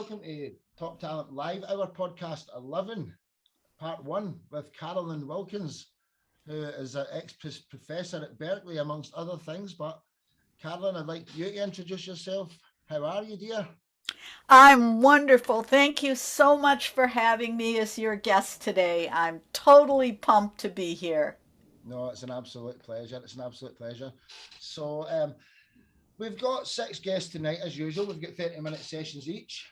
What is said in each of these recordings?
welcome to Top Talent Live, our podcast 11, part one, with Carolyn Wilkins, who is an ex-professor at Berkeley, amongst other things. But Carolyn, I'd like you to introduce yourself. How are you, dear? I'm wonderful. Thank you so much for having me as your guest today. I'm totally pumped to be here. No, it's an absolute pleasure. It's an absolute pleasure. So, we've got six guests tonight, as usual. We've got 30-minute sessions each.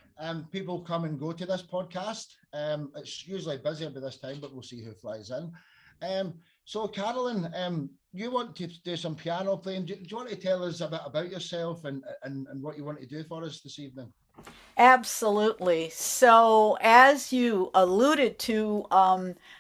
People come and go to this podcast. It's usually busier by this time, but we'll see who flies in. So, Carolyn, you want to do some piano playing. Do you want to tell us a bit about yourself and what you want to do for us this evening? Absolutely. So, as you alluded to,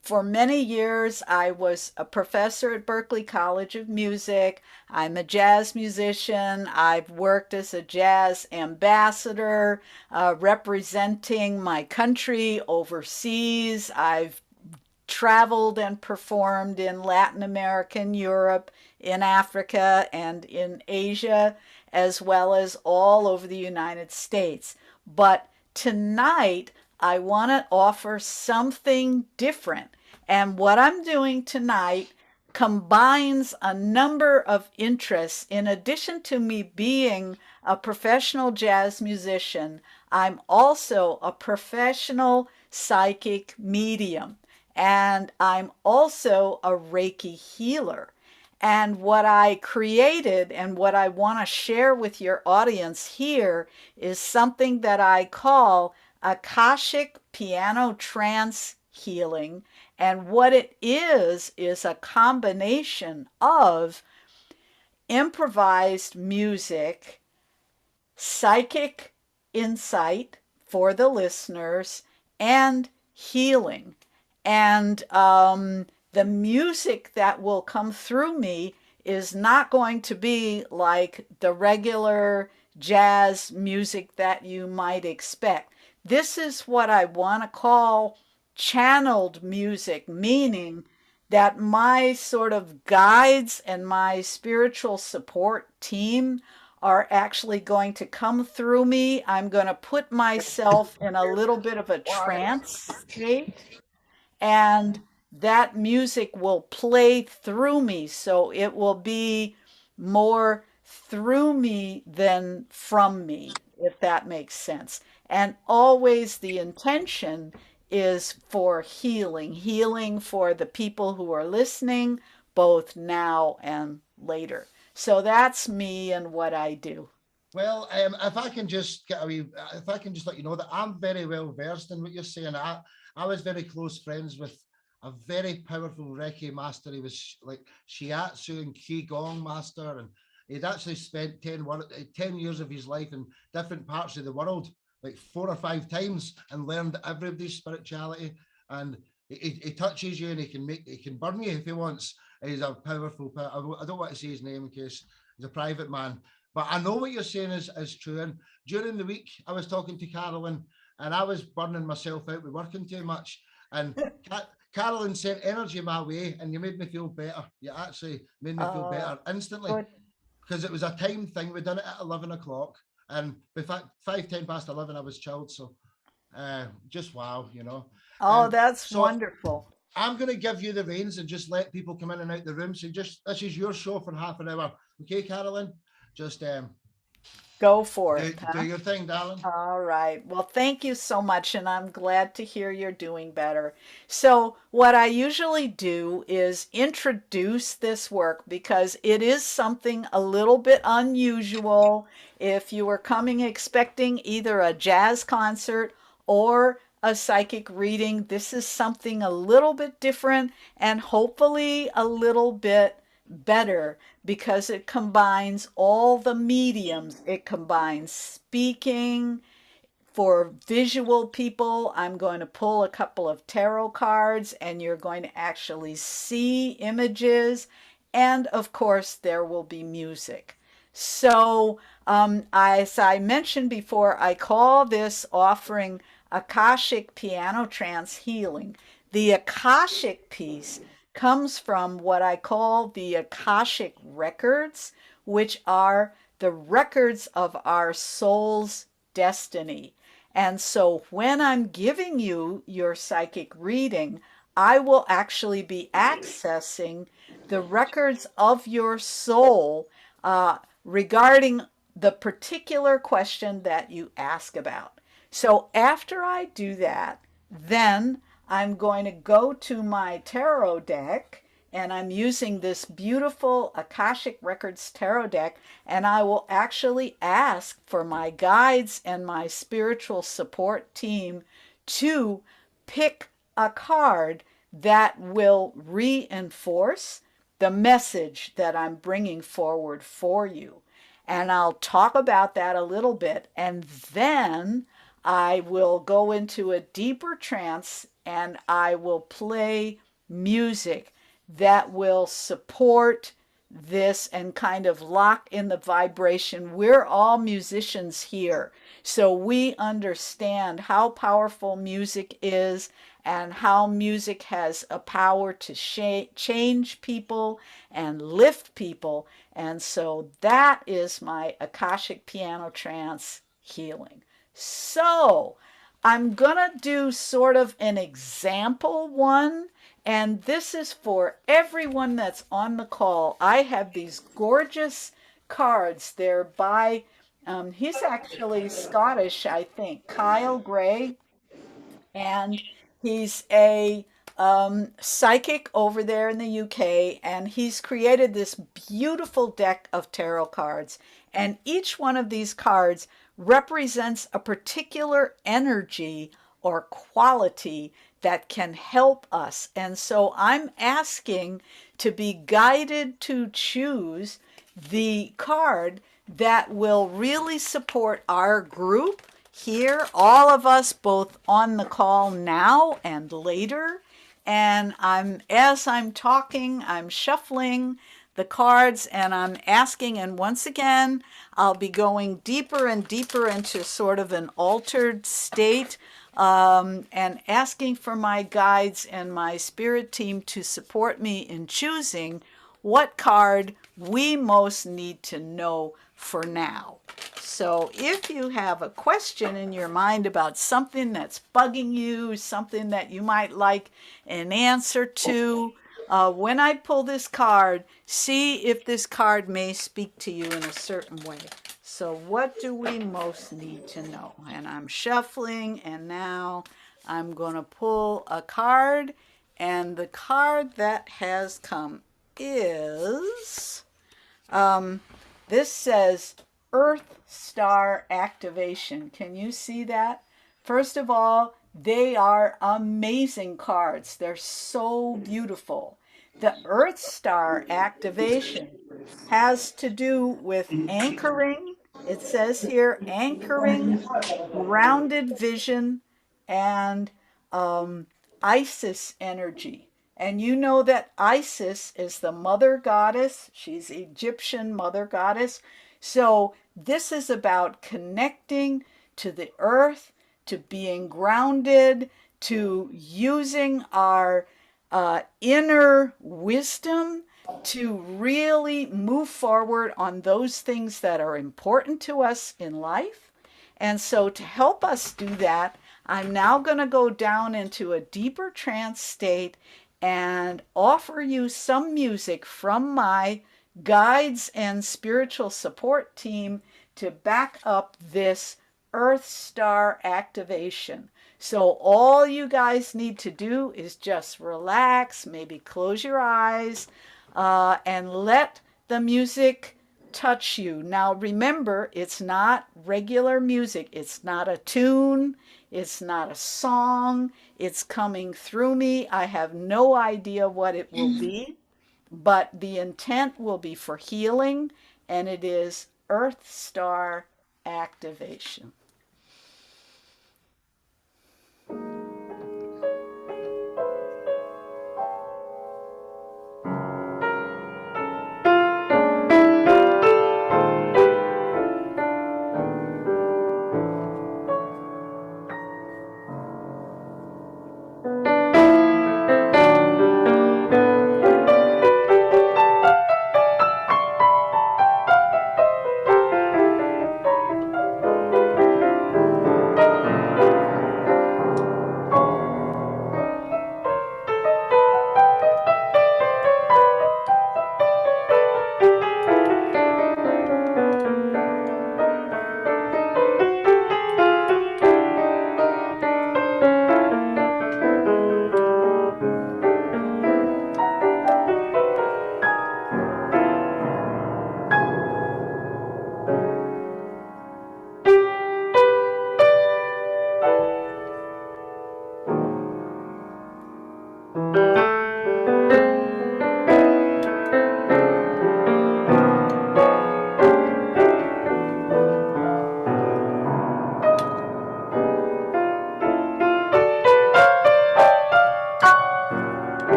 for many years I was a professor at Berklee College of Music. I'm a jazz musician. I've worked as a jazz ambassador, representing my country overseas. I've traveled and performed in Latin America and Europe, in Africa, and in Asia, as well as all over the United States. But tonight, I want to offer something different. And what I'm doing tonight combines a number of interests. In addition to me being a professional jazz musician, I'm also a professional psychic medium. And I'm also a Reiki healer. And what I created and what I want to share with your audience here is something that I call Akashic Piano Trance Healing. And what it is a combination of improvised music, psychic insight for the listeners, and healing. And the music that will come through me is not going to be like the regular jazz music that you might expect. This is what I want to call channeled music, meaning that my sort of guides and my spiritual support team are actually going to come through me. I'm going to put myself in a little bit of a trance state, and that music will play through me. So it will be more through me than from me, if that makes sense. And always the intention is for healing, healing for the people who are listening, both now and later. So that's me and what I do. Well, if I can just get away, if I can just let you know that I'm very well versed in what you're saying. I was very close friends with a very powerful Reiki master. He was like Shiatsu and Qigong master, and he'd actually spent 10 years of his life in different parts of the world, like 4 or 5 times, and learned everybody's spirituality. And he touches you, and he can burn you if he wants. He's a powerful. I don't want to say his name in case he's a private man, but I know what you're saying is true. And during the week, I was talking to Carolyn, and I was burning myself out with working too much. And Carolyn sent energy my way, and you made me feel better. You actually made me feel Uh, better instantly, good. because it was a time thing. We done it at 11 o'clock, and by 5:10 past 11, I was chilled. So, just wow. Oh, Um, that's so wonderful. I'm going to give you the reins and just let people come in and out the room. So just this is your show for half an hour, okay, Carolyn? Just Go for do it, do huh? your thing, darling. All right. Well, thank you so much, and I'm glad to hear you're doing better. So, what I usually do is introduce this work because it is something a little bit unusual. If you were coming expecting either a jazz concert or a psychic reading, this is something a little bit different and hopefully a little bit better because it combines all the mediums. It combines speaking. For visual people, I'm going to pull a couple of tarot cards and you're going to actually see images. And of course, there will be music. So, as I mentioned before, I call this offering Akashic Piano Trance Healing. The Akashic piece comes from what I call the Akashic records, which are the records of our soul's destiny. And so when I'm giving you your psychic reading, I will actually be accessing the records of your soul regarding the particular question that you ask about. So after I do that, then I'm going to go to my tarot deck, and I'm using this beautiful Akashic Records tarot deck, and I will actually ask for my guides and my spiritual support team to pick a card that will reinforce the message that I'm bringing forward for you. And I'll talk about that a little bit, and then I will go into a deeper trance and I will play music that will support this and kind of lock in the vibration. We're all musicians here, so we understand how powerful music is and how music has a power to change people and lift people. And so that is my Akashic piano trance healing. So I'm gonna do sort of an example one, and this is for everyone that's on the call. I have these gorgeous cards. They're by, he's actually Scottish, I think, Kyle Gray, and he's a psychic over there in the UK, and he's created this beautiful deck of tarot cards. And each one of these cards represents a particular energy or quality that can help us. And so I'm asking to be guided to choose the card that will really support our group here, all of us, both on the call now and later. And as I'm talking, I'm shuffling the cards and I'm asking, and once again, I'll be going deeper and deeper into sort of an altered state, and asking for my guides and my spirit team to support me in choosing what card we most need to know for now. So if you have a question in your mind about something that's bugging you, something that you might like an answer to, when I pull this card, see if this card may speak to you in a certain way. So what do we most need to know? And I'm shuffling, and now I'm going to pull a card, and the card that has come is, this says Earth Star Activation. Can you see that? First of all, they are amazing cards. They're so beautiful. The Earth Star Activation has to do with anchoring. It says here, anchoring, grounded vision, and Isis energy. And you know that Isis is the mother goddess. She's Egyptian mother goddess. So this is about connecting to the earth, to being grounded, to using our inner wisdom to really move forward on those things that are important to us in life. And so to help us do that, I'm now going to go down into a deeper trance state and offer you some music from my guides and spiritual support team to back up this Earth Star activation. So all you guys need to do is just relax, maybe close your eyes, and let the music touch you. Now remember, it's not regular music. It's not a tune. It's not a song. It's coming through me. I have no idea what it will be, but the intent will be for healing, and it is Earth Star activation.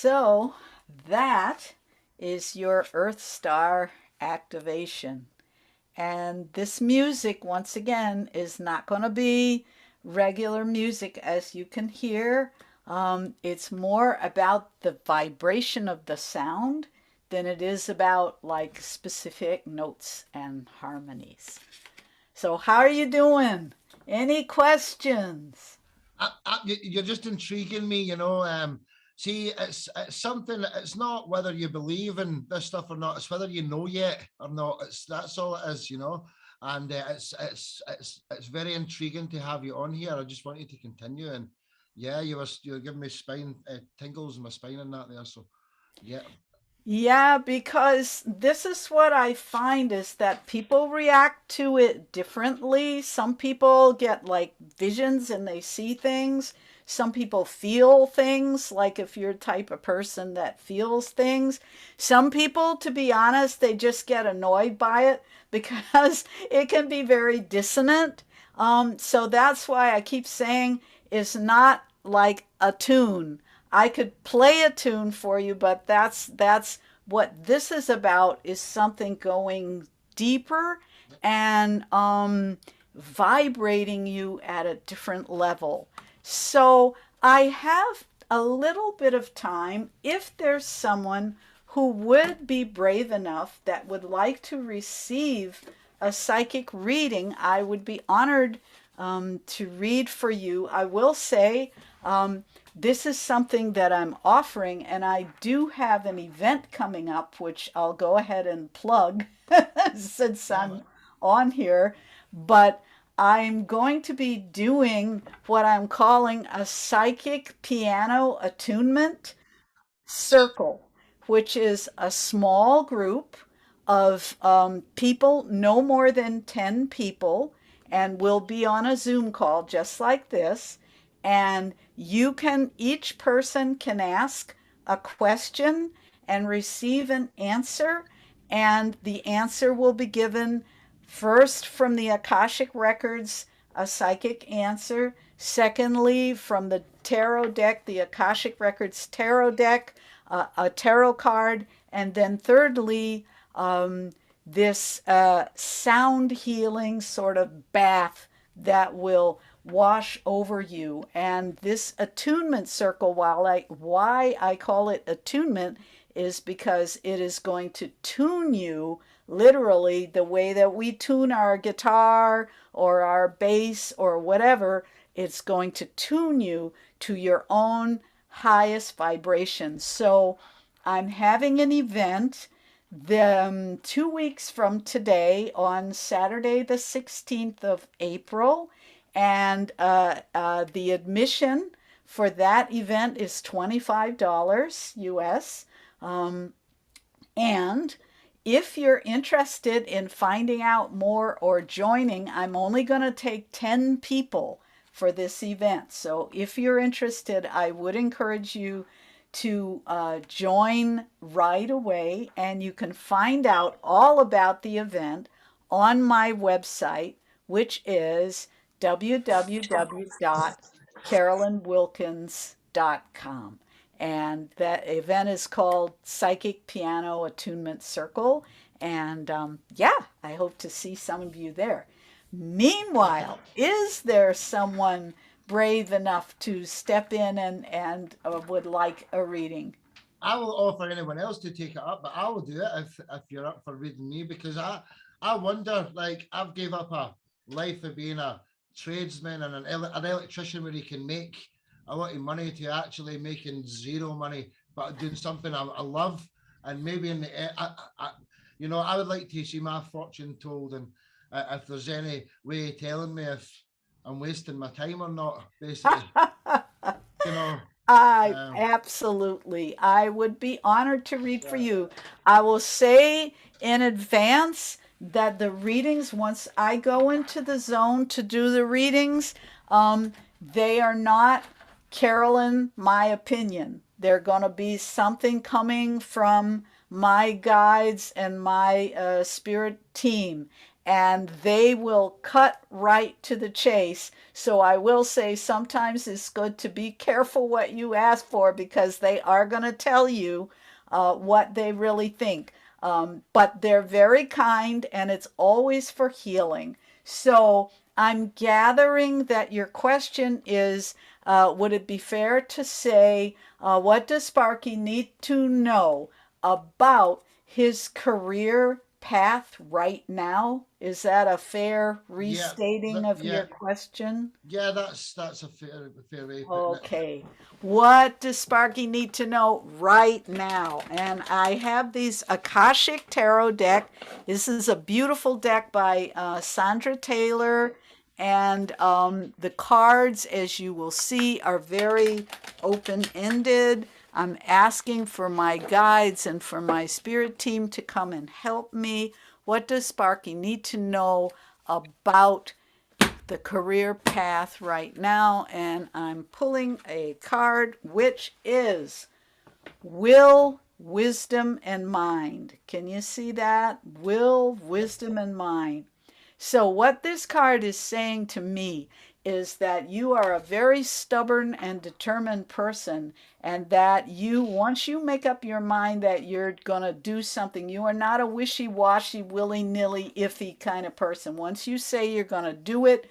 So that is your Earth Star activation. And this music, once again, is not going to be regular music as you can hear. It's more about the vibration of the sound than it is about like specific notes and harmonies. So, how are you doing? Any questions? You're just intriguing me, you know. See, it's something. It's not whether you believe in this stuff or not. It's whether you know yet or not. It's That's all it is, you know. And it's very intriguing to have you on here. I just want you to continue. And yeah, you were giving me spine tingles in my spine and that there. So yeah, Yeah, because this is what I find is that people react to it differently. Some people get like visions and they see things. Some people feel things, like if you're the type of person that feels things. Some people, to be honest, they just get annoyed by it because it can be very dissonant. So that's why I keep saying it's not like a tune. I could play a tune for you, but that's what this is about is something going deeper and vibrating you at a different level. So I have a little bit of time if there's someone who would be brave enough that would like to receive a psychic reading. I would be honored to read for you. I will say this is something that I'm offering, and I do have an event coming up, which I'll go ahead and plug since yeah. I'm on here. But I'm going to be doing what I'm calling a psychic piano attunement circle, which is a small group of people, no more than 10 people, and we'll be on a Zoom call just like this. And each person can ask a question and receive an answer, and the answer will be given first from the Akashic records, a psychic answer. Secondly, from the tarot deck, the Akashic records tarot deck, a tarot card. And then thirdly, this sound healing sort of bath that will wash over you. And this attunement circle, why I call it attunement is because it is going to tune you literally the way that we tune our guitar or our bass or whatever. It's going to tune you to your own highest vibration. So I'm having an event 2 weeks from today on Saturday, the 16th of April. And the admission for that event is $25 US. Um, and if you're interested in finding out more or joining, I'm only going to take 10 people for this event. So if you're interested, I would encourage you to join right away. And you can find out all about the event on my website, which is www.carolynwilkins.com. And that event is called Psychic Piano Attunement Circle. And yeah, I hope to see some of you there. Meanwhile, is there someone brave enough to step in and would like a reading? I will offer anyone else to take it up, but I will do it if you're up for reading me because I wonder, like, I've gave up a life of being a tradesman and an electrician where you can make a lot of money to actually making zero money but doing something I love. And maybe in you know, I would like to see my fortune told. And if there's any way of telling me if I'm wasting my time or not, basically, you know. I um absolutely. I would be honored to read for you. I will say in advance that the readings, once I go into the zone to do the readings, they are not, Carolyn, my opinion. They're going to be something coming from my guides and my spirit team. and they will cut right to the chase. So I will say sometimes it's good to be careful what you ask for because they are going to tell you what they really think. But they're very kind and it's always for healing. So I'm gathering that your question is, would it be fair to say, what does Sparky need to know about his career path right now? Is that a fair Yeah, restating of yeah, your question? yeah. That's a fair way of putting it. Okay. What does Sparky need to know right now? And I have these Akashic Tarot deck. This is a beautiful deck by Sandra Taylor. And the cards, as you will see, are very open-ended. I'm asking for my guides and for my spirit team to come and help me. What does Sparky need to know about the career path right now? And I'm pulling a card which is Will, Wisdom, and Mind. Can you see that? Will, Wisdom, and Mind. So, what this card is saying to me is that you are a very stubborn and determined person, and that you, once you make up your mind that you're going to do something, you are not a wishy washy, willy nilly, iffy kind of person. Once you say you're going to do it,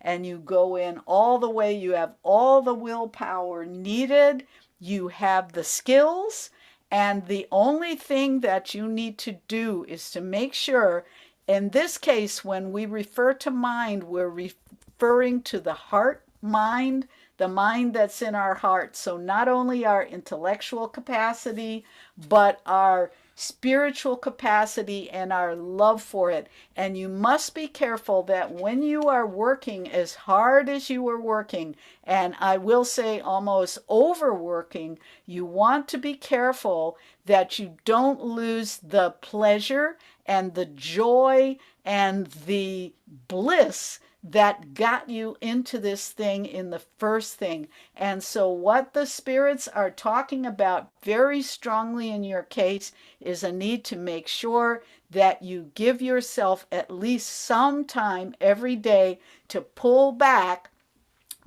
and you go in all the way. You have all the willpower needed, you have the skills, and the only thing that you need to do is to make sure. In this case, when we refer to mind, we're referring to the heart mind, the mind that's in our heart. So not only our intellectual capacity, but our spiritual capacity and our love for it. And you must be careful that when you are working as hard as you are working, and I will say almost overworking, you want to be careful that you don't lose the pleasure and the joy and the bliss that got you into this thing in the first thing. And so, what the spirits are talking about very strongly in your case is a need to make sure that you give yourself at least some time every day to pull back,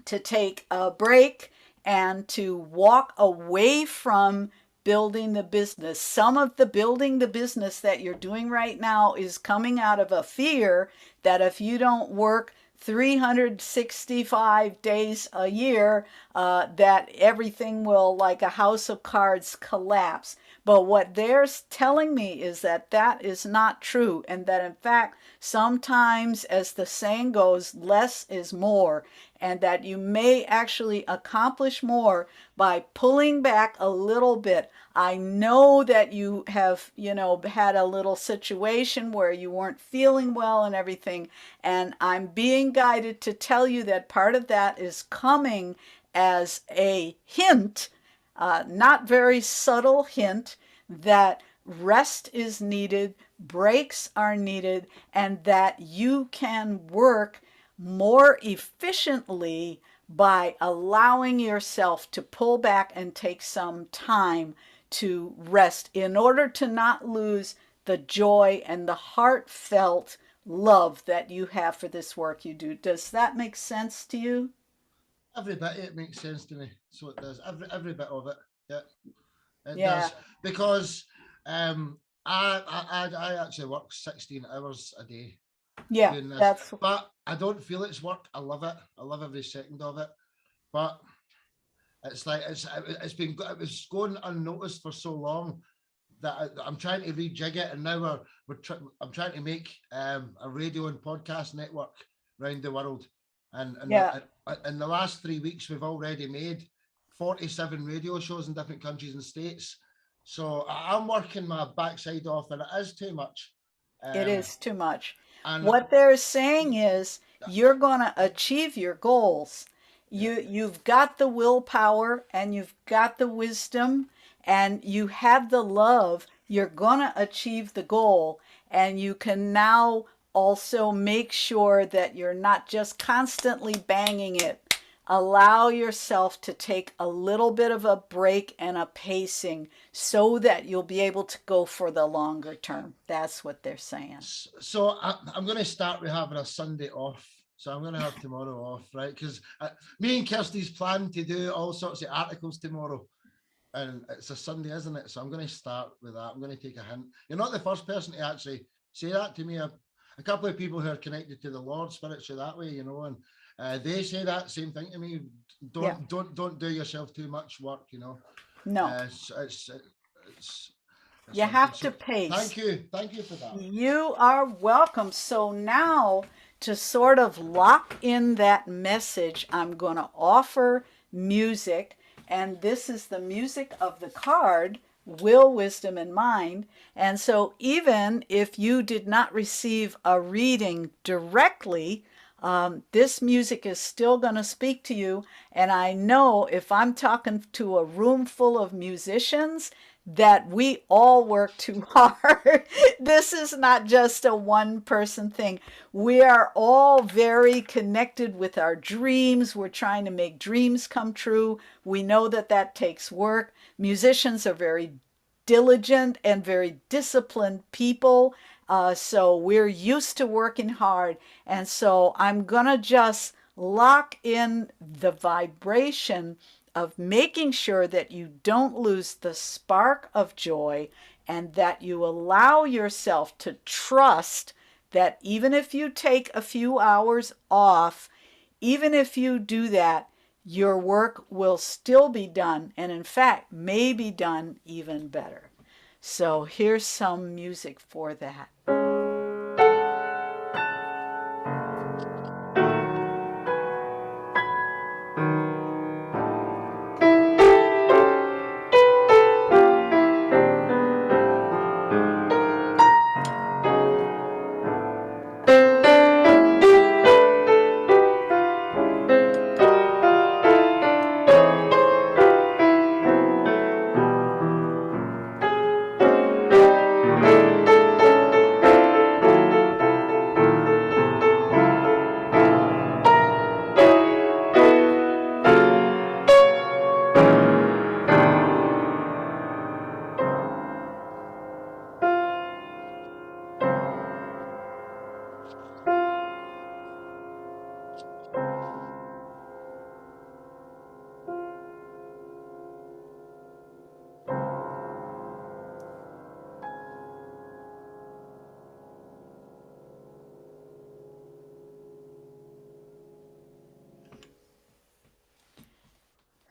to take a break, and to walk away from building the business. Some of the building the business that you're doing right now is coming out of a fear that if you don't work 365 days a year, that everything will, like a house of cards, collapse. But what they're telling me is that that is not true, and that in fact, sometimes, as the saying goes, less is more, and that you may actually accomplish more by pulling back a little bit. I know that you have, had a little situation where you weren't feeling well and everything, and I'm being guided to tell you that part of that is coming as a hint, not very subtle hint, that rest is needed, breaks are needed, and that you can work more efficiently by allowing yourself to pull back and take some time to rest in order to not lose the joy and the heartfelt love that you have for this work you do. Does that make sense to you? Every bit of it makes sense to me. So it does. Every bit of it. Yeah, it Yeah, does. Because I actually work 16 hours a day yeah, doing this, that's but I don't feel it's work. I love it. I love every second of it. But it's like it was going unnoticed for so long that I'm trying to rejig it, and now I'm trying to make a radio and podcast network around the world, and yeah. in the last 3 weeks we've already made 47 radio shows in different countries and states. So I'm working my backside off, and it is too much. It Um, is too much. and What they're saying is you're going to achieve your goals. yeah, You've got the willpower and you've got the wisdom and you have the love. You're going to achieve the goal, and you can now also make sure that you're not just constantly banging it allow yourself to take a little bit of a break and a pacing so that you'll be able to go for the longer term. That's what they're saying. So I'm going to start with having a Sunday off. So I'm going to have tomorrow off, right? Because me and Kirsty's planning to do all sorts of articles tomorrow. And it's a Sunday, isn't it? So I'm going to start with that. I'm going to take a hint. You're not the first person to actually say that to me. A couple of people who are connected to the Lord spiritually that way, and they say that same thing to me. Don't do yourself too much work, No. It's you have to pace. Thank you for that. You are welcome. So now, to sort of lock in that message, I'm going to offer music, and this is the music of the card, Will, Wisdom, and Mind. And so even if you did not receive a reading directly, this music is still going to speak to you. And I know if I'm talking to a room full of musicians, that we all work too hard. This is not just a one-person thing. We are all very connected with our dreams. We're trying to make dreams come true. We know that that takes work. Musicians are very diligent and very disciplined people. So we're used to working hard. And so I'm going to just lock in the vibration of making sure that you don't lose the spark of joy, and that you allow yourself to trust that even if you take a few hours off, even if you do that, your work will still be done, and in fact may be done even better. So here's some music for that.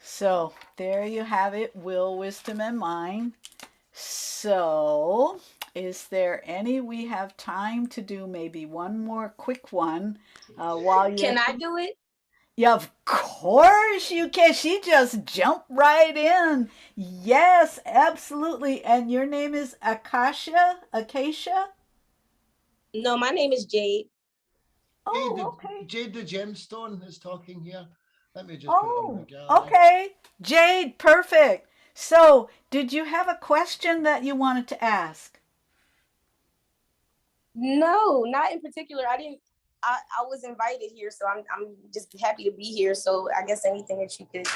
So there you have it, Will, Wisdom, and Mind. So is there any, we have time to do maybe one more quick one while you're... Can I do it? Yeah, of course you can. She just jumped right in. Yes, absolutely. And your name is Acacia? No, my name is Jade. Oh, okay. Jade the Gemstone is talking here. Let me just put it on the gallery. Okay. Jade, perfect. So, did you have a question that you wanted to ask? No, not in particular. I was invited here, so I'm just happy to be here. So I guess anything that you could.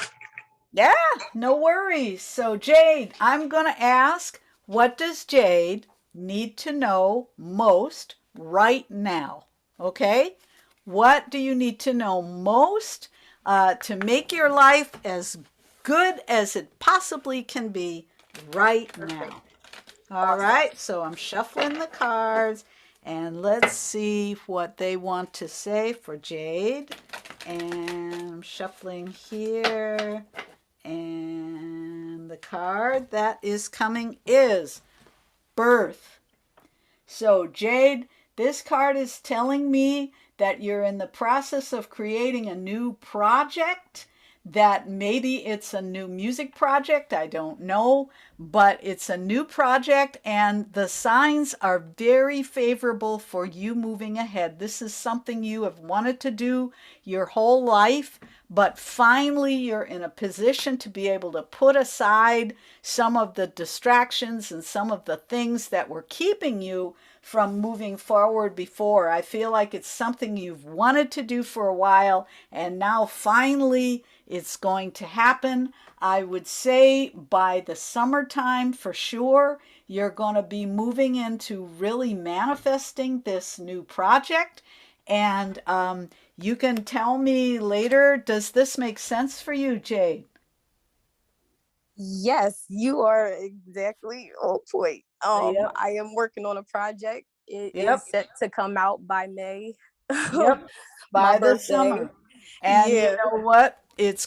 Yeah, no worries. So Jade, I'm going to ask, what does Jade need to know most right now? Okay? What do you need to know most to make your life as good as it possibly can be right now? All right, so I'm shuffling the cards, and let's see what they want to say for Jade. And I'm shuffling here, and the card that is coming is birth. So Jade, this card is telling me that you're in the process of creating a new project, that maybe it's a new music project, I don't know, but it's a new project, and the signs are very favorable for you moving ahead. This is something you have wanted to do your whole life, but finally you're in a position to be able to put aside some of the distractions and some of the things that were keeping you from moving forward before. I feel like it's something you've wanted to do for a while, and now finally it's going to happen. I would say by the summertime for sure, you're going to be moving into really manifesting this new project. And you can tell me later, does this make sense for you, Jade? Yes, you are exactly on point. Yep. I am working on a project. It is Yep. set to come out by May. Yep. My By the birthday. summer. And you Yeah, know what? It's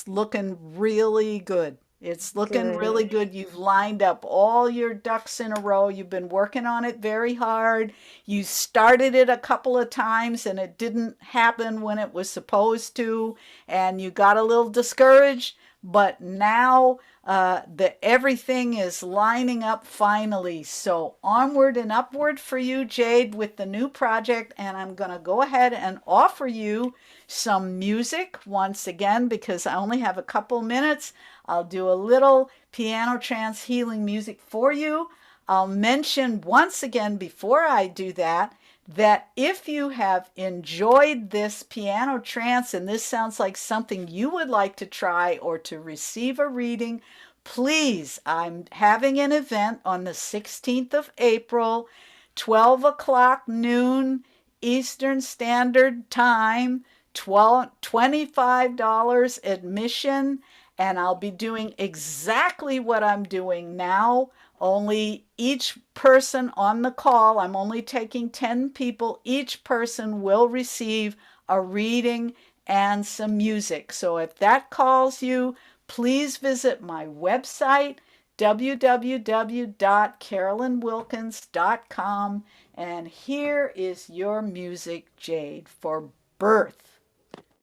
looking really good. It's looking really good. good. You've lined up all your ducks in a row. You've been working on it very hard. You started it a couple of times and it didn't happen when it was supposed to, and you got a little discouraged, but now the everything is lining up finally. So onward and upward for you, Jade, with the new project. And I'm going to go ahead and offer you some music once again because I only have a couple minutes. I'll do a little piano trance healing music for you. I'll mention once again before I do that that if you have enjoyed this piano trance and this sounds like something you would like to try or to receive a reading, please, I'm having an event on the 16th of April, 12 o'clock noon Eastern Standard Time, $25 admission, and I'll be doing exactly what I'm doing now. Only each person on the call, I'm only taking 10 people, each person will receive a reading and some music. So if that calls you, please visit my website, www.carolynwilkins.com. And here is your music, Jade, for birth.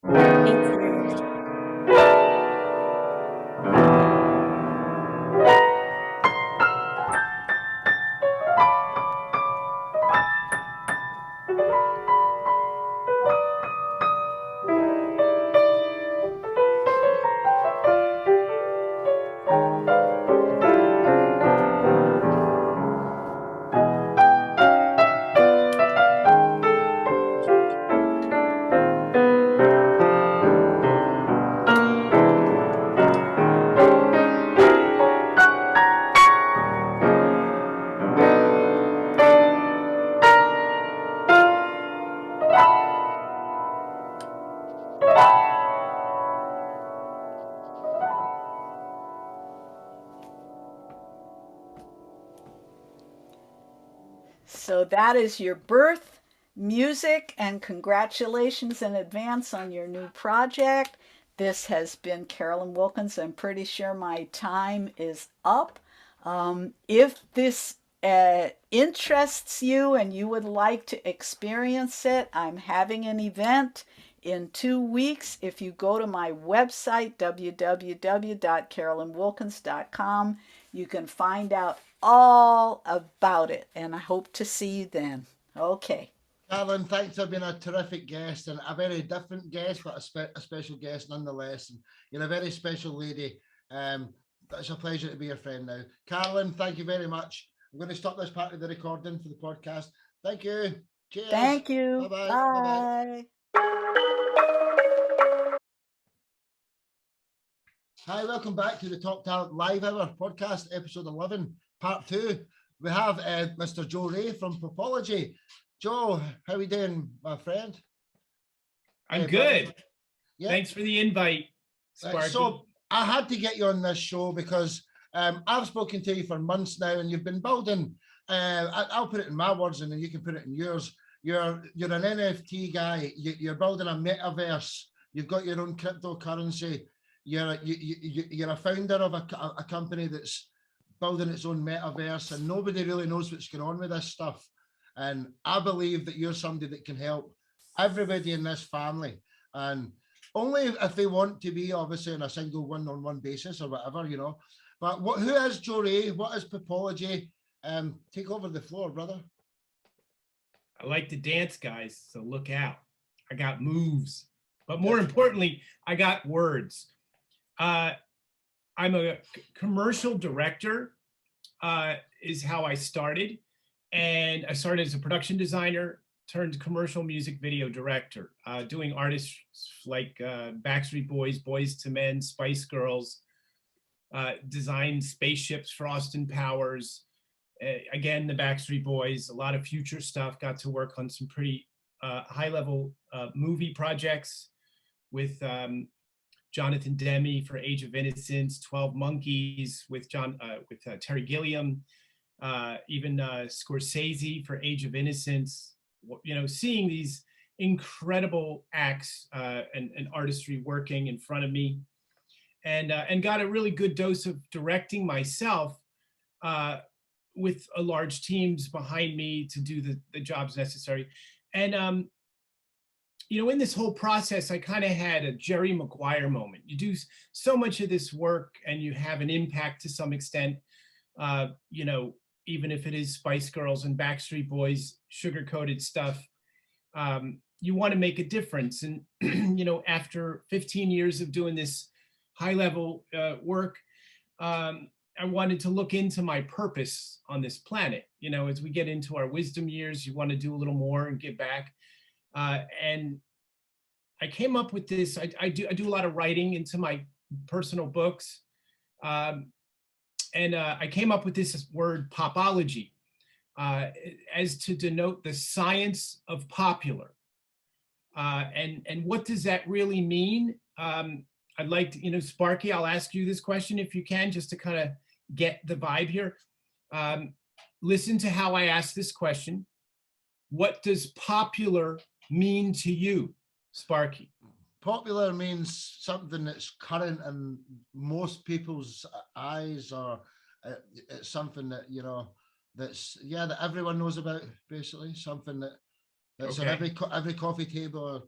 Thank you. So that is your birth music, and congratulations in advance on your new project. This has been Carolyn Wilkins. I'm pretty sure my time is up. If this interests you and you would like to experience it, I'm having an event in 2 weeks. If you go to my website, www.carolynwilkins.com, you can find out all about it, and I hope to see you then. Okay. Carolyn, thanks for being a terrific guest and a very different guest, but a special guest nonetheless. And you're a very special lady. It's a pleasure to be your friend now. Carolyn, thank you very much. I'm going to stop this part of the recording for the podcast. Thank you. Cheers. Thank you. Bye-bye. Bye. Hi, welcome back to the Top Talent Live Hour podcast, episode 11, part 2. We have Mr. Joe Ray from Popology. Joe, how are we doing, my friend? I'm good. Yeah. Thanks for the invite, Sparky. So I had to get you on this show because I've spoken to you for months now, and you've been building. I'll put it in my words, and then you can put it in yours. You're an NFT guy. You're building a metaverse. You've got your own cryptocurrency. You're a founder of a company that's building its own metaverse, and nobody really knows what's going on with this stuff. And I believe that you're somebody that can help everybody in this family, and only if they want to be, obviously, on a single one-on-one basis or whatever, you know. But who is Joe Ray? What is Popology? Take over the floor, brother. I like to dance, guys, so look out. I got moves, but more importantly, I got words. I'm a commercial director, is how I started. And I started as a production designer turned commercial music video director, doing artists like Backstreet Boys, Boys to Men, Spice Girls, designed spaceships for Austin Powers. Again, the Backstreet Boys, a lot of future stuff, got to work on some pretty high-level movie projects with Jonathan Demme for Age of Innocence, 12 Monkeys with Terry Gilliam, even Scorsese for Age of Innocence. You know, seeing these incredible acts and artistry working in front of me, and got a really good dose of directing myself with a large teams behind me to do the jobs necessary. And you know, in this whole process, I kind of had a Jerry Maguire moment. You do so much of this work and you have an impact to some extent, you know, even if it is Spice Girls and Backstreet Boys, sugar-coated stuff, you want to make a difference. And, you know, after 15 years of doing this high-level work, I wanted to look into my purpose on this planet. You know, as we get into our wisdom years, you want to do a little more and give back. And I came up with this. I do a lot of writing into my personal books. And I came up with this word popology as to denote the science of popular. And what does that really mean? I'd like to, you know, Sparky, I'll ask you this question if you can, just to kind of get the vibe here. Listen to how I ask this question. What does popular mean to you, Sparky? Popular means something that's current in most people's eyes, or it's something that, you know, that's, yeah, that everyone knows about, basically. Something that's Okay. on every coffee table, or,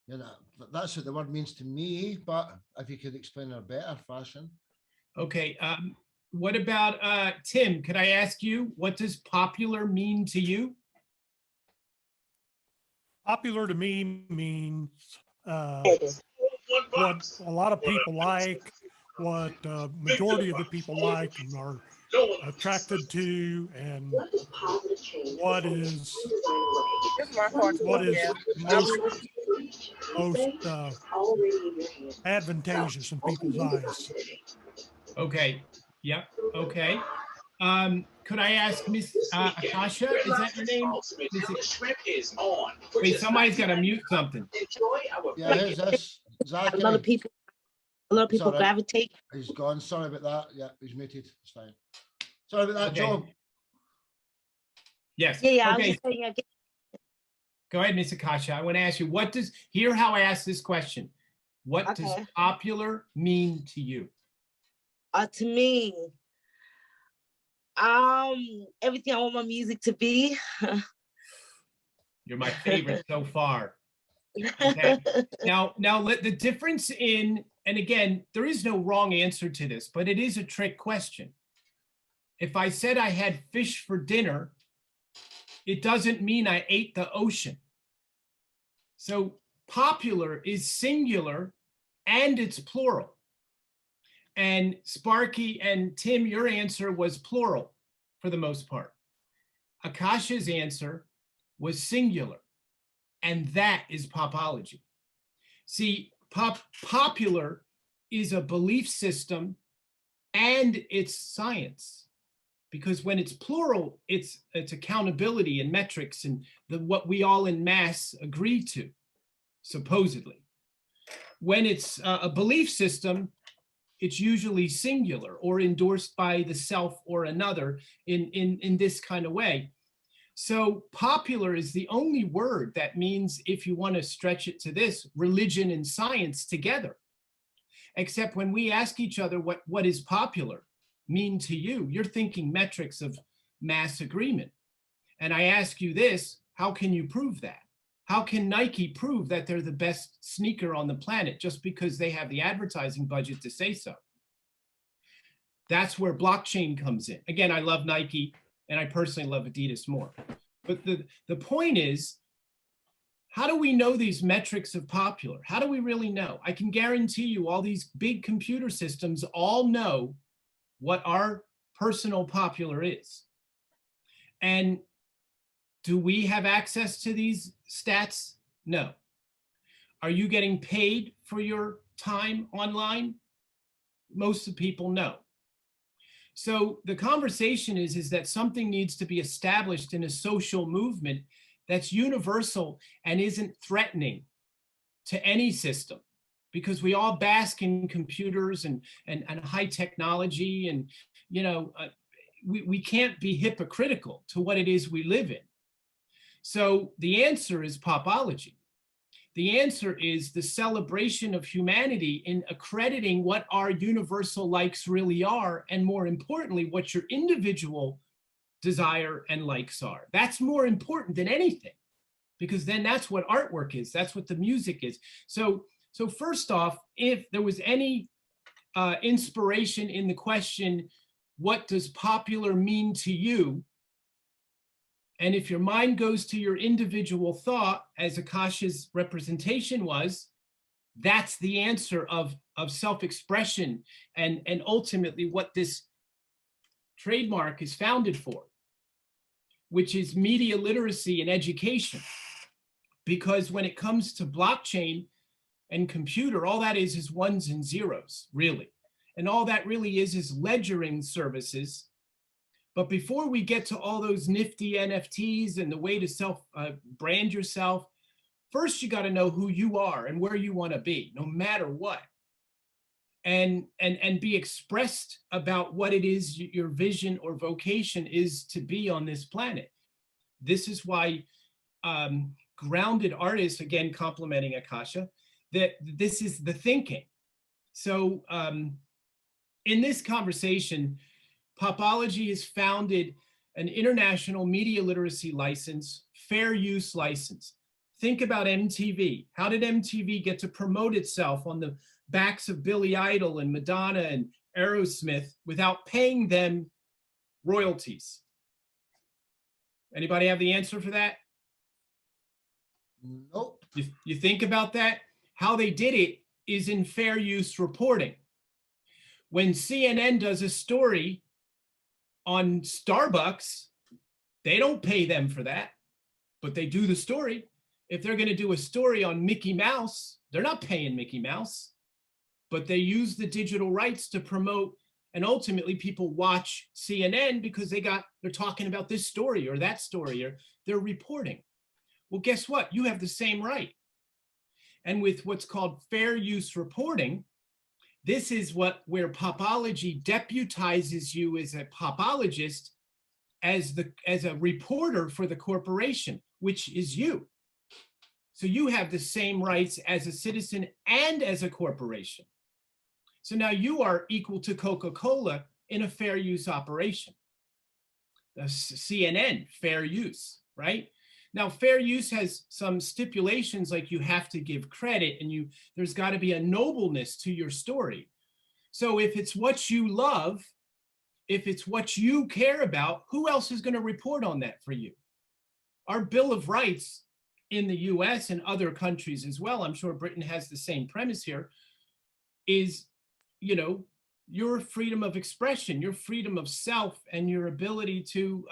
you know, that's what the word means to me. But if you could explain in a better fashion. Okay. What about Tim? Could I ask you, what does popular mean to you? Popular to me means what a lot of people like, what majority of the people like and are attracted to, and what is most advantageous in people's eyes. Okay. Yep. Okay. Could I ask Miss Akasha? Is that your name? Wait, somebody's got to mute something. Yeah, who's this? A lot of people Sorry. gravitate. He's gone. Sorry about that. Yeah, he's muted. It's fine. Sorry about that, Okay. Joe. Yes. Yeah, I was Okay. just saying, Go ahead, Miss Akasha. I want to ask you, hear how I ask this question. What does Okay. popular mean to you? to me, everything I want my music to be. You're my favorite so far. Okay. Now the difference in, and again, there is no wrong answer to this, but it is a trick question. If I said I had fish for dinner, it doesn't mean I ate the ocean. So popular is singular and it's plural. And Sparky and Tim, your answer was plural for the most part. Akasha's answer was singular, and that is popology. See, popular is a belief system and it's science, because when it's plural, it's accountability and metrics and what we all in mass agree to, supposedly. When it's a belief system, it's usually singular or endorsed by the self or another in this kind of way. So popular is the only word that means, if you want to stretch it to this, religion and science together. Except when we ask each other what is popular mean to you, you're thinking metrics of mass agreement. And I ask you this, how can you prove that? How can Nike prove that they're the best sneaker on the planet just because they have the advertising budget to say so? That's where blockchain comes in. Again, I love Nike and I personally love Adidas more. But the point is, how do we know these metrics of popular? How do we really know? I can guarantee you all these big computer systems all know what our personal popular is. And Do we have access to these stats? No. Are you getting paid for your time online? Most of the people know. So the conversation is that something needs to be established in a social movement that's universal and isn't threatening to any system, because we all bask in computers and high technology, and we can't be hypocritical to what it is we live in. So the answer is popology. The answer is the celebration of humanity in accrediting what our universal likes really are, and more importantly, what your individual desire and likes are. That's more important than anything, because then that's what artwork is. That's what the music is. So first off, if there was any inspiration in the question, what does popular mean to you? And if your mind goes to your individual thought, as Akasha's representation was, that's the answer of self-expression and ultimately what this trademark is founded for, which is media literacy and education. Because when it comes to blockchain and computer, all that is ones and zeros, really. And all that really is ledgering services. But before we get to all those nifty NFTs and the way to brand yourself, first you got to know who you are and where you want to be, no matter what. And be expressed about what it is your vision or vocation is to be on this planet. This is why grounded artists, again, complimenting Akasha, that this is the thinking. So in this conversation, Popology has founded an international media literacy license, fair use license. Think about MTV. How did MTV get to promote itself on the backs of Billy Idol and Madonna and Aerosmith without paying them royalties? Anybody have the answer for that? Nope. You think about that? How they did it is in fair use reporting. When CNN does a story on Starbucks, they don't pay them for that, but they do the story. If they're going to do a story on Mickey Mouse, they're not paying Mickey Mouse, but they use the digital rights to promote, and ultimately people watch CNN because they're talking about this story or that story, or they're reporting. Well, guess what? You have the same right. And with what's called fair use reporting, this is where popology deputizes you as a popologist, as a reporter for the corporation, which is you. So you have the same rights as a citizen and as a corporation. So now you are equal to Coca-Cola in a fair use operation. The CNN, fair use, right? Now, fair use has some stipulations, like you have to give credit and there's got to be a nobleness to your story. So if it's what you love, if it's what you care about, who else is going to report on that for you? Our Bill of Rights in the US and other countries as well, I'm sure Britain has the same premise here, is, your freedom of expression, your freedom of self, and your ability to,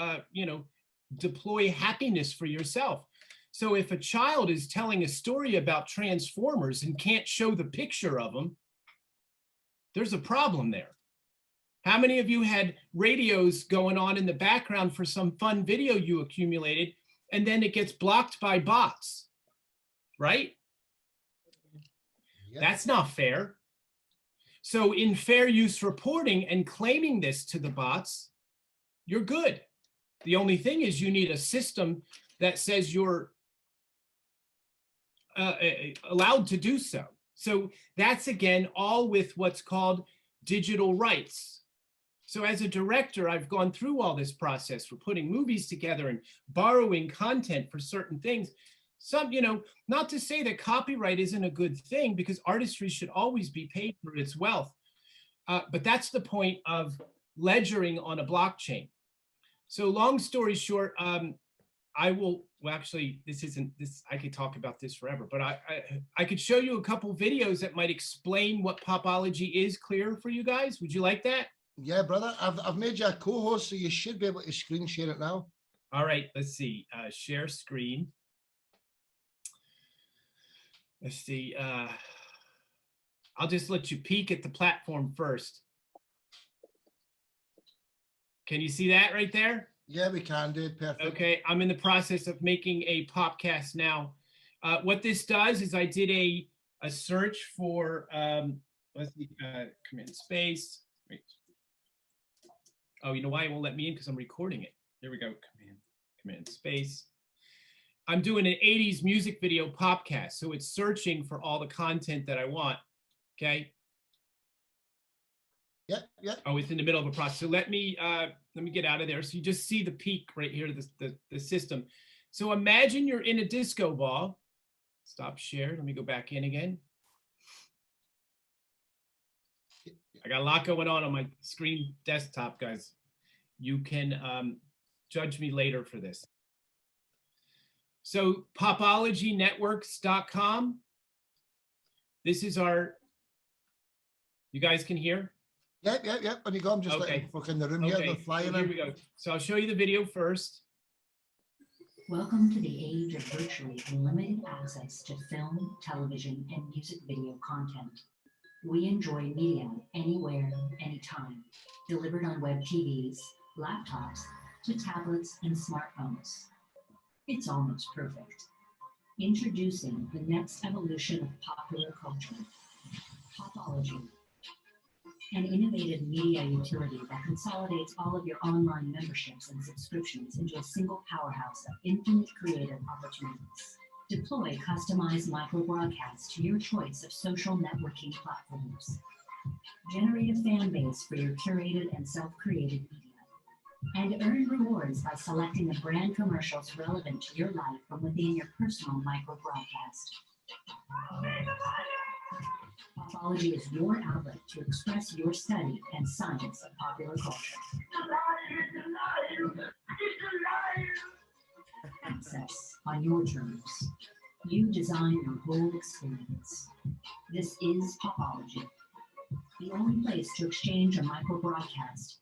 deploy happiness for yourself. So if a child is telling a story about Transformers and can't show the picture of them, there's a problem there. How many of you had radios going on in the background for some fun video you accumulated, and then it gets blocked by bots, right? Yep. That's not fair. So in fair use reporting and claiming this to the bots, you're good. The only thing is you need a system that says you're allowed to do so. So that's, again, all with what's called digital rights. So as a director, I've gone through all this process for putting movies together and borrowing content for certain things. Some, not to say that copyright isn't a good thing, because artistry should always be paid for its wealth. But that's the point of ledgering on a blockchain. So long story short, I could talk about this forever, but I could show you a couple videos that might explain what popology is clear for you guys. Would you like that? Yeah, brother. I've made you a co-host, so you should be able to screen share it now. All right, let's see. Share screen. Let's see. I'll just let you peek at the platform first. Can you see that right there? Yeah, we can do it. Perfect. Okay, I'm in the process of making a podcast now. What this does is I did a search for, let's see, command space. Wait. Oh, you know why it won't let me in? Because I'm recording it. There we go, command space. I'm doing an 80s music video podcast, so it's searching for all the content that I want, okay? Yeah, yeah. Oh, it's in the middle of a process. So let me get out of there. So you just see the peak right here, the system. So imagine you're in a disco ball. Stop share. Let me go back in again. I got a lot going on my screen desktop, guys. You can judge me later for this. So popologynetworks.com. This is our, you guys can hear? Yep, yep, yep. When you go, I'm just Okay. letting folk in the room here. They're flying Here in. we go. So I'll show you the video first. Welcome to the age of virtually unlimited access to film, television, and music video content. We enjoy media anywhere, anytime, delivered on web TVs, laptops, to tablets and smartphones. It's almost perfect. Introducing the next evolution of popular culture, Popology, an innovative media utility that consolidates all of your online memberships and subscriptions into a single powerhouse of infinite creative opportunities. Deploy customized micro-broadcasts to your choice of social networking platforms. Generate a fan base for your curated and self-created media. And earn rewards by selecting the brand commercials relevant to your life from within your personal micro-broadcast. Popology is your outlet to express your study and science of popular culture. Access on your terms. You design your whole experience. This is Popology, the only place to exchange a micro-broadcast,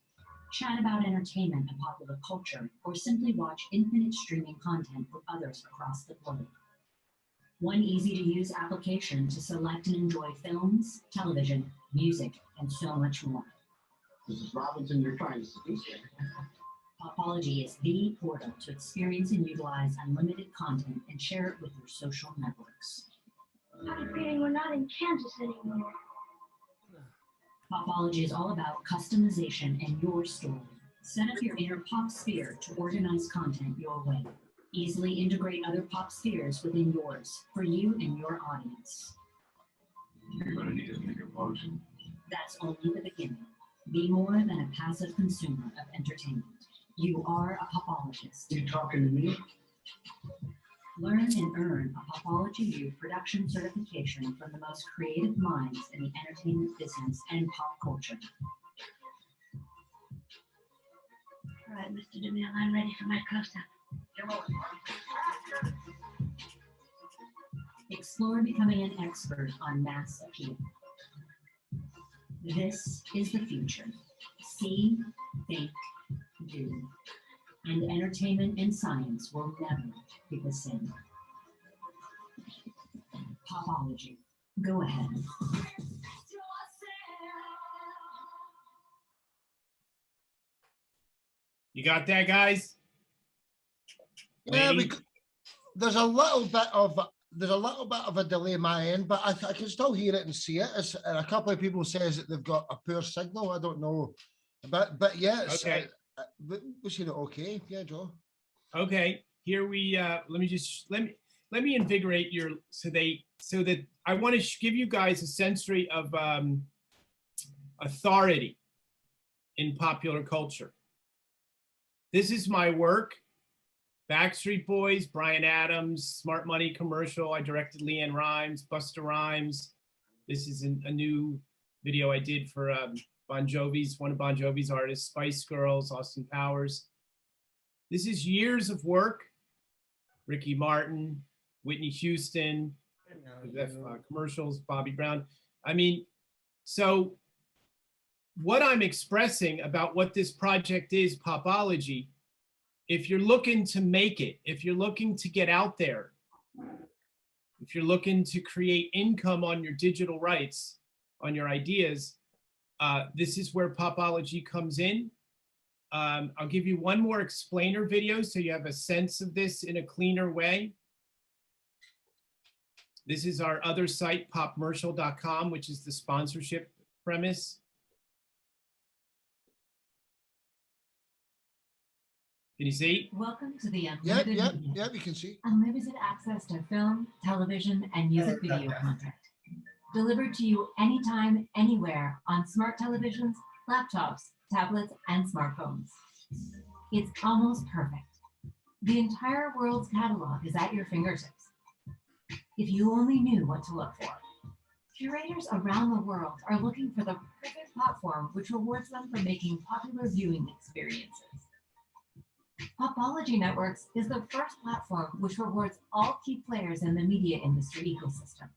chat about entertainment and popular culture, or simply watch infinite streaming content with others across the globe. One easy-to-use application to select and enjoy films, television, music, and so much more. Mrs. Robinson, you're trying to seduce me. Popology is the portal to experience and utilize unlimited content and share it with your social networks. I have a feeling we're not in Kansas anymore. Popology is all about customization and your story. Set up your inner pop sphere to organize content your way. Easily integrate other pop spheres within yours for you and your audience. You're gonna need a bigger potion. That's only the beginning. Be more than a passive consumer of entertainment. You are a popologist. You talking to me? Learn and earn a Popology U production certification from the most creative minds in the entertainment business and pop culture. All right, Mr. DeMille, I'm ready for my close-up. Explore becoming an expert on mass appeal. This is the future. See, think, do. And entertainment and science will never be the same. Popology. Go ahead. You got that, guys? Yeah, Lady? there's a little bit of a delay on my end, but I can still hear it and see it. And a couple of people says that they've got a poor signal. I don't know, but yeah, Okay. We see it okay. Yeah, Joe. Okay, here we let me invigorate your so that I want to give you guys a sensory of authority in popular culture. This is my work. Backstreet Boys, Bryan Adams, Smart Money commercial. I directed Leanne Rhymes, Busta Rhymes. This is a new video I did for Bon Jovi's, one of Bon Jovi's artists, Spice Girls, Austin Powers. This is years of work. Ricky Martin, Whitney Houston, commercials, Bobby Brown. I mean, so what I'm expressing about what this project is, Popology, if you're looking to make it, if you're looking to get out there, if you're looking to create income on your digital rights, on your ideas, this is where Popology comes in. I'll give you one more explainer video so you have a sense of this in a cleaner way. This is our other site, popmercial.com, which is the sponsorship premise. Can you see? Welcome to the Yep, Unlimited yep, Media. yep, you can see. Unlimited access to film, television, and music video content. Delivered to you anytime, anywhere on smart televisions, laptops, tablets, and smartphones. It's almost perfect. The entire world's catalog is at your fingertips. If you only knew what to look for. Curators around the world are looking for the perfect platform which rewards them for making popular viewing experiences. Popology Networks is the first platform which rewards all key players in the media industry ecosystem.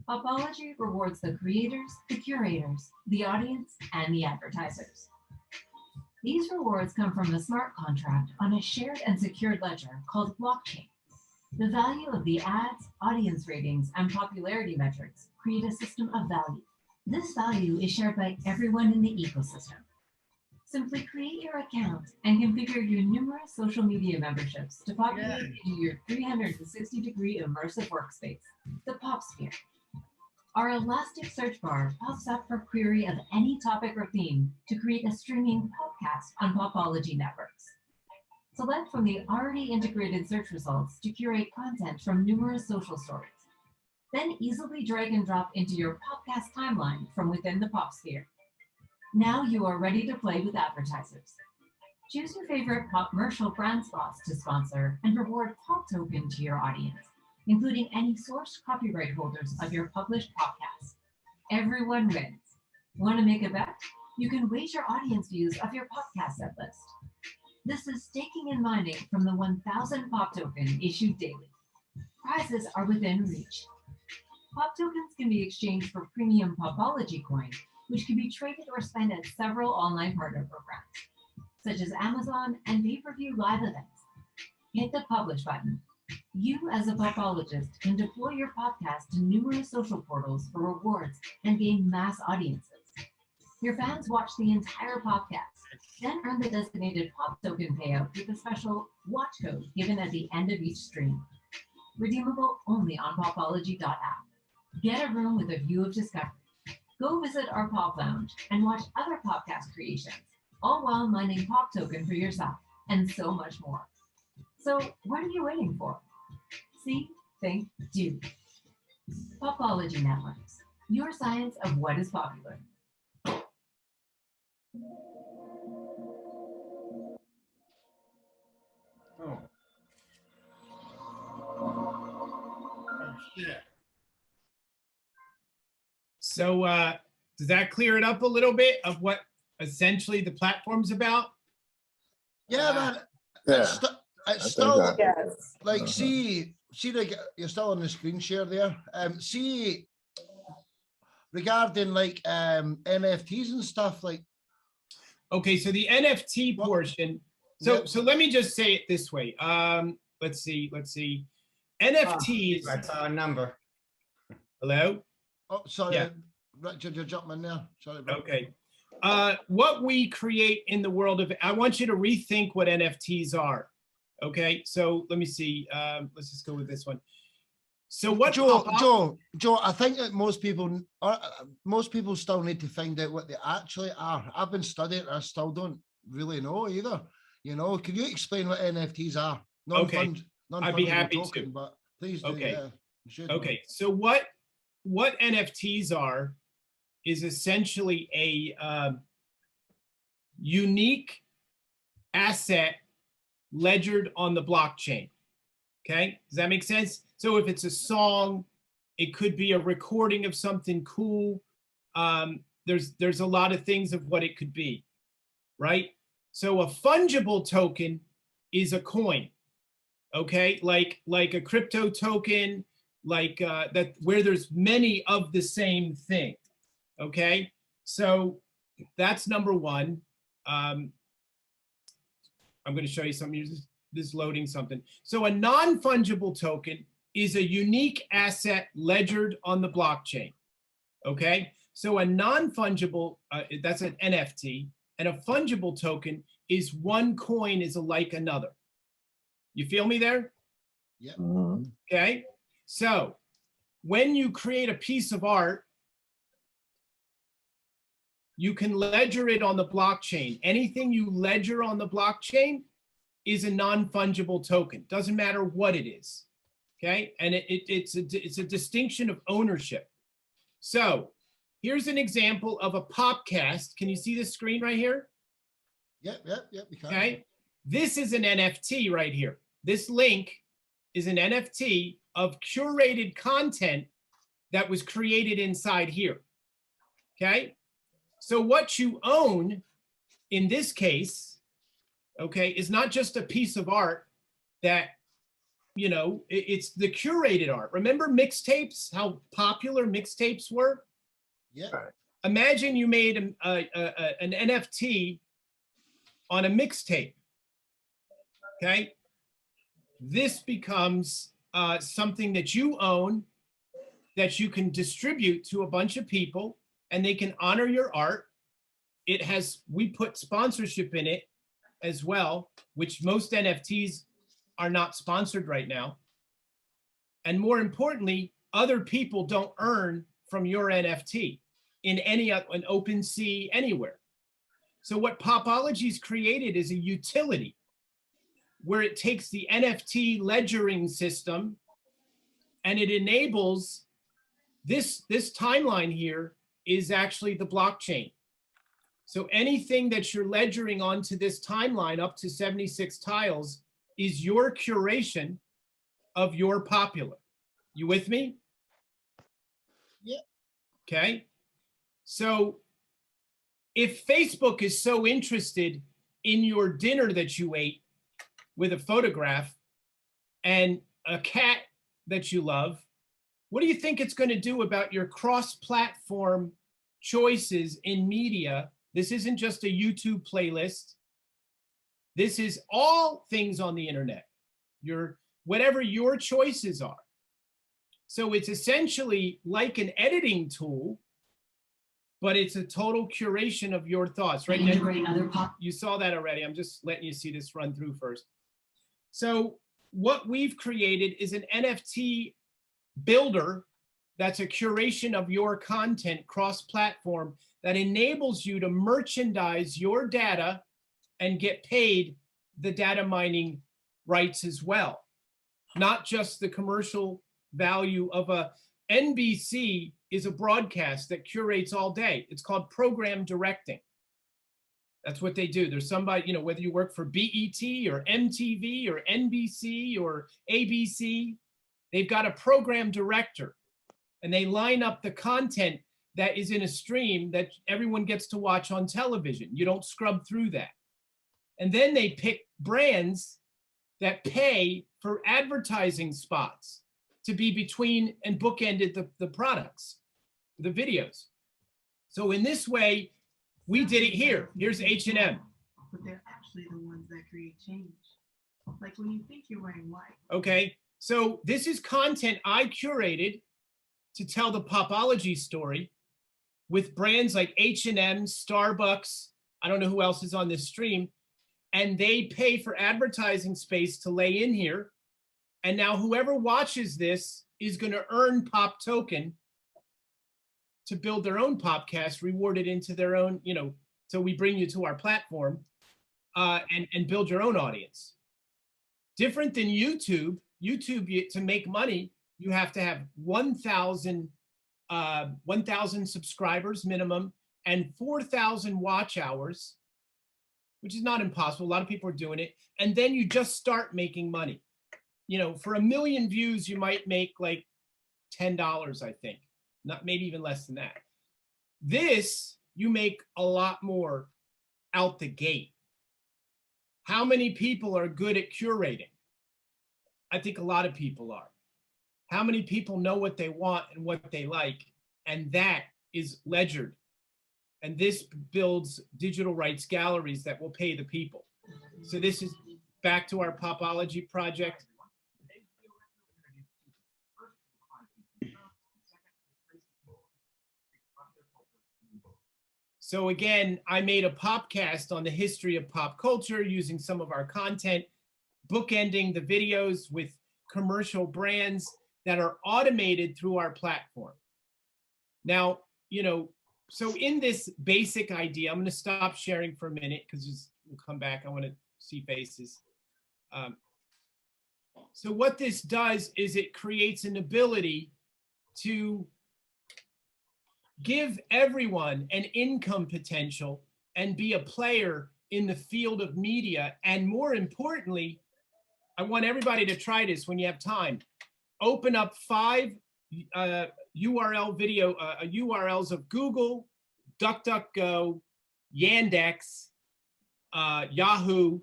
Popology rewards the creators, the curators, the audience, and the advertisers. These rewards come from a smart contract on a shared and secured ledger called blockchain. The value of the ads, audience ratings, and popularity metrics create a system of value. This value is shared by everyone in the ecosystem. Simply create your account and configure your numerous social media memberships to populate into your 360-degree immersive workspace, the PopSphere. Our elastic search bar pops up for query of any topic or theme to create a streaming podcast on Popology Networks. Select from the already integrated search results to curate content from numerous social stories. Then easily drag and drop into your podcast timeline from within the PopSphere. Now you are ready to play with advertisers. Choose your favorite Popmercial brand spots to sponsor and reward Pop Token to your audience, including any source copyright holders of your published podcast. Everyone wins. Want to make a bet? You can wager audience views of your podcast set list. This is staking and mining from the 1,000 Pop Token issued daily. Prizes are within reach. Pop Tokens can be exchanged for premium Popology coin, which can be traded or spent at several online partner programs, such as Amazon and pay-per-view live events. Hit the publish button. You, as a popologist, can deploy your podcast to numerous social portals for rewards and gain mass audiences. Your fans watch the entire podcast, then earn the designated Pop Token payout with a special watch code given at the end of each stream. Redeemable only on popology.app. Get a room with a view of discovery. Go visit our Pop Lounge and watch other podcast creations, all while mining Pop Token for yourself, and so much more. So what are you waiting for? See, think, do. Popology Networks, your science of what is popular. Oh. Oh, shit. So does that clear it up a little bit of what essentially the platform's about? Yeah, man. Yeah, It's, st- I it's think still that- Yes. like, see, like, you're still on the screen share there. See, regarding like NFTs and stuff, like, Okay, so the NFT Well, portion. yeah. So let me just say it this way. Let's see. NFTs. That's our number. Hello? oh, sorry, Yeah. Richard, you're jumping there. Sorry, bro. Okay. What we create in the world of, I want you to rethink what NFTs are. Okay, so let me see. Let's just go with this one. So what Joe, I think that most people still need to find out what they actually are. I've been studying it, I still don't really know either. You know, can you explain what NFTs are? Okay, I'd be Non-fungible happy token, to. but please do. Okay. Yeah, you should know. Okay, so what NFTs are is essentially a unique asset ledgered on the blockchain. Okay, does that make sense? So if it's a song, it could be a recording of something cool. There's a lot of things of what it could be, right? So a fungible token is a coin, okay? Like a crypto token, like that, where there's many of the same thing, okay? So that's number one. I'm going to show you some uses. this loading something. So a non-fungible token is a unique asset ledgered on the blockchain. Okay, so a non-fungible, that's an NFT, and a fungible token is one coin is like another. You feel me there? Yep. Okay, so when you create a piece of art, you can ledger it on the blockchain. Anything you ledger on the blockchain is a non-fungible token. Doesn't matter what it is. Okay, and it's a distinction of ownership. So here's an example of a popcast. Can you see the screen right here? Yep. We can. Okay, this is an NFT right here. This link is an NFT of curated content that was created inside here. Okay, so what you own in this case, okay, is not just a piece of art that, you know, it's the curated art. Remember mixtapes, how popular mixtapes were? Yeah. Imagine you made an NFT on a mixtape. Okay, this becomes something that you own, that you can distribute to a bunch of people, and they can honor your art. It has, we put sponsorship in it as well, which most NFTs are not sponsored right now. And more importantly, other people don't earn from your NFT in any an OpenSea anywhere. So what Popology's created is a utility where it takes the NFT ledgering system and it enables this timeline here is actually the blockchain. So anything that you're ledgering onto this timeline up to 76 tiles is your curation of your popular. You with me? Yeah. Okay. So if Facebook is so interested in your dinner that you ate with a photograph and a cat that you love, what do you think it's going to do about your cross-platform choices in media? This isn't just a YouTube playlist. This is all things on the internet, whatever your choices are. So it's essentially like an editing tool, but it's a total curation of your thoughts, right? You saw that already. I'm just letting you see this run through first. So what we've created is an NFT builder that's a curation of your content cross-platform that enables you to merchandise your data and get paid the data mining rights as well. Not just the commercial value of a NBC is a broadcast that curates all day. It's called program directing. That's what they do. There's somebody, you know, whether you work for BET or MTV or NBC or ABC, they've got a program director and they line up the content that is in a stream that everyone gets to watch on television. You don't scrub through that. And then they pick brands that pay for advertising spots to be between and bookended the products, the videos. So in this way, we did it here. Here's H&M. But they're actually the ones that create change. Like when you think you're wearing white. Okay, so this is content I curated to tell the Popology story with brands like H&M, Starbucks, I don't know who else is on this stream, and they pay for advertising space to lay in here. And now whoever watches this is going to earn Pop Token to build their own podcast, rewarded into their own, you know, so we bring you to our platform and build your own audience. Different than YouTube. YouTube, to make money, you have to have 1,000 subscribers minimum and 4,000 watch hours, which is not impossible. A lot of people are doing it. And then you just start making money. You know, for 1 million views, you might make like $10, I think. Not maybe even less than that. This, you make a lot more out the gate. How many people are good at curating? I think a lot of people are. How many people know what they want and what they like? And that is ledgered. And this builds digital rights galleries that will pay the people. So this is back to our Popology project. So again, I made a popcast on the history of pop culture using some of our content, bookending the videos with commercial brands that are automated through our platform. Now, you know, so in this basic idea, I'm going to stop sharing for a minute because we'll come back. I want to see faces. So what this does is it creates an ability to give everyone an income potential and be a player in the field of media. And more importantly, I want everybody to try this when you have time. Open up 5 URLs of Google, DuckDuckGo, Yandex, Yahoo.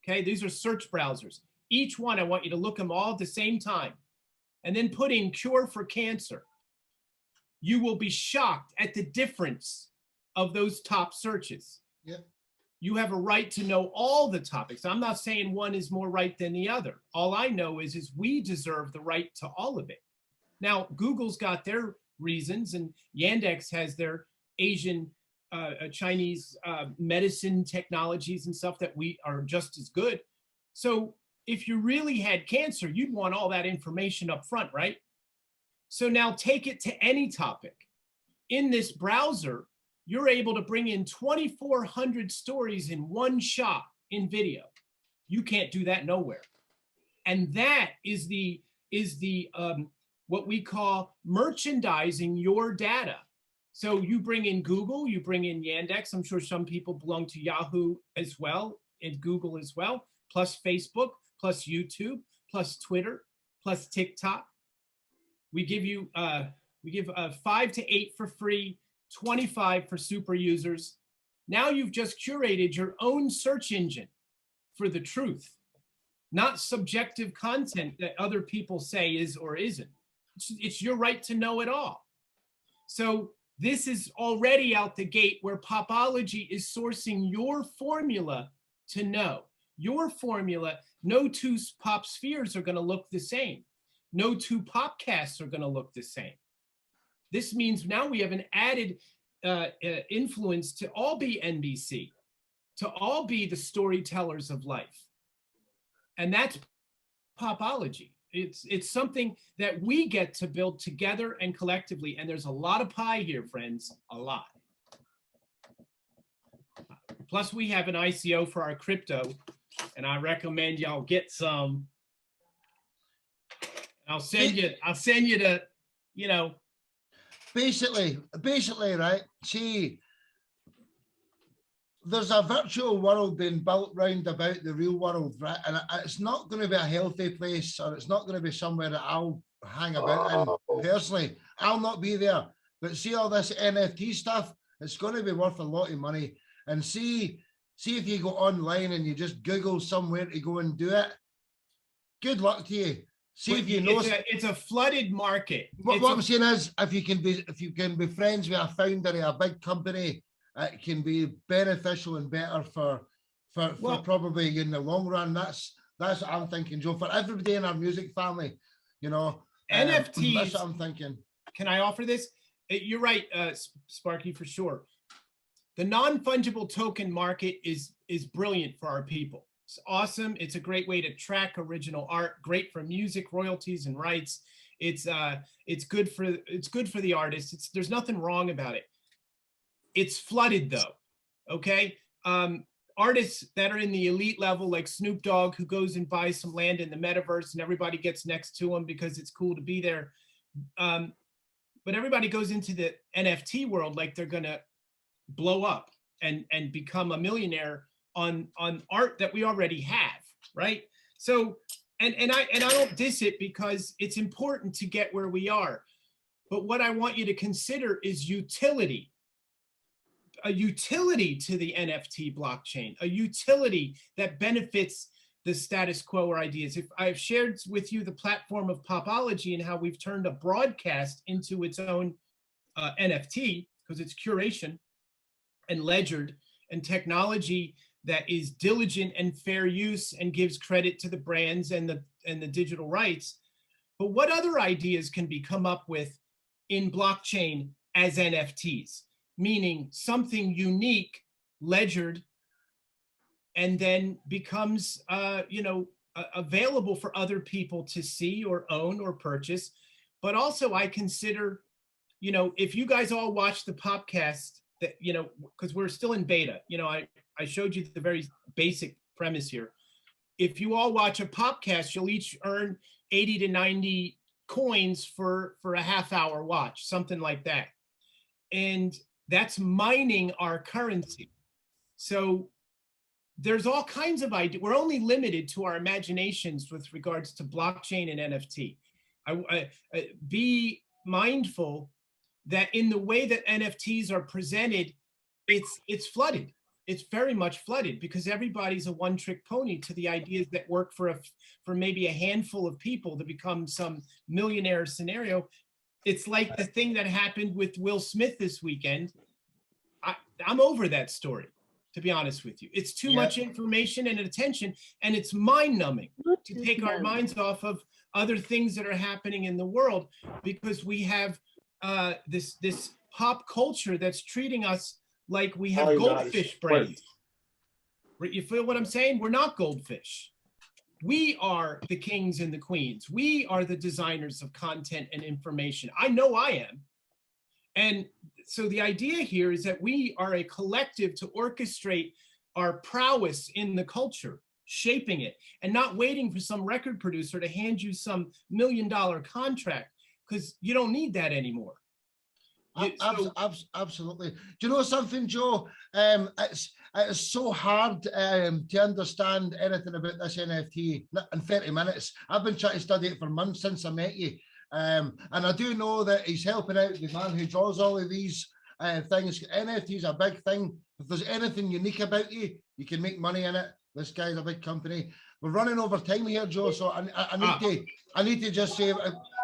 Okay, these are search browsers. Each one, I want you to look them all at the same time and then put in cure for cancer. You will be shocked at the difference of those top searches. Yep. You have a right to know all the topics. I'm not saying one is more right than the other. All I know is we deserve the right to all of it. Now, Google's got their reasons, and Yandex has their Asian, Chinese medicine technologies and stuff that we are just as good. So if you really had cancer, you'd want all that information up front, right? So now take it to any topic. In this browser, you're able to bring in 2,400 stories in one shot in video. You can't do that nowhere. And that is what we call merchandising your data. So you bring in Google, you bring in Yandex. I'm sure some people belong to Yahoo as well, and Google as well, plus Facebook, plus YouTube, plus Twitter, plus TikTok. We give you 5 to 8 for free, 25 for super users. Now you've just curated your own search engine for the truth, not subjective content that other people say is or isn't. It's your right to know it all. So this is already out the gate where Popology is sourcing your formula to know. Your formula, no 2 pop spheres are going to look the same. No 2 popcasts are going to look the same. This means now we have an added influence to all be NBC, to all be the storytellers of life. And that's Popology. It's something that we get to build together and collectively. And there's a lot of pie here, friends, a lot. Plus we have an ICO for our crypto, and I recommend y'all get some. I'll send you the, you know. Basically, right? See, there's a virtual world being built round about the real world, right? And it's not going to be a healthy place, or it's not going to be somewhere that I'll hang about in personally. I'll not be there. But see all this NFT stuff, it's going to be worth a lot of money. And see if you go online and you just Google somewhere to go and do it. Good luck to you. See if you know. It's a flooded market. What I'm saying is, if you can be friends with a founder of a big company, it can be beneficial and better for probably in the long run. That's what I'm thinking, Joe. For everybody in our music family, you know, NFTs. That's what I'm thinking. Can I offer this? You're right, Sparky, for sure. The non-fungible token market is brilliant for our people. It's awesome. It's a great way to track original art. Great for music royalties and rights. It's good for the artists. There's nothing wrong about it. It's flooded though. Okay, artists that are in the elite level, like Snoop Dogg, who goes and buys some land in the metaverse, and everybody gets next to him because it's cool to be there. But everybody goes into the NFT world like they're gonna blow up and become a millionaire on art that we already have, right? So, and I don't diss it because it's important to get where we are. But what I want you to consider is utility. A utility to the NFT blockchain, a utility that benefits the status quo or ideas. If I've shared with you the platform of Popology and how we've turned a broadcast into its own NFT because it's curation and ledgered and technology that is diligent and fair use and gives credit to the brands and the digital rights. But what other ideas can be come up with in blockchain as NFTs, meaning something unique, ledgered, and then becomes, available for other people to see or own or purchase. But also I consider, if you guys all watch the podcast that, because we're still in beta, I showed you the very basic premise here. If you all watch a podcast, you'll each earn 80 to 90 coins for a half-hour watch, something like that. And that's mining our currency. So there's all kinds of ideas. We're only limited to our imaginations with regards to blockchain and NFT. Be mindful that in the way that NFTs are presented, it's flooded. It's very much flooded because everybody's a one-trick pony to the ideas that work for maybe a handful of people to become some millionaire scenario. It's like the thing that happened with Will Smith this weekend. I'm over that story, to be honest with you. It's too much information and attention, and it's mind-numbing to take our minds off of other things that are happening in the world because we have this pop culture that's treating us like we have goldfish brains. You feel what I'm saying? We're not goldfish. We are the kings and the queens. We are the designers of content and information. I know I am. And so the idea here is that we are a collective to orchestrate our prowess in the culture, shaping it, and not waiting for some record producer to hand you some $1 million contract, because you don't need that anymore. Absolutely. Do you know something, Joe? It's so hard to understand anything about this NFT in 30 minutes. I've been trying to study it for months since I met you. And I do know that he's helping out the man who draws all of these things. NFT is a big thing. If there's anything unique about you, you can make money in it. This guy's a big company. We're running over time here, Joe. So I need to just say,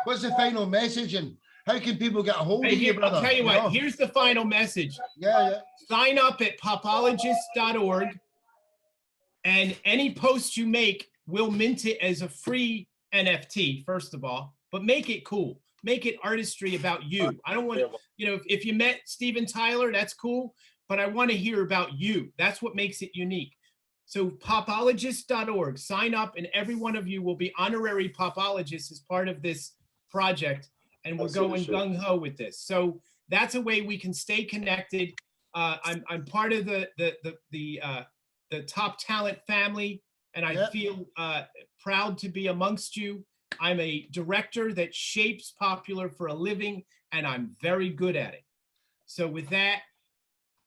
what's the final message and how can people get a hold of you, brother? I'll tell you what, here's the final message. Yeah. Sign up at popologist.org, and any post you make, we'll mint it as a free NFT, first of all, but make it cool. Make it artistry about you. I don't want, if you met Steven Tyler, that's cool, but I want to hear about you. That's what makes it unique. So popologist.org, sign up, and every one of you will be honorary popologists as part of this project. And we're going gung-ho with this. So that's a way we can stay connected. I'm part of the top talent family, and I feel proud to be amongst you. I'm a director that shapes popular for a living, and I'm very good at it. So with that,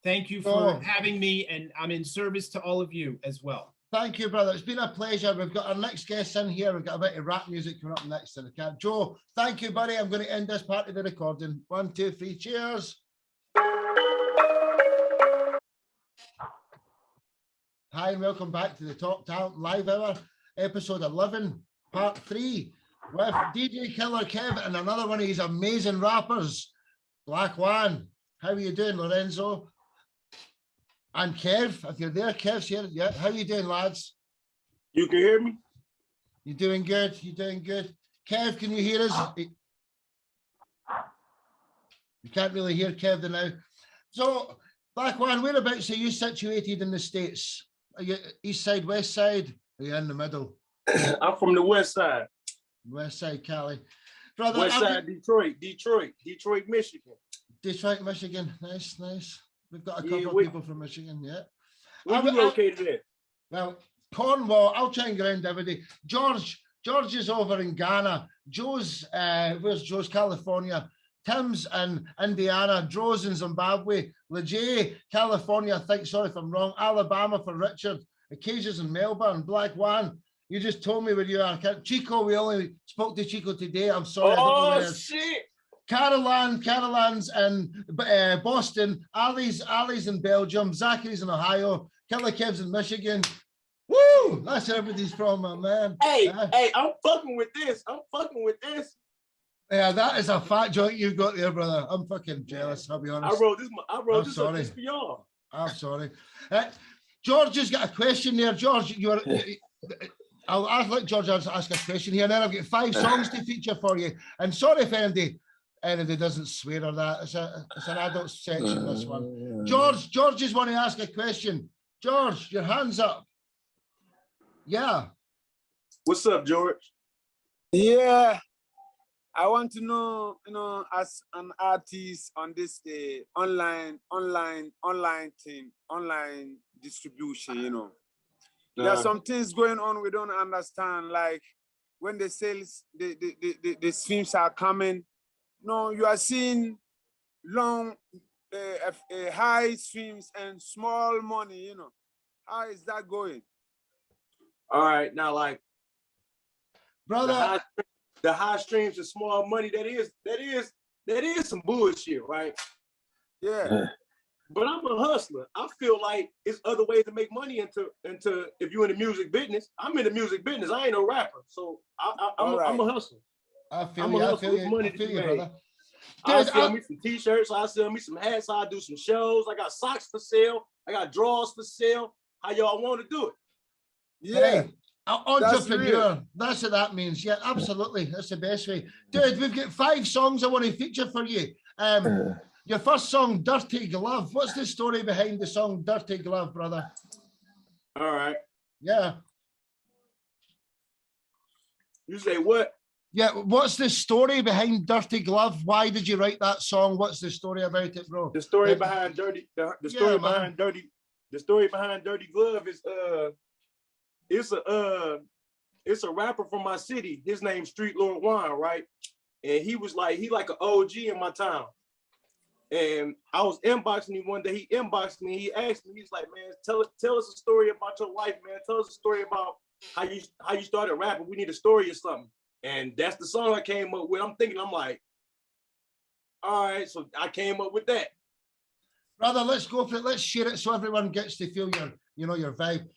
thank you for having me, and I'm in service to all of you as well. Thank you, brother. It's been a pleasure. We've got our next guest in here. We've got a bit of rap music coming up next. Joe, thank you, buddy. I'm going to end this part of the recording. 1, 2, 3, cheers. Hi, and welcome back to the Top Talent Live Hour, episode 11, part 3, with DJ Killer Kev and another one of his amazing rappers, Black One. How are you doing, Lorenzo? And Kev, if you're there, Kev's here. Yeah, how you doing, lads? You can hear me? You doing good? You doing good? Kev, can you hear us? You can't really hear Kev now. So, Black One, whereabouts are you situated in the States? Are you east side, west side? Are you in the middle? I'm from the west side. West side, Cali. Brother, west side, Detroit, Michigan. Detroit, Michigan. Nice, nice. We've got a couple of people from Michigan, yeah. Where you located at? Well, Cornwall. I'll try and ground everybody. George is over in Ghana. Joe's, where's Joe's? California. Tim's in Indiana. Dro's in Zimbabwe. Lejay, California. I think, sorry if I'm wrong. Alabama for Richard. Occasions in Melbourne. Black One. You just told me where you are. Chico, we only spoke to Chico today. I'm sorry. Oh, shit. Caroline's in Boston, Ali's in Belgium, Zachary's in Ohio, Killer Kev's in Michigan. Woo! That's where everybody's from, my man. Hey, I'm fucking with this. Yeah, that is a fat joint you've got there, brother. I'm fucking jealous, I'll be honest. I wrote this for y'all. I'm sorry. George has got a question there. George, I'll let George ask a question here, and then I've got 5 songs to feature for you. And sorry if anybody doesn't swear or that. It's an adult section, this one. George just want to ask a question. George, your hands up. Yeah. What's up, George? Yeah, I want to know, as an artist on this online thing, online distribution, there are some things going on we don't understand, like when the sales, the streams are coming. No, you are seeing long, high streams and small money. How is that going? All right, now like, brother, the high streams and small money, that is some bullshit, right? Yeah. But I'm a hustler. I feel like it's other ways to make money into if you're in the music business. I'm in the music business. I ain't no rapper, so I'm a hustler. I feel you, brother. I sell me some t-shirts. I sell me some hats. I do some shows. I got socks for sale. I got drawers for sale. How y'all want to do it? Yeah. Hey, entrepreneur. That's what that means. Yeah, absolutely. That's the best way. Dude, we've got 5 songs I want to feature for you. Your first song, Dirty Glove. What's the story behind the song Dirty Glove, brother? All right. Yeah. You say what? Yeah, what's the story behind Dirty Glove? Why did you write that song? What's the story about it, bro? The story behind Dirty Glove is it's a rapper from my city. His name's Street Lord Wine, right? And he like an OG in my town. And I was inboxing him one day. He inboxed me. He asked me, he's like, man, tell us a story about your life, man. Tell us a story about how you started rapping. We need a story or something. And that's the song I came up with. I'm like, all right, so I came up with that. Brother, let's go for it. Let's share it so everyone gets to feel your vibe.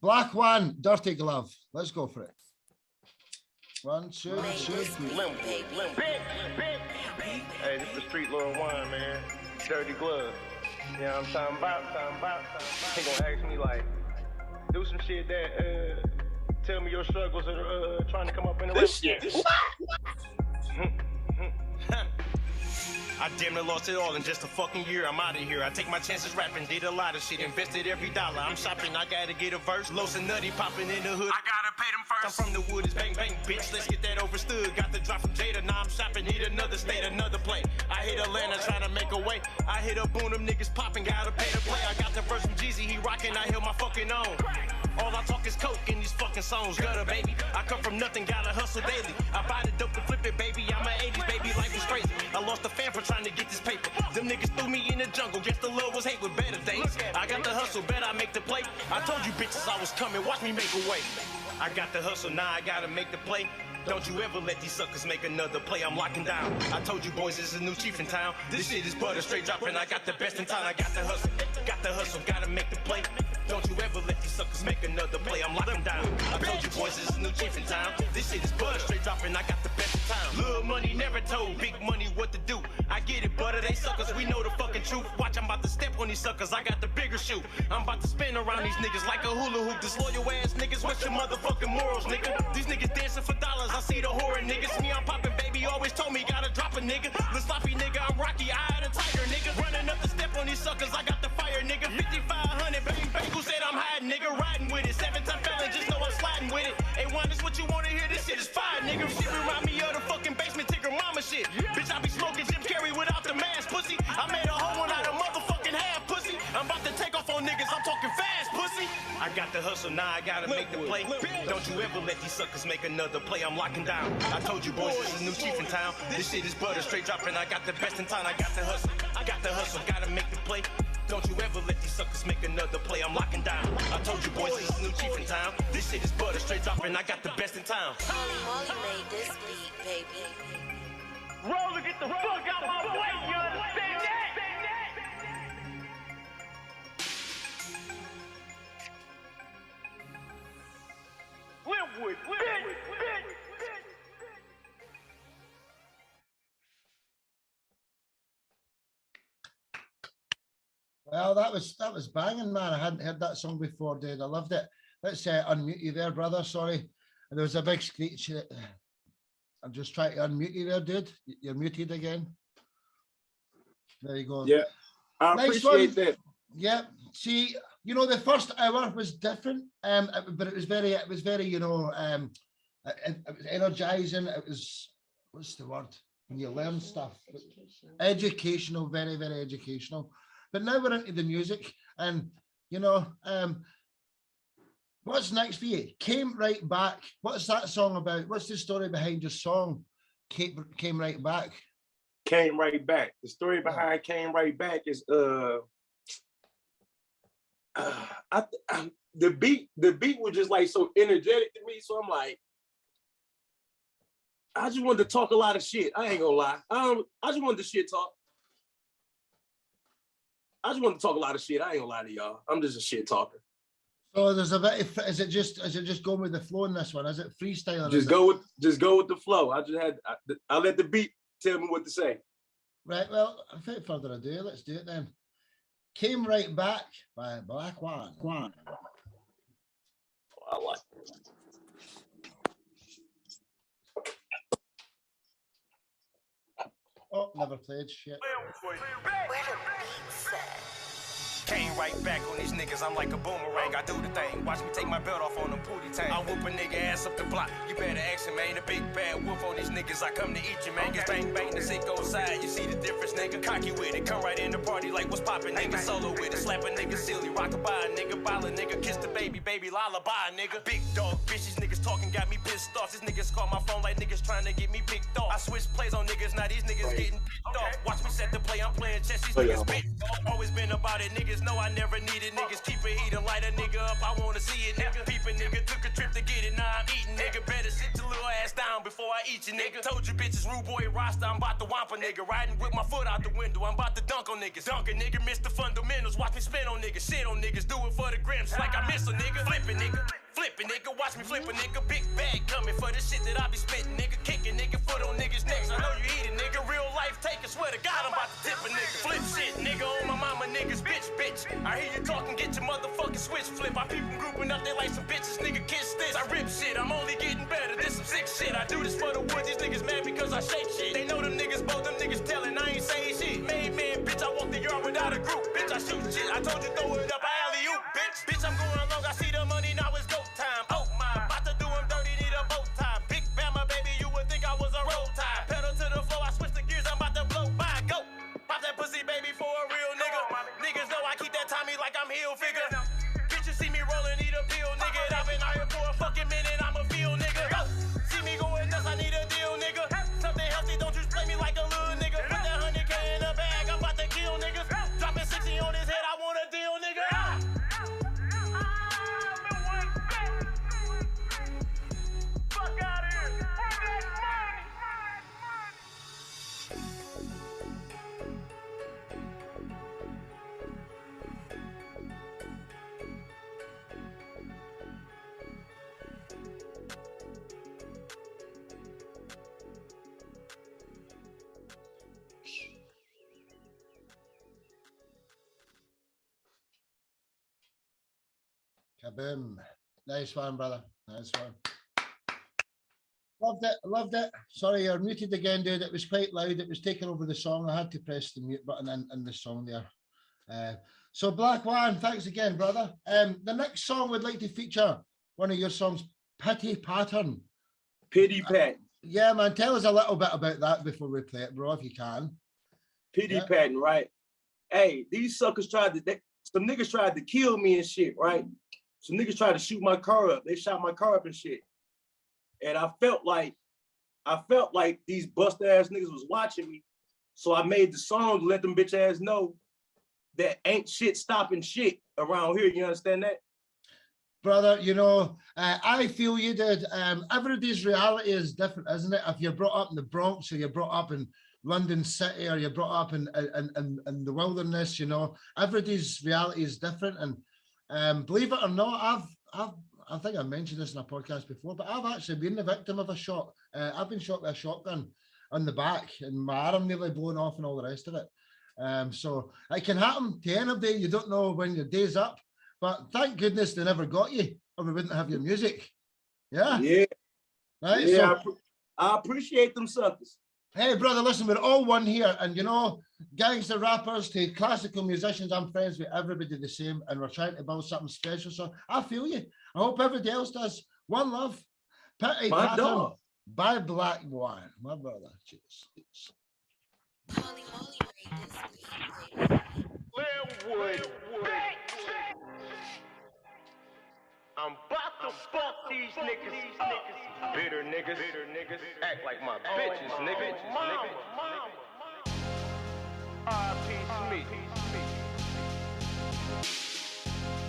Black One, Dirty Glove. Let's go for it. 1, 2, 3. Hey, this is the Street Lord Wine, man. Dirty Glove. You know what I'm talking about? He gonna ask me like, do some shit that tell me your struggles are trying to come up in the this shit. I damn near lost it all in just a fucking year. I'm out of here. I take my chances rapping, did a lot of shit, invested every dollar. I'm shopping, I gotta get a verse. Los and Nutty popping in the hood. I gotta pay them first. I'm from the woods, bang bang, bitch. Let's get that overstood. Got the drop from Jada, now I'm shopping. Hit another state, another play. I hit Atlanta, trying to make a way. I hit up Boone, them niggas popping, gotta pay to play. I got the verse from Jeezy, he rocking, I hit my fucking own. All I talk is coke in these fucking songs, gutter baby. I come from nothing, gotta hustle daily. I buy the dope to flip it, baby. I'm an 80s baby, life is crazy. I lost a fan for trying to get this paper. Them niggas threw me in the jungle, guess the love was hate with better days. I got the hustle, bet I make the play. I told you bitches I was coming, watch me make a way. I got the hustle, now I gotta make the play. Don't you ever let these suckers make another play, I'm locking down. I told you boys, there's a new chief in town. This shit is butter, straight dropping, I got the best in town. I got the hustle, gotta make the play. Don't you ever let these suckers make another play, I'm locking down. I told you boys, there's a new chief in town. This shit is butter, straight dropping, I got the best in town. Little money never told big money what to do. I get it, butter, they suckers, we know the fucking truth. Watch, I'm about to step on these suckers, I got the bigger shoe. I'm about to spin around these niggas like a hula hoop. Disloyal ass niggas, what's your motherfucking morals, nigga? These niggas dancing for dollars, I see the horror niggas. Me, I'm popping, baby, always told me gotta drop a nigga. The sloppy nigga, I'm Rocky, I had a tiger, nigga. Running up the step on these suckers, I got the fire, nigga. 5,500, bang, bang, who said I'm hiding, nigga? Riding with it, 7-time felon, just know I'm sliding with it. A1 is what you wanna hear, this shit is fire, nigga. Shit remind me of the fucking basement ticker mama shit. Bitch, I be smoking Jim Carrey without the mask, pussy. I made a whole one out of motherfucking half, pussy. I'm about to take off on niggas, I'm talking fast, pussy. I got the hustle, now I gotta make the play. Don't you ever let these suckers make another play, I'm locking down. I told you boys, this is a new chief in town. This shit is butter, straight dropping, I got the best in town. I got the hustle, gotta make the play. Don't you ever let these suckers make another play, I'm locking down. I told you boys, this is a new chief in town. This shit is butter, straight dropping, I got the best in town. Molly made this beat, baby. Roller, get the fuck out my way, you understand that? Linwood, Well, that was banging, man. I hadn't heard that song before, dude. I loved it. Let's unmute you there, brother. Sorry. And there was a big screech. I'm just trying to unmute you there, dude. You're muted again. There you go. Yeah, I appreciate that. Yeah. See, you know, the first hour was different, but it was very, you know, it was energizing. It was, what's the word? When you learn stuff. Educational, very, very educational. But now we're into the music, and you know, what's next for you? Came Right Back. What's that song about? What's the story behind your song? Came Right Back. Came Right Back. The story behind Came Right Back is the beat was just like so energetic to me. So I'm like, I just wanted to talk a lot of shit. I ain't gonna lie. I just wanted to shit talk. I just want to talk a lot of shit. I ain't gonna lie to y'all. I'm just a shit talker. So there's a bit. Is it just going with the flow in this one? Is it freestyle? Just go with the flow. I let the beat tell me what to say. Right. Well, without further ado, let's do it then. Came Right Back by Black One. I like it. Oh, never played shit. Came right back on these niggas, I'm like a boomerang. I do the thing, watch me take my belt off on them pootie tang. I whoop a nigga ass up the block, you better ask him, man. A big bad wolf on these niggas, I come to eat you, man. Just bang bang, the sick go side, you see the difference, nigga. Cocky with it, come right in the party like what's poppin', nigga. Solo with it, slap a nigga silly, rock a bye, nigga. Ball a nigga, kiss the baby, lullaby, nigga. Big dog, bitch, these niggas talking got me pissed off. These niggas call my phone like niggas trying to get me picked off. I switch plays on niggas, now these niggas getting picked off. Watch me set the play, I'm playing chess, these niggas big. Always been about it, niggas know I never needed niggas. Keep it heat and light a nigga up, I wanna see it, nigga. Peep a nigga, took a trip to get it, now I'm eating, nigga. Better sit your little ass down before I eat you, nigga. Told you bitches, rude boy roster, I'm about to whomp a nigga. Riding with my foot out the window, I'm about to dunk on niggas. Dunk a nigga, miss the fundamentals, watch me spin on niggas. Shit on niggas, do it for the grams, like I miss a nigga. Flip it, nigga. Flip it, nigga, watch me flip a nigga. Big bag coming for the shit that I be spitting, nigga. Kicking, nigga, foot on niggas' necks. I know you eat it, nigga. Real life take it, swear to God, I'm about to tip a nigga. Flip shit, nigga, on my mama, niggas, bitch. I hear you talking, get your motherfucking switch flip. I peep them grouping up, they like some bitches, nigga, kiss this. I rip shit, I'm only getting better, this some sick shit. I do this for the woods, these niggas mad because I shake shit. They know them niggas, both them niggas telling, I ain't saying shit. Made man, bitch, I walk the yard without a group. Bitch, I shoot shit, I told you throw it up, alley-oop, bitch. Bitch, I'm going long, I see the money, now it's go time. Oh my, about to do him dirty, need a bow tie. Big Bama, baby, you would think I was a roll tie. Pedal to the floor, I switch the gears, I'm about to blow by, go. Pop that pussy, baby, for a real nigga. Niggas know I keep that Tommy like I'm heel figure. Bitch, you see me rolling, need a bill, nigga. I've been out here for a fucking minute, I'm a feel, nigga. Go. See me going nuts, I need a deal, nigga. Something healthy, don't just play me like a little nigga. Put that 100K in the bag, I'm about to kill niggas. Dropping 60 on his head, I want a deal, nigga. Fuck out of here. Kaboom. Nice one, brother. Nice one. Loved it. Sorry, you're muted again, dude. It was quite loud. It was taking over the song. I had to press the mute button in the song there. So Black One, thanks again, brother. The next song would like to feature one of your songs, Pity Pattern. Pity Pat. Yeah, man. Tell us a little bit about that before we play it, bro, if you can. Pity Patton, right? Hey, these suckers some niggas tried to kill me and shit, right? Some niggas tried to shoot my car up. They shot my car up and shit. And I felt like these bust ass niggas was watching me. So I made the song to let them bitch ass know that ain't shit stopping shit around here. You understand that? Brother, you know, I feel you did. Everybody's reality is different, isn't it? If you're brought up in the Bronx or you're brought up in London City or you're brought up in the wilderness, you know, everybody's reality is different. And believe it or not, I think I mentioned this in a podcast before, but I've actually been the victim of a shot. I've been shot with a shotgun on the back and my arm nearly blown off and all the rest of it. So it can happen to anybody. You don't know when your day's up, but thank goodness they never got you, or we wouldn't have your music. Yeah. Yeah. Right. Yeah. So, I appreciate them suckers. hey, brother, listen, we're all one here. And, you know, gangster rappers to classical musicians, I'm friends with everybody the same. And we're trying to build something special. So I feel you. I hope everybody else does. One love. Petty My Pattern dog. by Black One. My brother. Cheers. I'm about to fuck these niggas. Bitter niggas. Act like my bitches, nigga. R.I.P. Smith.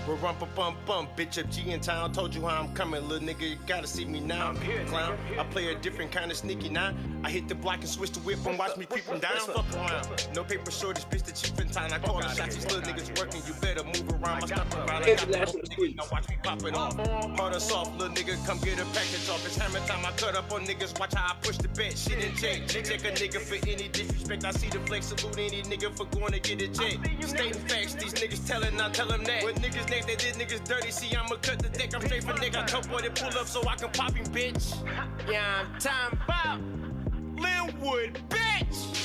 We're bum, bitch up G in town. Told you how I'm coming, little nigga. You gotta see me now. I'm here, clown. I play a different kind of sneaky now. I hit the block and switch the whip and watch me creep them down. Fuck around. No paper shortage, bitch, the chief in town. I call the shots. These little niggas working. You better move around. My stuff around. I got the whole nigga. Now watch me pop it off. Hard us off, little nigga. Come get a package off. It's hammer time. I cut up on niggas. Watch how I push the bed. Shit in check. Check a nigga for any disrespect. I see the flex. Salute any nigga for going to get a check. Stating facts. These niggas telling. I tell them that. What niggas next? They did niggas dirty, see I'ma cut the deck. I'm straight for nigga. I told boy to pull up so I can pop him, bitch. Yeah, I'm time about Linwood, bitch.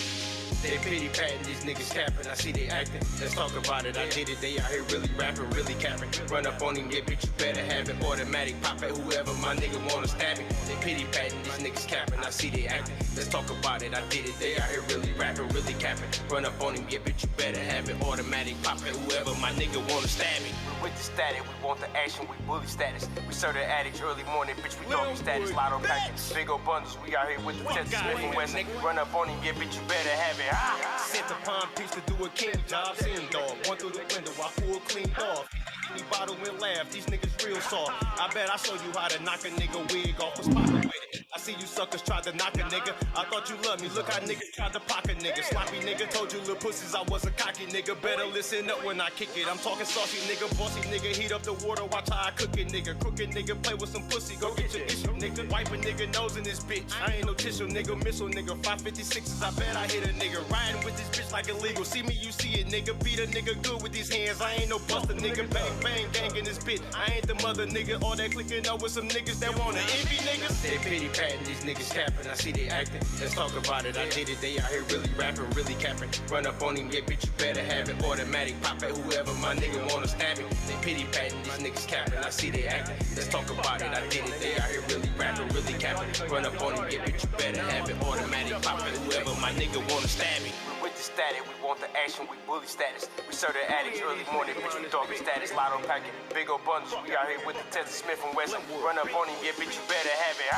They pity patting these niggas capping. I see they acting. Let's talk about it. I did it. They out here really rapping, really capping. Run up on him, yeah, bitch, you better have it. Automatic pop at whoever my nigga wanna stab it. They pity patting these niggas capping. I see they acting. Let's talk about it. I did it. They out here really rapping, really capping. Run up on him, yeah, bitch, you better have it. Automatic pop at whoever my nigga wanna stab me. With the static, we want the action, we bully status. We serve the addicts early morning, bitch, we doggy status. Lotto package, big old bundles, we out here with the Texas Smith and Wesson. Run up on him, yeah, bitch, you better have it. Sent a palm piece to do a king job, seeing dog. One through the window, I pull clean off. He bottle and laugh, these niggas real soft. I bet I show you how to knock a nigga wig off. What's poppin' with it? I see you suckers tried to knock a nigga. I thought you loved me, look how niggas tried to pocket nigga. Sloppy nigga, told you little pussies I was a cocky nigga. Better listen up when I kick it. I'm talking saucy nigga, bossy nigga. Heat up the water, watch how I cook it nigga. Crooked nigga, play with some pussy, go get your issue nigga. Wipe a nigga nose in this bitch. I ain't no tissue nigga, missile nigga. 556s, I bet I hit a nigga. Riding with this bitch like illegal. See me, you see it nigga. Beat a nigga good with these hands. I ain't no buster nigga. Bang, bang, gang in this bitch. I ain't the mother nigga. All that clicking up with some niggas that wanna envy niggas. They pity patting these niggas capping. I see they acting. Let's talk about it. I did it. They out here really rapping, really capping. Run up on him, yeah, bitch, you better have it. Automatic pop at whoever my nigga wanna stab it. They pity patting these niggas capping. I see they acting. Let's talk about it. I did it. They out here really rapping, really capping. Run up on him, yeah, bitch, you better have it. Automatic pop at whoever my nigga wanna stab me. With the static, we want the action, we bully status. We serve the addicts early morning, bitch, we doggy status. Lotto packet, big old bundles, we out here with the Texas Smith and Wesson. Run up on him, yeah, bitch, you better have it.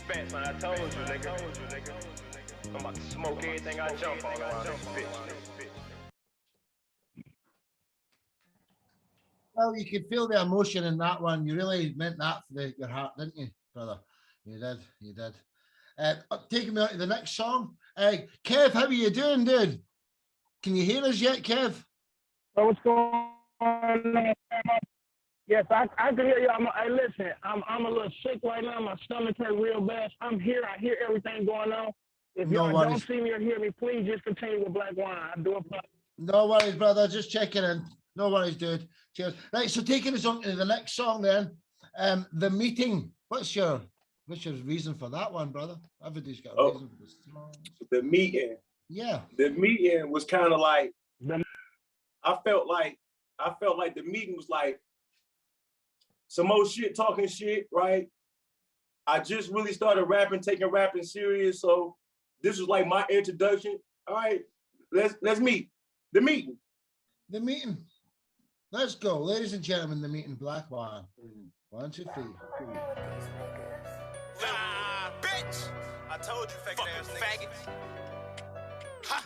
Fat man, I told you, nigga. I'm about to smoke everything I jump on around this bitch. Well, you could feel the emotion in that one. You really meant that for your heart, didn't you, brother? You did. You did. Taking me on to the next song. Kev, how are you doing, dude? Can you hear us yet, Kev? So what's going on? Yes, I can hear you. Hey, listen, I'm a little sick right now. My stomach hurt real bad. I'm here. I hear everything going on. If y'all don't see me or hear me, please just continue with Black Wine. I do apologize. No worries, brother. Just checking in. No worries, dude. Cheers. Right, so taking us on to the next song then. The Meeting. What's your reason for that one, brother? Everybody's got a reason for this song. The meeting. Yeah. The meeting was kind of like, I felt like the meeting was like some more shit, talking shit, right? I just really started taking rapping serious. So this was like my introduction. All right, let's meet. The meeting. The meeting. Let's go. Ladies and gentlemen, the meeting, Black Wine. 1, 2, 3. Bitch! I told you, faggot ass faggots. Ha!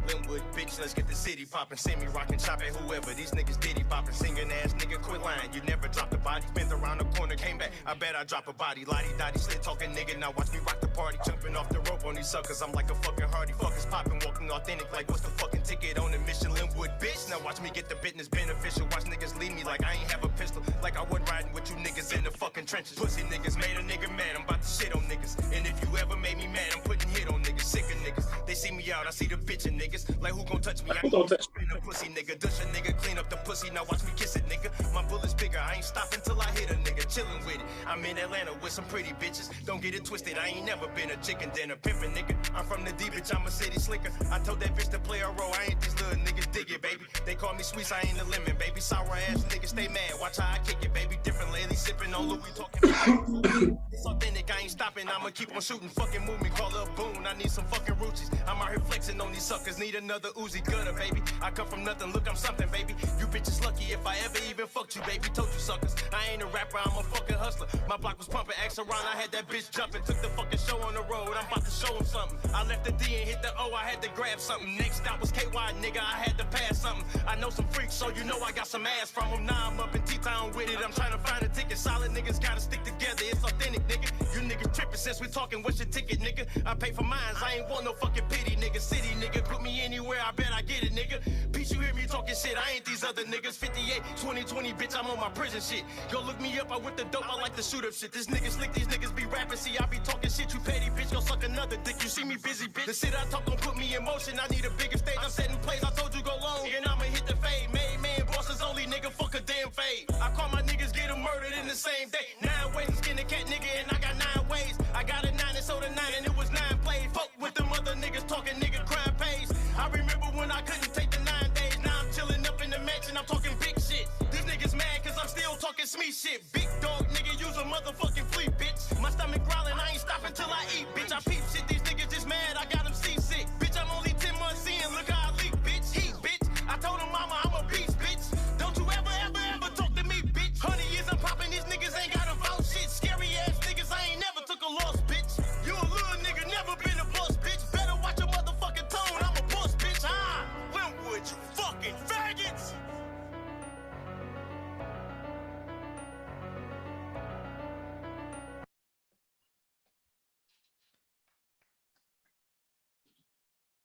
Linwood, bitch, let's get the city poppin'. Send me rockin', choppin', whoever. These niggas diddy poppin', singin' ass nigga, quit lying. You never dropped a body, bent around the corner, came back. I bet I drop a body, lottie dottie, slit talking nigga. Now watch me rock the party. Jumping off the rope on these suckers, I'm like a fucking hardy. Fuckers popping, walking authentic, like what's the fucking ticket on the Michelin wood, bitch? Now watch me get the business beneficial. Watch niggas leave me like I ain't have a pistol. Like I wasn't riding with you niggas in the fucking trenches. Pussy niggas made a nigga mad, I'm about to shit on niggas. And if you ever made me mad, I'm putting hit on niggas. Sick of niggas, they see me out, I see the bitch and niggas. Like who gon' touch me? I ain't gonna spin a pussy nigga. Dutch a nigga, clean up the pussy, now watch me kiss it nigga. My bullet's bigger, I ain't stopping till I hit a nigga. Chillin' with it, I'm in Atlanta with some pretty bitches. Don't get it twisted, I ain't never been a chicken dinner pimpin' nigga. I'm from the D, bitch, I'm a city slicker. I told that bitch to play a role, I ain't these little niggas dig it, baby. They call me sweet, I ain't the lemon, baby. Sour ass niggas stay mad, watch how I kick it, baby. Different lately, sippin' on Louis, talking it's authentic, I ain't stopping, I'ma keep on shooting. Fucking move me, call up Boone, I need some fucking Ruchis. I'm out here flexing on these suckers, need another Uzi Gunner, baby. I come from nothing, look, I'm something, baby. You bitches lucky if I ever even fucked you, baby. Told you suckers, I ain't a rapper, I'm a fucking hustler. My block was pumping, axe around, I had that bitch jumping. Took the fucking show on the road, I'm about to show him something. I left the D and hit the O, I had to grab something. Next stop was KY, nigga, I had to pass something. I know some freaks, so you know I got some ass from them. Now I'm up in T-Town with it, I'm trying to find a ticket. Solid niggas gotta stick together, it's authentic, nigga. You niggas tripping since we talking, what's your ticket, nigga? I pay for mines, I ain't want no fucking pity, nigga. City, nigga, put me anywhere, I bet I get it, nigga. Peace, you hear me talking shit, I ain't these other niggas. 58, 2020, bitch, I'm on my prison shit. Go look me up, I with the dope, I like to shoot up shit. This nigga slick, these niggas be rapping, see, I be talking shit, you petty, bitch, go suck another dick. You see me busy, bitch. The shit I talk gon' put me in motion, I need a bigger stage, I'm setting plays, I told you go long, and I'ma hit the fade. Made man, bosses only, nigga, fuck a damn fade. I call my niggas, get them murdered in the same day. 9 ways to skin a cat, nigga, and I got 9 ways. I got a 9 and sold a 9, and it was 9 plays. Fuck with them other niggas talking, nigga, crime pays. I remember when I couldn't take the 9 days, now I'm chilling up in the mansion, I'm talking big shit. These niggas mad, cause I'm still talking Smee shit. Big dog, nigga, use a motherfucking flea, bitch. My stomach growling, I ain't stopping till I eat, bitch. I peep shit, these niggas just mad, I got them seasick. Bitch, I'm only 10 months in, look how I leak, bitch. Heat, bitch. I told him, mama, I'm a beast, bitch. Don't you ever, ever, ever talk to me, bitch. 100 years I'm popping, these niggas ain't got a vote shit. Scary ass niggas, I ain't never took a loss, bitch. You a little nigga, never been a boss, bitch. Better watch your motherfucking tone, I'm a boss, bitch. Ah, Linwood, you fucking faggots.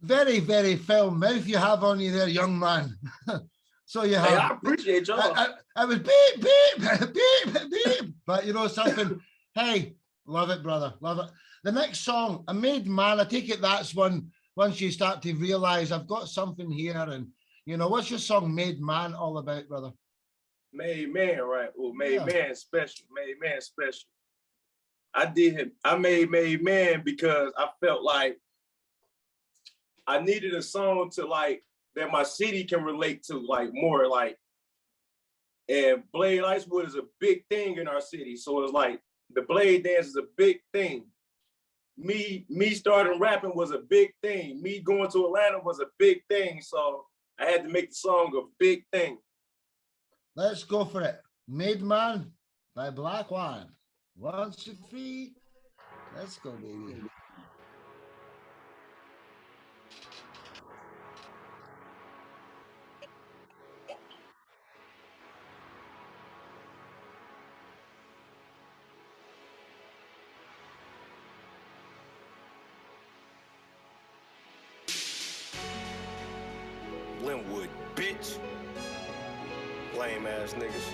Very, very foul mouth you have on you there, young man. So you have. Hey, I appreciate y'all. I was beep, beep, beep, beep. But you know something? Hey, love it, brother. Love it. The next song, A Made Man, I take it that's one, once you start to realize I've got something here. And, you know, what's your song Made Man all about, brother? Made man, right? Well, made Yeah. man special. Made man special. I made man because I felt like I needed a song to like that my city can relate to, like more like. And Blade Icewood is a big thing in our city, so it's like the Blade dance is a big thing. Me starting rapping was a big thing. Me going to Atlanta was a big thing. So I had to make the song a big thing. Let's go for it. Made Man by Black Wine. 1, 2, 3. Let's go, baby. Linwood, bitch. Lame ass niggas.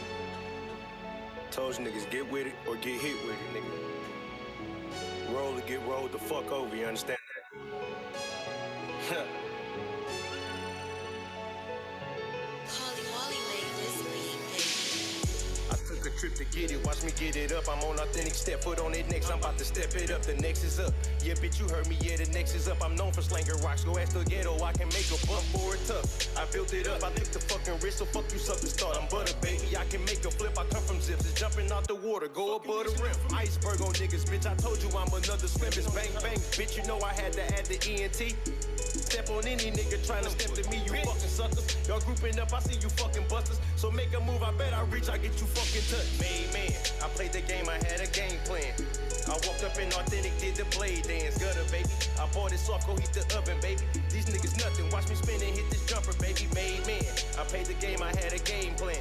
Told you niggas get with it or get hit with it, nigga. Roll or get rolled the fuck over, you understand that? I took a trip to get it, watch me get it up. I'm on authentic step, foot on it next. I'm about to step it up, the next is up. Yeah, bitch, you heard me, yeah, the next is up. I'm known for slanging rocks, go ask the ghetto, I can make a bump for it tough. I built it up, I licked the fucking wrist, so fuck you suckers thought I'm butter, baby. I can make a flip, I come from zips, it's jumping out the water, go above the rim. Iceberg on niggas, bitch, I told you I'm another swim, it's bang, bang. Bitch, you know I had to add the ENT. Step on any nigga trying to step to me, you fucking suckers. Y'all grouping up, I see you fucking busters. So make a move, I bet I reach, I get you fucking touched. Made man, I played the game, I had a game plan. I walked up in authentic, did the blade dance, gutter, baby. I bought it soft, go heat the oven, baby. These niggas nothing, watch me spin and hit this jumper, baby. Made man, I played the game, I had a game plan.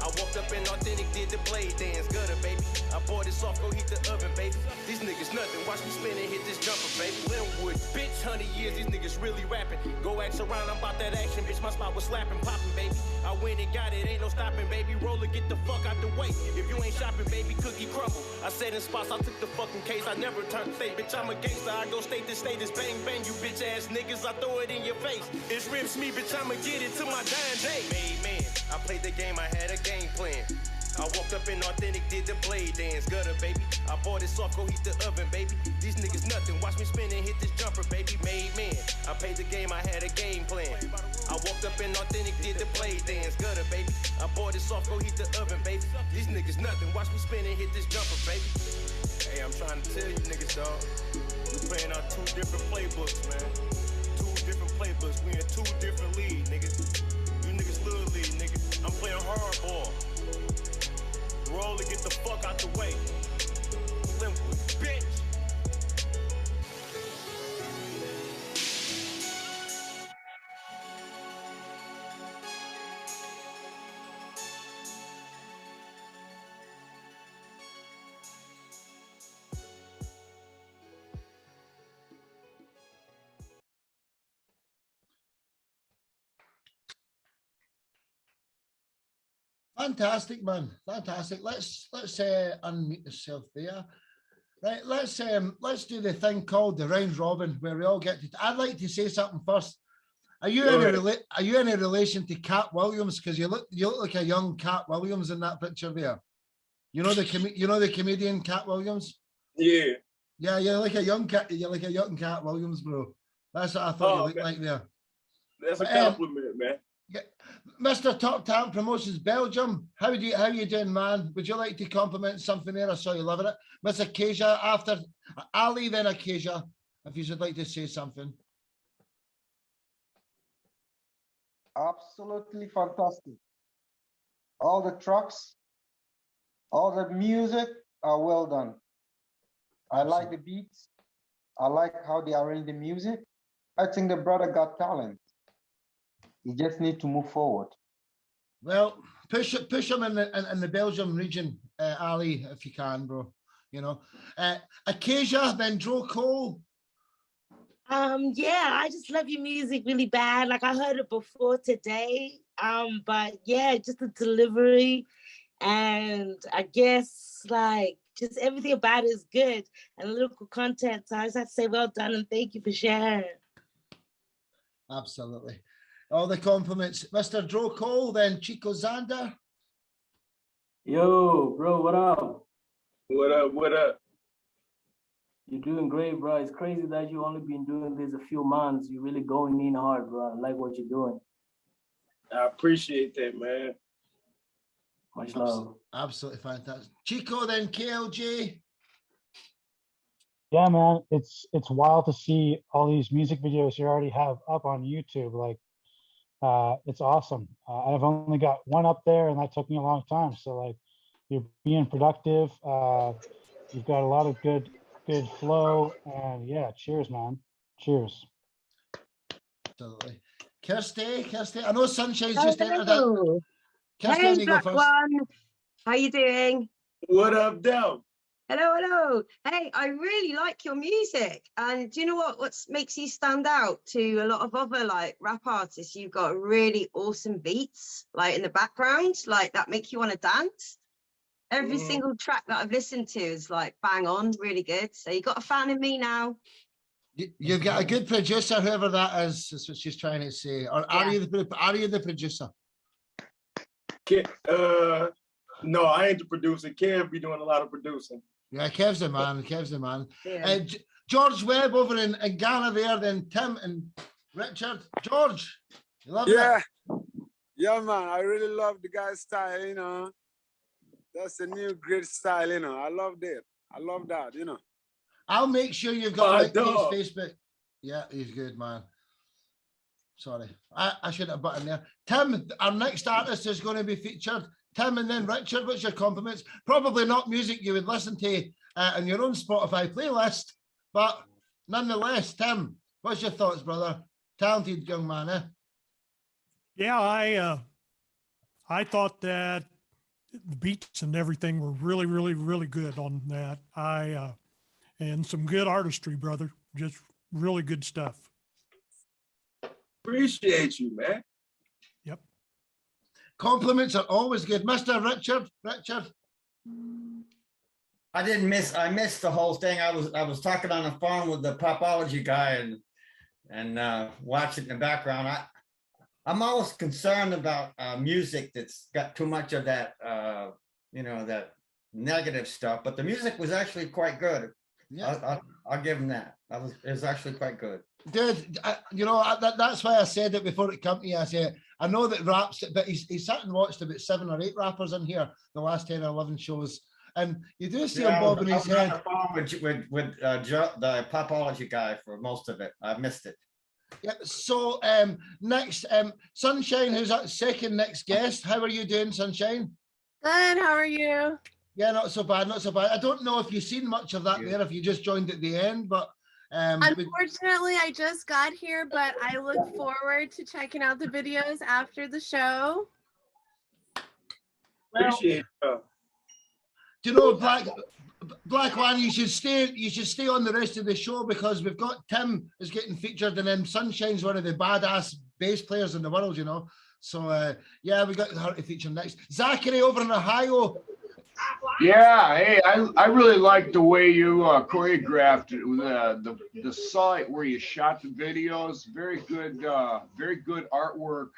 I walked up in authentic, did the blade dance, gutter, baby. I bought it soft, go heat the oven, baby. These niggas nothing, watch me spin and hit this jumper, baby. Linwood, bitch, 100 years, these niggas really rapping. Go ask around, I'm about that action, bitch. My spot was slapping, popping, baby. I went and got it, ain't no stopping, baby. Roller, get the fuck out the way. If you ain't shopping, baby, cookie crumble. I said in spots, I took the fucking case. I never turned state, bitch. I'm a gangster. I go state to state, it's bang bang. You bitch ass niggas, I throw it in your face. It's rips me, bitch. I'ma get it to my dying day. Made man, I played the game, I had a game plan. I walked up in authentic, did the blade dance, gutter, baby. I bought it soft, go heat the oven, baby. These niggas nothing, watch me spin and hit this jumper, baby. Made man, I played the game, I had a game plan. I walked up in authentic, did the blade dance, gutter, baby. I bought it soft, go heat the oven, baby. These niggas nothing, watch me spin and hit this jumper, baby. Hey, I'm trying to tell you niggas, dog. We playing on 2 different playbooks, man. 2 different playbooks, we in 2 different leagues, niggas. You niggas little league, nigga. I'm playing hardball. Roll to get the fuck out the way. Linwood, bitch. Fantastic, man. Fantastic. Let's unmute yourself there. Right. Let's do the thing called the round robin where we all get to. I'd like to say something first. Are you any relation to Cat Williams? Because you look like a young Cat Williams in that picture there. You know the comedian Cat Williams? Yeah. Yeah, you're like a young Cat Williams, bro. That's what I thought you looked like there. That's a compliment, man. Yeah. Mr. Top Talent Promotions Belgium, how you doing, man? Would you like to compliment something there? I saw you loving it. Miss Acacia, after Ali, then Acacia, if you would like to say something. Absolutely fantastic. All the trucks, all the music are well done. I like the beats. I like how they arrange the music. I think the brother got talent. You just need to move forward. Well, push him in the Belgium region, Ali, if you can, bro. You know, Acacia, then Dro Cole. Yeah, I just love your music really bad. Like I heard it before today. But yeah, just the delivery, and I guess like just everything about it is good, and the lyrical content. So I just have to say well done and thank you for sharing. Absolutely. All the compliments. Mr. Dro Cole, then Chico Zander. Yo, bro, what up? What up, what up? You're doing great, bro. It's crazy that you only been doing this a few months. You're really going in hard, bro. I like what you're doing. I appreciate that, man. Much love. Absolutely fantastic. Chico, then KLJ. Yeah, man, it's wild to see all these music videos you already have up on YouTube. Like, it's awesome. I've only got one up there, and that took me a long time. So, like, you're being productive. You've got a lot of good flow, and yeah, cheers, man. Cheers. Absolutely. Kirsty, I know Sunshine's Hello. just entered it. Kirsty, Hey, you go Black first. One. How you doing? What up, Del? Hello. Hey, I really like your music. And do you know what makes you stand out to a lot of other like rap artists? You've got really awesome beats like in the background, like that make you want to dance. Every single track that I've listened to is like bang on, really good. So you got a fan in me now. You've got a good producer, whoever that is what she's trying to say. Or are you the producer? No, I ain't the producer. Kev be doing a lot of producing. Yeah, Kev's the man. Yeah. George Webb over in Ghana there, then Tim and Richard. George, you love that? Yeah, man. I really love the guy's style, you know. That's a new great style, you know. I love that. I love that, you know. I'll make sure you've got his Facebook. Yeah, he's good, man. Sorry, I should have button there. Tim, our next artist is going to be featured. Tim and then Richard, what's your compliments? Probably not music you would listen to on your own Spotify playlist, but nonetheless, Tim, what's your thoughts, brother? Talented young man, eh? Yeah, I thought that the beats and everything were really, really, really good on that. And some good artistry, brother. Just really good stuff. Appreciate you, man. Yep. Compliments are always good. Mr. Richard. Richard. I missed the whole thing. I was talking on the phone with the popology guy and watching in the background. I'm always concerned about music that's got too much of that, that negative stuff. But the music was actually quite good. Yeah, I'll give him that. It was actually quite good. Dude, that's why I said it before it came to you. I said, I know that raps, but he's sat and watched about 7 or 8 rappers in here the last 10 or 11 shows. And you do see him bobbing his head. I was on the phone with the popology guy for most of it. I missed it. Yeah. So next, Sunshine, who's that second next guest? How are you doing, Sunshine? Good. How are you? Yeah, not so bad, not so bad. I don't know if you've seen much of that there, if you just joined at the end, but unfortunately, I just got here, but I look forward to checking out the videos after the show. Appreciate it. Do you know, Black One, you should stay on the rest of the show, because we've got Tim is getting featured, and then Sunshine's one of the badass bass players in the world, you know. So yeah, we got her to feature next. Zachary over in Ohio. Yeah, hey, I really like the way you choreographed it, the site where you shot the videos. Very good artwork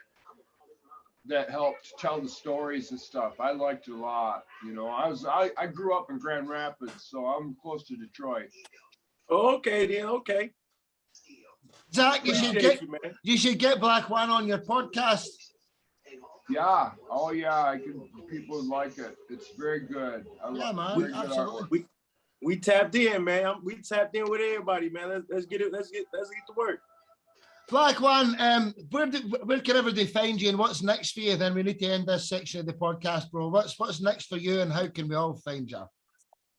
that helped tell the stories and stuff. I liked it a lot. You know, I grew up in Grand Rapids, so I'm close to Detroit. Okay, then, okay. Zach, you should get Black One on your podcast. Yeah. Oh yeah. People would like it. It's very good. Yeah, man. Absolutely. We tapped in, man. We tapped in with everybody, man. Let's get it. Let's get to work. Black One, where can everybody find you, and what's next for you? Then we need to end this section of the podcast, bro. What's next for you, and how can we all find you?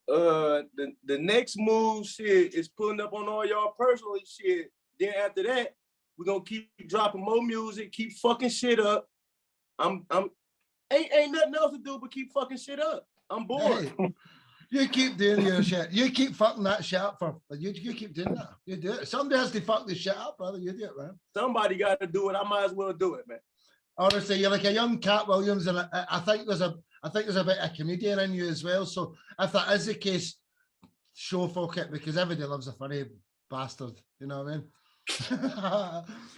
The next move shit is pulling up on all y'all personally shit. Then after that, we're gonna keep dropping more music, keep fucking shit up. Ain't nothing else to do but keep fucking shit up. I'm bored. Hey, you keep doing your shit. You keep fucking that shit up you keep doing that. You do it. Somebody has to fuck this shit up, brother. You do it, man. Somebody got to do it. I might as well do it, man. Honestly, you're like a young Cat Williams, and I think there's a bit of a comedian in you as well. So if that is the case, show folk it, because everybody loves a funny bastard. You know what I mean?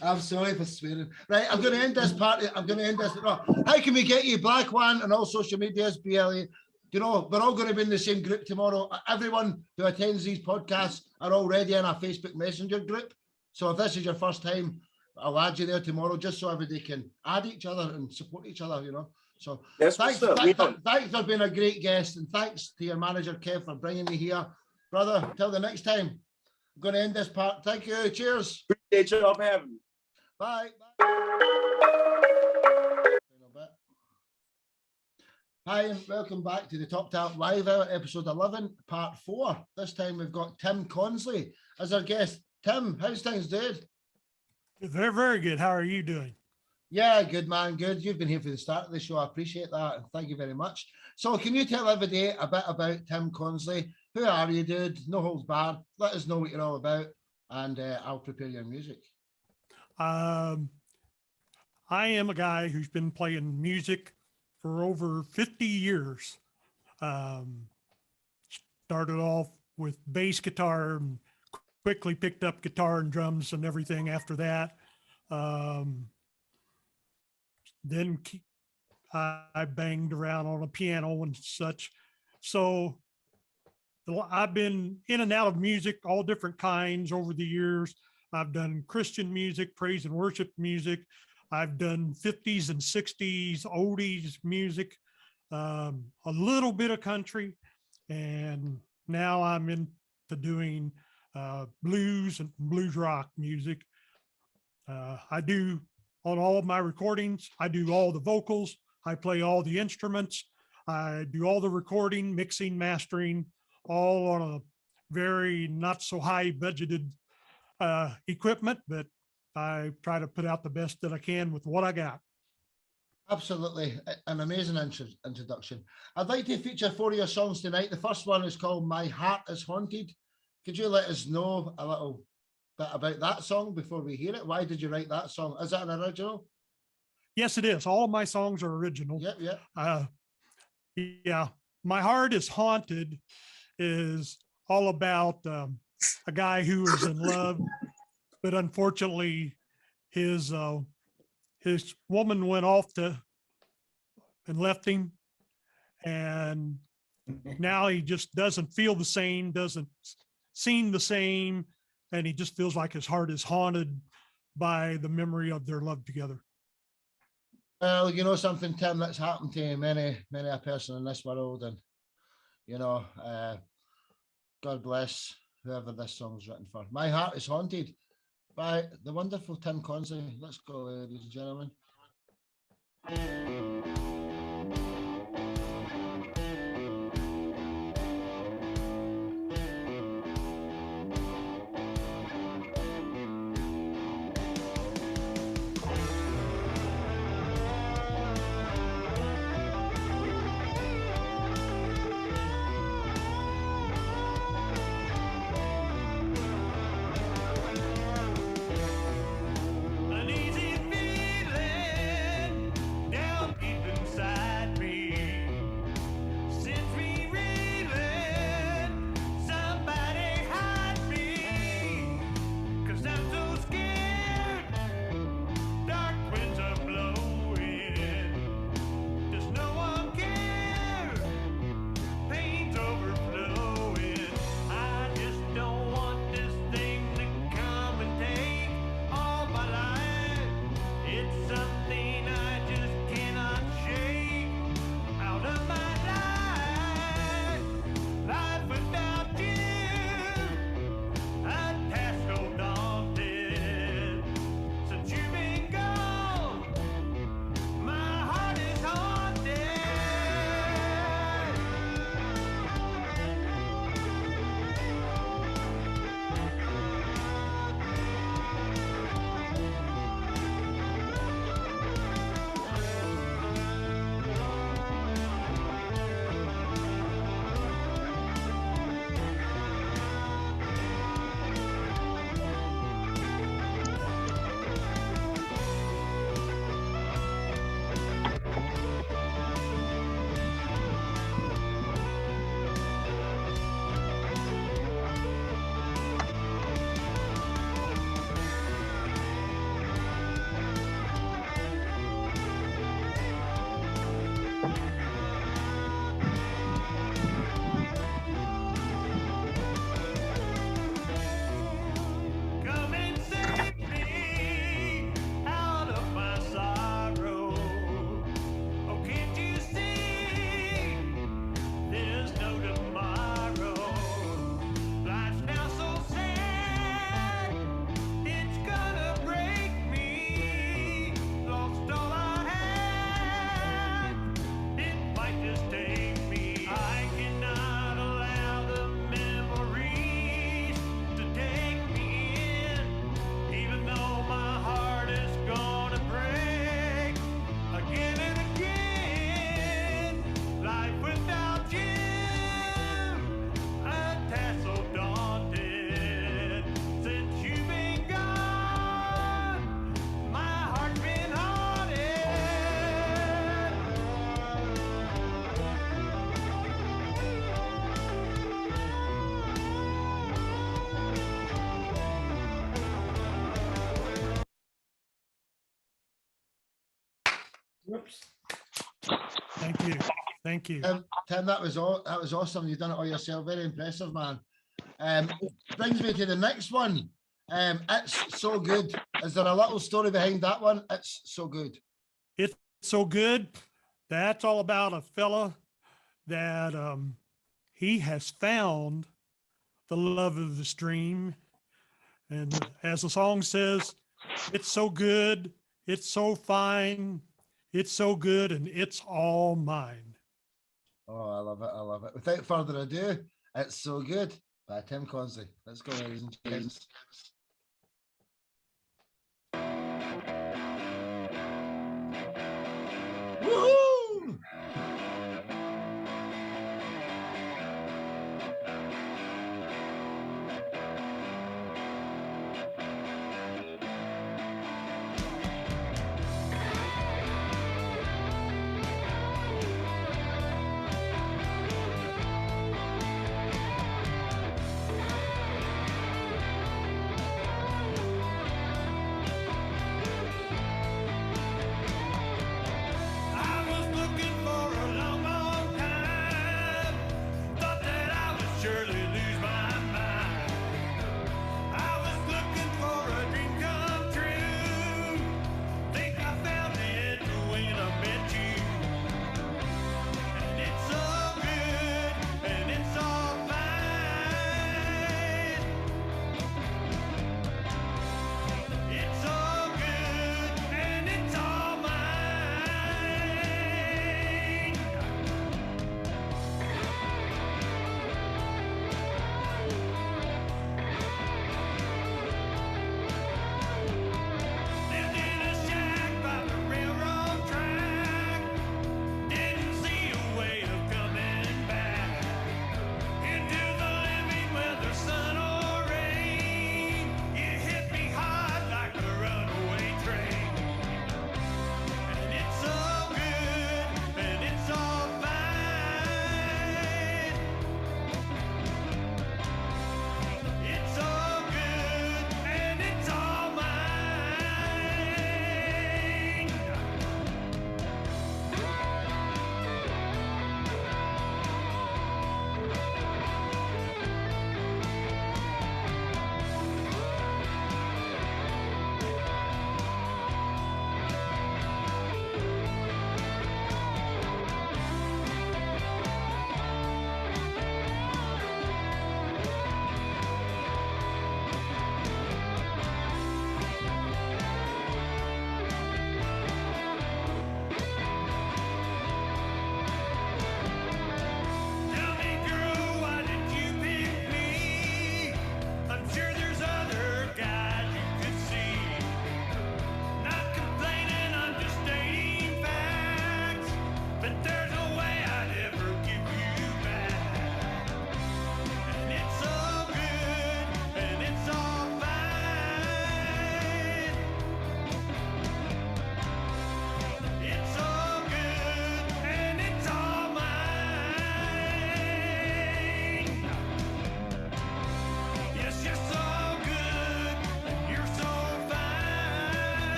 I'm sorry for swearing. Right, I'm going to end this party. I'm going to end this. How can we get you? Black One and all social medias, BLE. You know, we're all going to be in the same group tomorrow. Everyone who attends these podcasts are already in our Facebook Messenger group. So if this is your first time, I'll add you there tomorrow, just so everybody can add each other and support each other, you know. So thanks for being a great guest, and thanks to your manager, Kev, for bringing me here. Brother, till the next time. I'm going to end this part. Thank you. Cheers. Appreciate y'all for having me. Bye. Hi, and welcome back to the Top Talent Live Hour, episode 11, part 4. This time we've got Tim Consley as our guest. Tim, how's things, dude? They're very good. How are you doing? Yeah, good, man. Good. You've been here for the start of the show. I appreciate that. And thank you very much. So can you tell everybody a bit about Tim Consley? Who are you, dude? No holds barred. Let us know what you're all about, and I'll prepare your music. I am a guy who's been playing music for over 50 years. Started off with bass guitar and quickly picked up guitar and drums and everything after that. Then I banged around on a piano and such. So I've been in and out of music, all different kinds over the years. I've done Christian music, praise and worship music. I've done 50s and 60s oldies music, a little bit of country, and now I'm into doing blues and blues rock music. I do on all of my recordings, I do all the vocals, I play all the instruments, I do all the recording, mixing, mastering, all on a very not so high budgeted equipment, but I try to put out the best that I can with what I got. Absolutely, an amazing introduction. I'd like to feature 4 of your songs tonight. The first one is called "My Heart Is Haunted." Could you let us know a little bit about that song before we hear it? Why did you write that song? Is that an original? Yes, it is. All of my songs are original. Yep, yep. Yeah, "My Heart Is Haunted" is all about a guy who is in love, but unfortunately, his woman went off and left him, and now he just doesn't feel the same, doesn't seem the same, and he just feels like his heart is haunted by the memory of their love together. Well, you know something, Tim, that's happened to many a person in this world, and you know, God bless whoever this song's written for. "My Heart Is Haunted" by the wonderful Tim Consley. Let's go, ladies and gentlemen. Uneasy feeling down deep inside me. Sends me reeling. Somebody hide me. 'Cause I'm so scared. Dark winds are blowing. Does no one care? Pain's overflowing. I just don't want this thing to come and take all my life. It's something I just cannot shake out of my life. Life without you, a task so daunted. Since you've been gone, my heart is haunted. Come and save me out of my sorrow. Oh, can't you see there's no tomorrow? Life's now so sad, it's gonna break me. Lost all I had, it might just take me. I cannot allow the memories to take me in, even though my heart is gonna break again and again. Life without you, a task so daunted. Since you've been gone, my heart's been haunted. Whoops. Thank you. Thank you. Tim, that was all. That was awesome. You've done it all yourself. Very impressive, man. Brings me to the next one. It's so good. Is there a little story behind that one? It's so good. It's so good. That's all about a fella that he has found the love of his dream. And as the song says, it's so good, it's so fine, it's so good, and it's all mine. Oh, I love it. I love it. Without further ado, "It's So Good" by Tim Consley. Let's go, ladies and gents.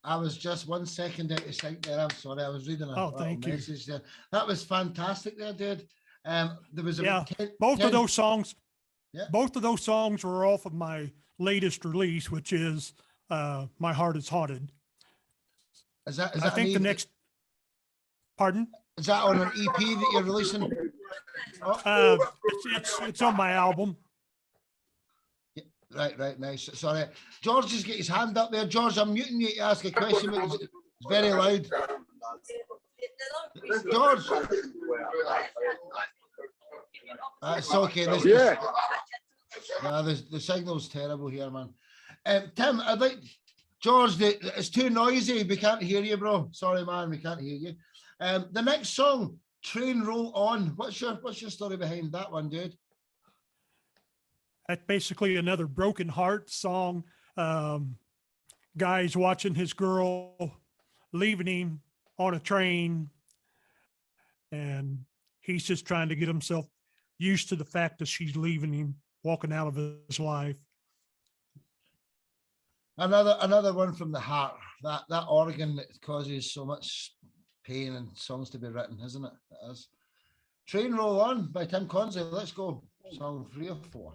I was just 1 second out of sync there. I'm sorry. I was reading a little thank you. message there. That was fantastic there, dude. There was Yeah, about 10 both 10 of those songs. Yeah. Both of those songs were off of my latest release, which is "My Heart Is Haunted." Is that I think the next. Pardon? Is that on an EP that you're releasing? It's on my album. Right, nice. Sorry. George has got his hand up there. George, I'm muting you to ask a question, but it's very loud. George. It's okay. The signal's terrible here, man. Tim, I'd like George, it's too noisy. We can't hear you, bro. Sorry, man, we can't hear you. The next song, Train Roll On. What's your story behind that one, dude? That's basically another broken heart song. Guy's watching his girl leaving him on a train, and he's just trying to get himself used to the fact that she's leaving him, walking out of his life. Another one from the heart. That organ that causes so much pain and songs to be written, isn't it? It is. Train Roll On by Tim Consley. Let's go. Song 3 or 4.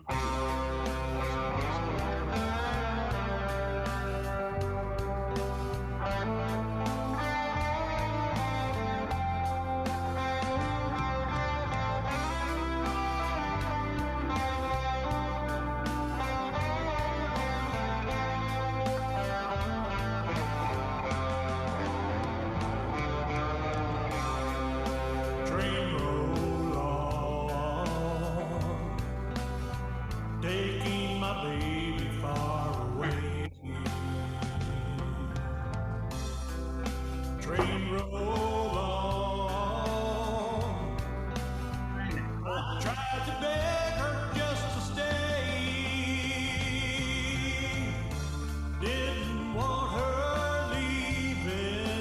Taking my baby far away. Train roll on. Tried to beg her just to stay. Didn't want her leaving.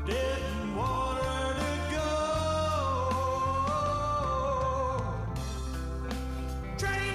Didn't want her to go. Train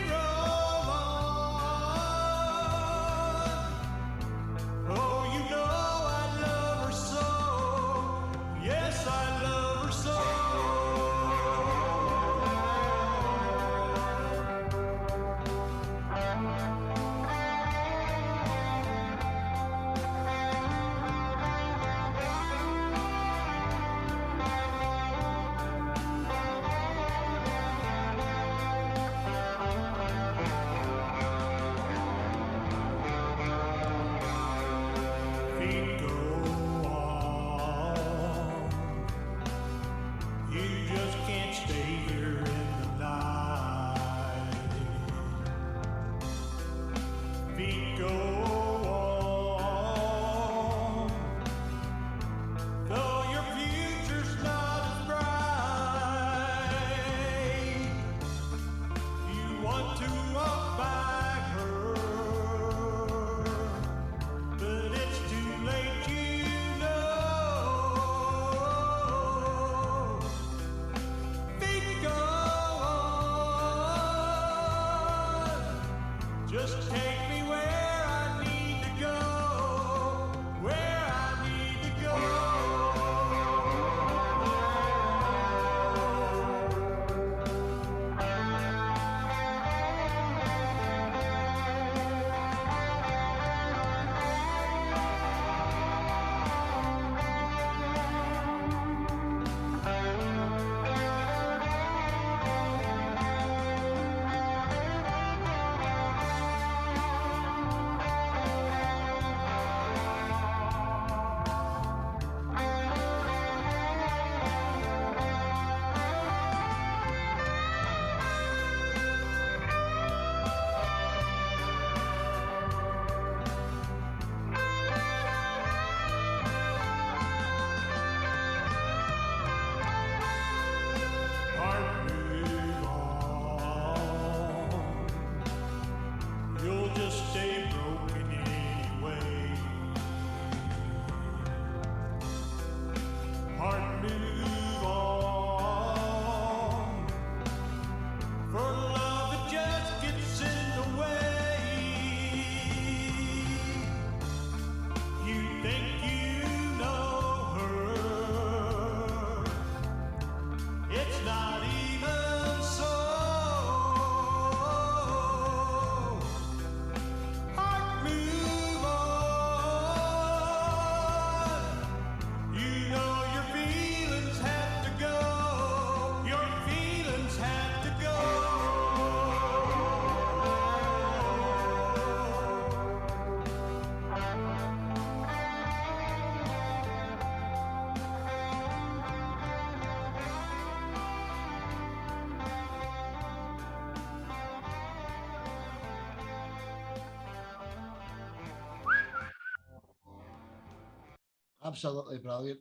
Absolutely brilliant.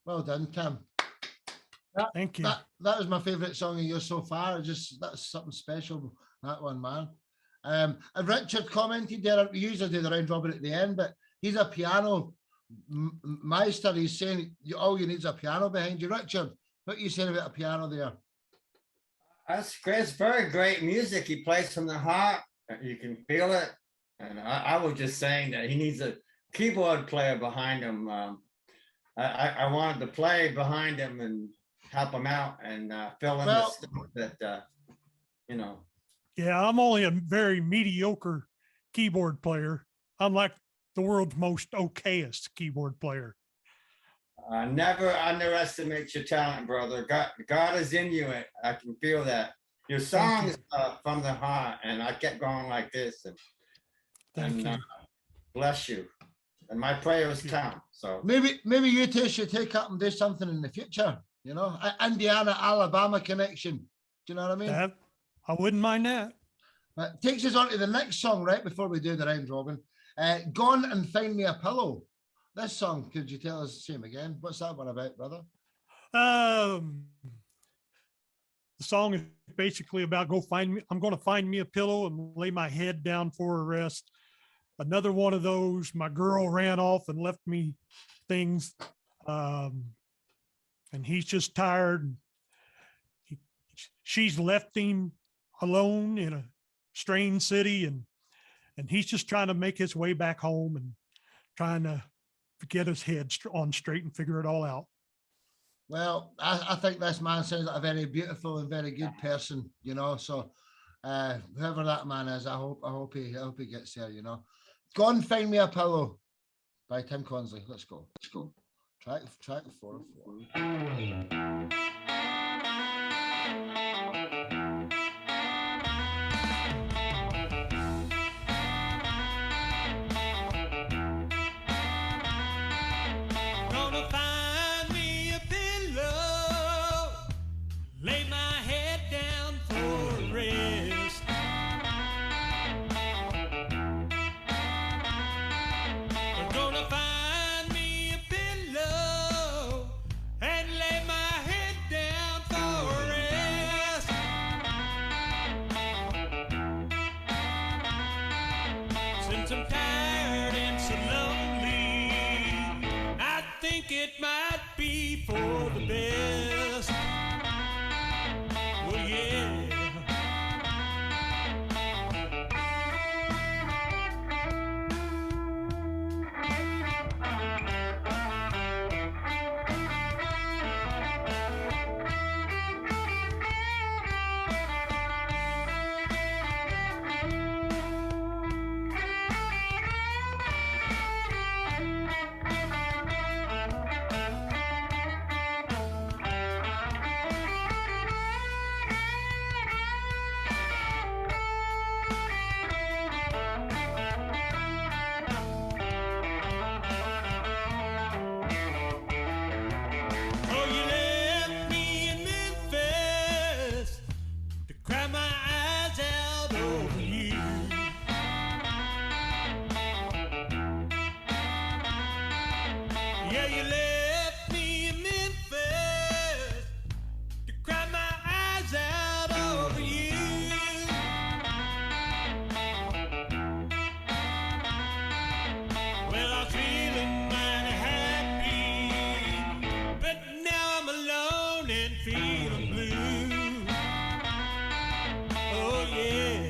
Well done, Tim. Thank you. That was my favourite song of yours so far. That's something special, that one, man. And Richard commented there, we usually do the round robin at the end, but he's a piano meister. He's saying all you need is a piano behind you. Richard, what are you saying about a piano there? That's great. It's very great music. He plays from the heart. You can feel it. And I was just saying that he needs a keyboard player behind him. I wanted to play behind him and help him out and fill in the stuff that, you know. Yeah, I'm only a very mediocre keyboard player. I'm like the world's most okayest keyboard player. Never underestimate your talent, brother. God is in you. I can feel that. Your song is from the heart, and I kept going like this. And bless you. And my prayer is Tom. So maybe you two should take up and do something in the future. You know, Indiana, Alabama connection. Do you know what I mean? I wouldn't mind that. But takes us on to the next song right before we do the round robin. Gone and Find Me a Pillow. This song, could you tell us the same again? What's that one about, brother? The song is basically about I'm going to find me a pillow and lay my head down for a rest. Another one of those, my girl ran off and left me things. And he's just tired. She's left him alone in a strange city, and he's just trying to make his way back home and trying to get his head on straight and figure it all out. Well, I think this man sounds like a very beautiful and very good person, you know. So whoever that man is, I hope he gets there, you know. Go and Find Me a Pillow by Tim Consley. Let's go. Track 4. Gonna find me a pillow, lay my head down for a rest. Gonna find me a pillow and lay my head down for a rest. Since I'm tired and so lonely, I think it might be for the best. Well, yeah. Oh, you left me in Memphis to cry my eyes out over you. Yeah, you left me in Memphis to cry my eyes out over you. Well, I was feeling mighty happy, but now I'm alone and feeling blue. Oh, yeah.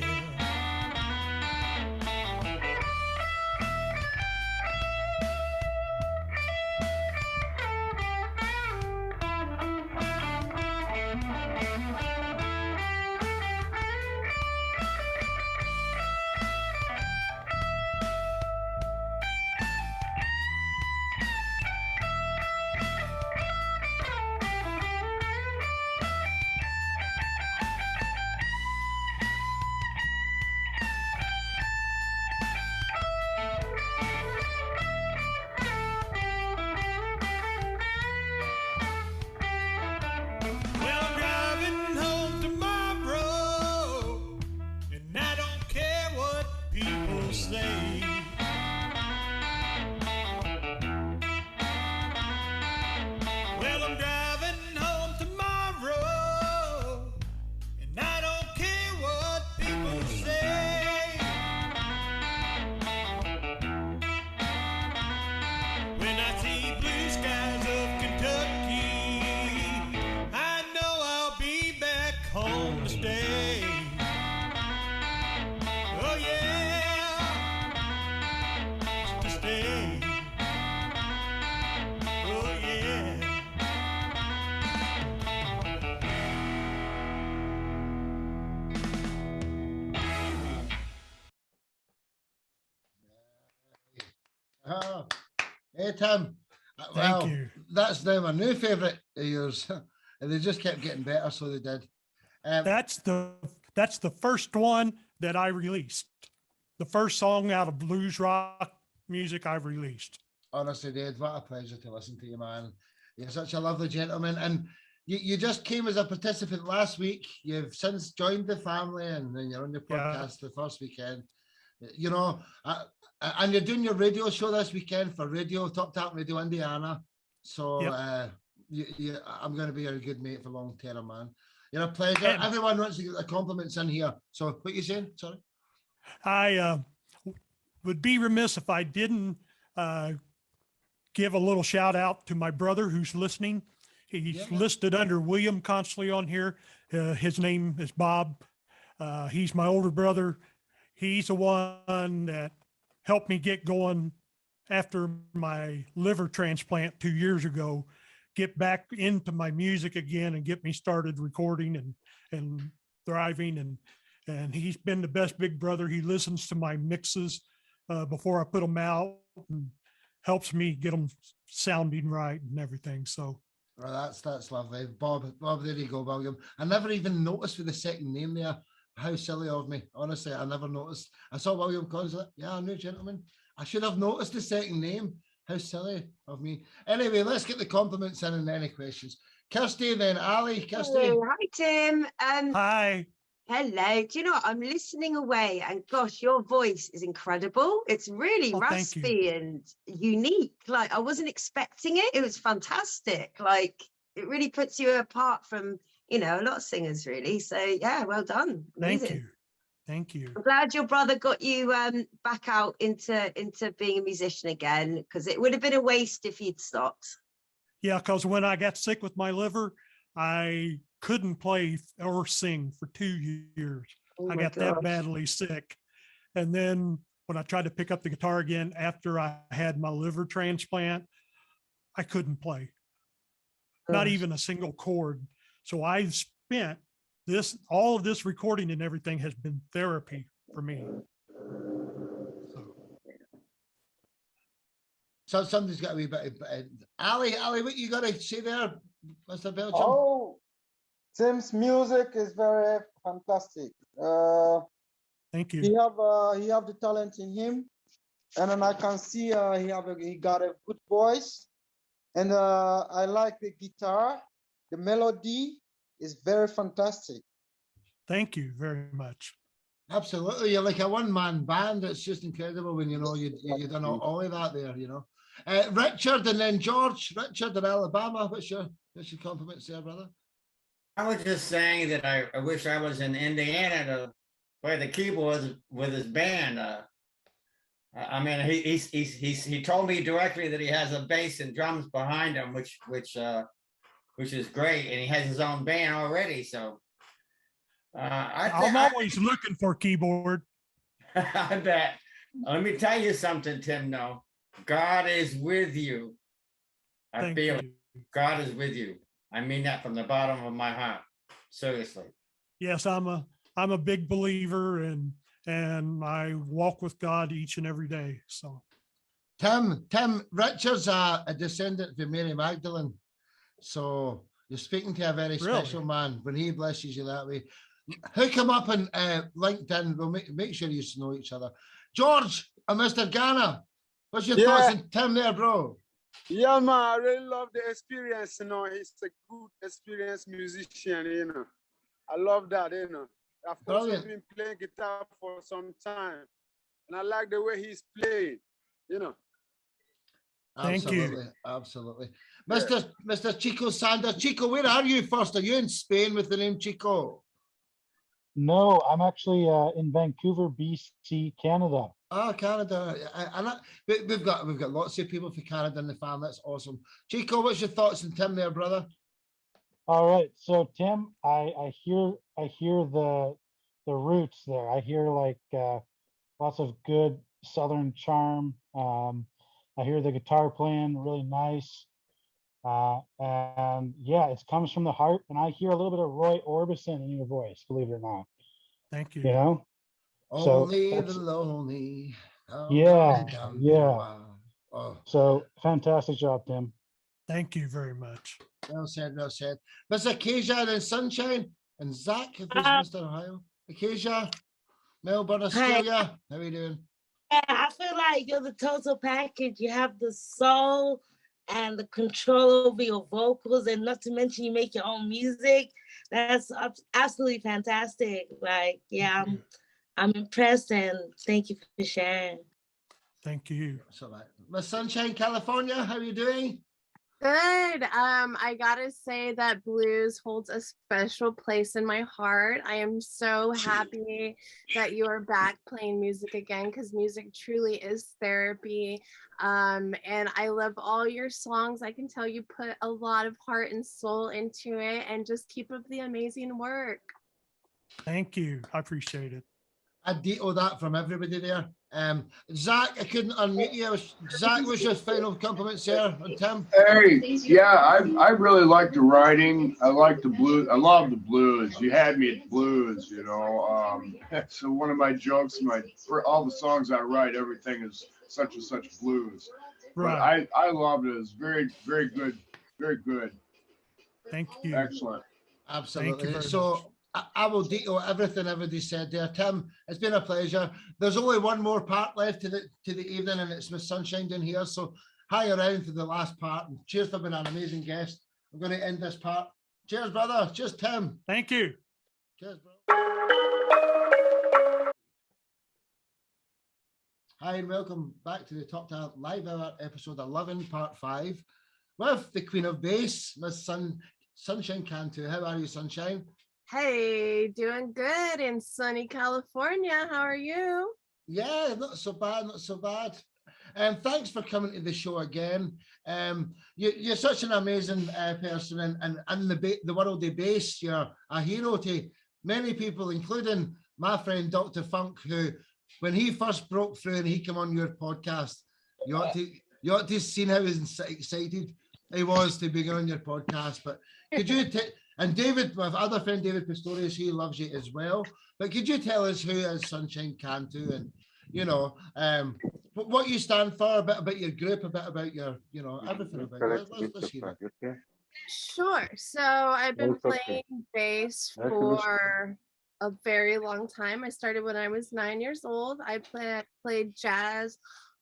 Oh, hey, Tim. Thank Well, you. that's now my new favorite of yours. And they just kept getting better, so they did. That's the first one that I released. The first song out of blues rock music I've released. Honestly, Dave, what a pleasure to listen to you, man. You're such a lovely gentleman. And you just came as a participant last week. You've since joined the family and then you're on your podcast the first weekend. You know, and you're doing your radio show this weekend for Top Tap Radio Indiana. So I'm going to be a good mate for long term, man. You're a pleasure. And everyone wants to get the compliments in here. So what you saying? Sorry. I would be remiss if I didn't give a little shout out to my brother who's listening. He's listed under William Constantly on here. His name is Bob. He's my older brother. He's the one that helped me get going after my liver transplant 2 years ago, get back into my music again and get me started recording and thriving. And he's been the best big brother. He listens to my mixes before I put them out and helps me get them sounding right and everything. So. Well, that's lovely. Bob, there you go, William. I never even noticed with the second name there. How silly of me. Honestly, I never noticed. I saw William Consley. Yeah, a new gentleman. I should have noticed the second name. How silly of me. Anyway, let's get the compliments in and any questions. Kirsty, then Ali. Kirsty. Hello. Hi, Tim. Hi. Hello. Do you know what? I'm listening away and gosh, your voice is incredible. It's really raspy and unique. Like I wasn't expecting it. It was fantastic. Like it really puts you apart from, a lot of singers really. So yeah, well done. Amazing. Thank you. I'm glad your brother got you back out into being a musician again, because it would have been a waste if you'd stopped. Yeah, because when I got sick with my liver, I couldn't play or sing for 2 years. I got that badly sick. And then when I tried to pick up the guitar again after I had my liver transplant, I couldn't play. Not even a single chord. So I've spent all of this recording and everything has been therapy for me. So something's got a wee bit of Ali, what you got to say there, Mr. Belgium? Oh, Tim's music is very fantastic. Thank you. He have the talent in him, and then I can see he got a good voice, and I like the guitar. The melody is very fantastic. Thank you very much. Absolutely, you're like a one-man band. It's just incredible when you done all of that there. Richard and then George. Richard in Alabama. What's your compliments there, brother? I was just saying that I wish I was in Indiana to play the keyboards with his band. I mean, he told me directly that he has a bass and drums behind him, which is great, and he has his own band already. So I'm always looking for a keyboard. I bet. Let me tell you something, Tim. No, God is with you. I feel God is with you. I mean that from the bottom of my heart. Seriously. Yes, I'm a big believer, and I walk with God each and every day. So, Tim, Richard's a descendant of Mary Magdalene. So you're speaking to a very special man when he blesses you that way. Hook him up on LinkedIn. We'll make sure you know each other. George and Mr. Ghana, what's your thoughts on Tim there, bro? Yeah, man, I really love the experience. He's a good experienced musician. I love that. I've also been playing guitar for some time, and I like the way he's playing. Thank you. Absolutely. Mr. Chico Sanders. Chico, where are you first? Are you in Spain with the name Chico? No, I'm actually in Vancouver, BC, Canada. Oh, Canada. We've got lots of people from Canada in the family. That's awesome. Chico, what's your thoughts on Tim there, brother? All right. So Tim, I hear the roots there. I hear like lots of good Southern charm. I hear the guitar playing really nice. And yeah, it comes from the heart. And I hear a little bit of Roy Orbison in your voice, believe it or not. Thank you. Only the lonely. Yeah. Oh, So fantastic job, Tim. Thank you very much. well said, well said. Miss Acacia and Sunshine and Zach, if he's Mr. Ohio. Acacia, Melbourne, Australia. How are you doing? Yeah, I feel like you're the total package. You have the soul and the control over your vocals, and not to mention you make your own music. That's absolutely fantastic. Like, yeah, I'm impressed, and thank you for sharing. Thank you. So, Miss Sunshine, California, how are you doing? Good. I gotta say that blues holds a special place in my heart. I am so happy that you are back playing music again, because music truly is therapy. And I love all your songs. I can tell you put a lot of heart and soul into it, and just keep up the amazing work. Thank you. I appreciate it. I ditto that from everybody there. Zach, I couldn't unmute you. Zach, what's your final compliments there on Tim? Hey, yeah, I really like the writing. I like the blues. I love the blues. You had me at blues, you know. So one of my jokes, for all the songs I write, everything is such and such blues. Right. But I loved it. It's very, very good. Very good. Thank you. Excellent. Absolutely. Thank you very So much. I will detail everything everybody said there. Tim, it's been a pleasure. There's only one more part left to the evening, and it's Miss Sunshine down here. So hang around for the last part. And cheers for being an amazing guest. I'm going to end this part. Cheers, brother. Cheers, Tim. Thank you. Cheers, bro. Hi, and welcome back to the Top Talent Live Hour, episode 11, part 5, with the Queen of Bass, Miss Sunshine Cantu. How are you, Sunshine? Hey, doing good in sunny California. How are you? Yeah, not so bad, not so bad. And thanks for coming to the show again. You're such an amazing person, and the world of bass. You're a hero to many people, including my friend Dr. Funk, who, when he first broke through and he came on your podcast, you ought to have seen how excited he was to be on your podcast. But could you and David, my other friend David Pistorius, he loves you as well. But could you tell us who is Sunshine Cantu, and you know, what you stand for, a bit about your group, a bit about your, you know, everything about you. Let's hear it. Sure. So I've been playing bass for a very long time. I started when I was 9 years old. I played jazz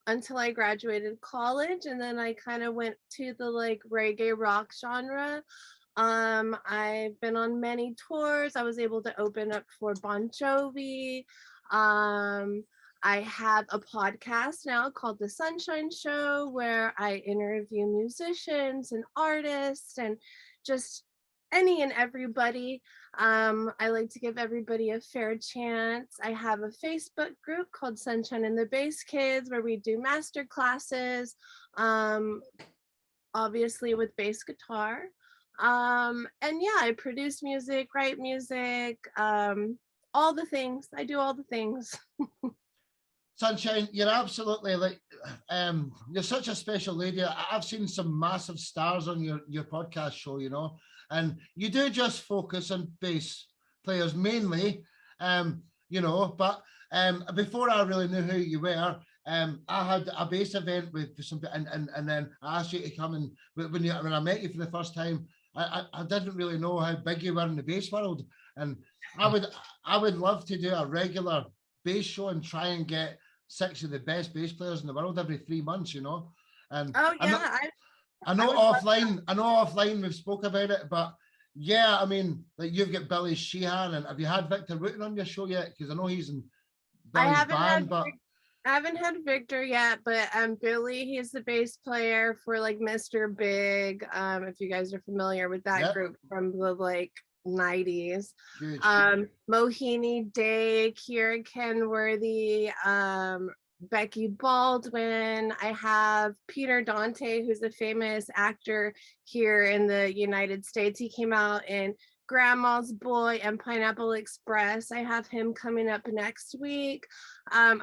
until I graduated college, and then I kind of went to the like reggae rock genre. I've been on many tours. I was able to open up for Bon Jovi. I have a podcast now called The Sunshine Show, where I interview musicians and artists and just any and everybody. I like to give everybody a fair chance. I have a Facebook group called Sunshine and the Bass Kids, where we do master classes, obviously with bass guitar. And yeah, I produce music, write music, all the things. I do all the things. Sunshine, you're absolutely like, you're such a special lady. I've seen some massive stars on your podcast show, you know, and you do just focus on bass players mainly, you know, but before I really knew who you were, I had a bass event with some, and then I asked you to come, and when I met you for the first time, I didn't really know how big you were in the bass world, and I would love to do a regular bass show and try and get 6 of the best bass players in the world every 3 months, you know. And oh yeah, I know offline we've spoke about it, but yeah, I mean, like you've got Billy Sheehan, and have you had Victor Wooten on your show yet? Because I know he's in Billy's band, but I haven't had Victor yet, but Billy, he's the bass player for like Mr. Big. If you guys are familiar with that group from the like 90s. Mohini Day, Kira Kenworthy, Becky Baldwin. I have Peter Dante, who's a famous actor here in the United States. He came out in Grandma's Boy and Pineapple Express. I have him coming up next week. I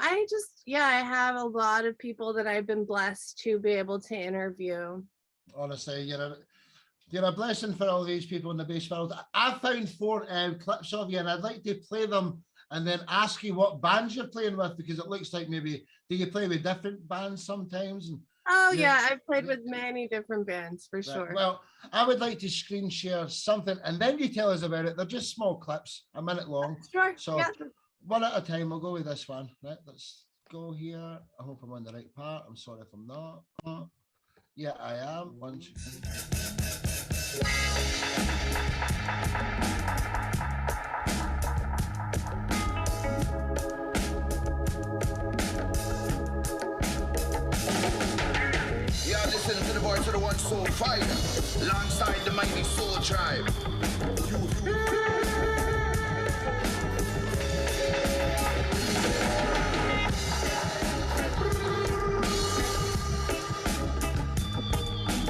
have a lot of people that I've been blessed to be able to interview. Honestly, you're a blessing for all these people in the bass world. I found 4 clips of you, and I'd like to play them and then ask you what bands you're playing with, because it looks like maybe, do you play with different bands sometimes? And Oh Yeah. yeah, I've played with many different bands for Right. sure. Well, I would like to screen share something and then you tell us about it. They're just small clips, a minute long. Sure. So Yeah. one at a time. We'll go with this one. Right. Let's go here. I hope I'm on the right part. I'm sorry if I'm not. Yeah, I am. One, two, Yeah, listen to the voice of the one soul fighter, alongside the mighty soul tribe.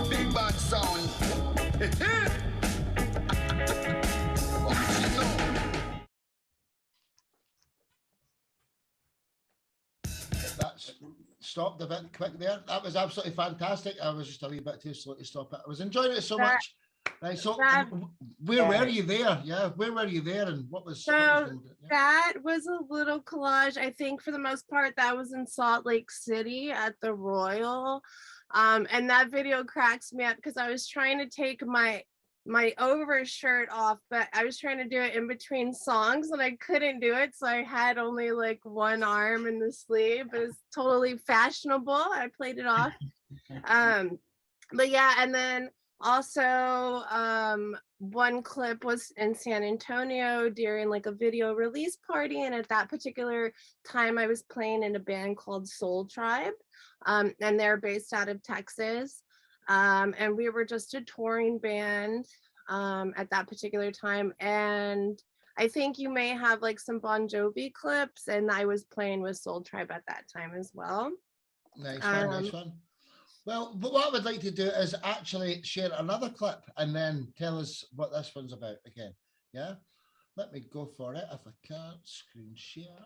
Big bad sound. that's stopped a bit quick there. That was absolutely fantastic. I was just a wee bit too slow to stop it. I was enjoying it so much. Right. So where were you there? Yeah. Where were you there? And what was So that was a little collage. I think for the most part that was in Salt Lake City at the Royal. And that video cracks me up because I was trying to take my overshirt off, but I was trying to do it in between songs and I couldn't do it. So I had only like one arm in the sleeve, but it's totally fashionable. I played it off. But yeah, and then also one clip was in San Antonio during like a video release party, and at that particular time I was playing in a band called Soul Tribe, and they're based out of Texas, and we were just a touring band at that particular time, and I think you may have like some Bon Jovi clips, and I was playing with Soul Tribe at that time as well. Nice one, nice one. Well, but what I would like to do is actually share another clip and then tell us what this one's about again. Yeah, let me go for it if I can't. Screen share.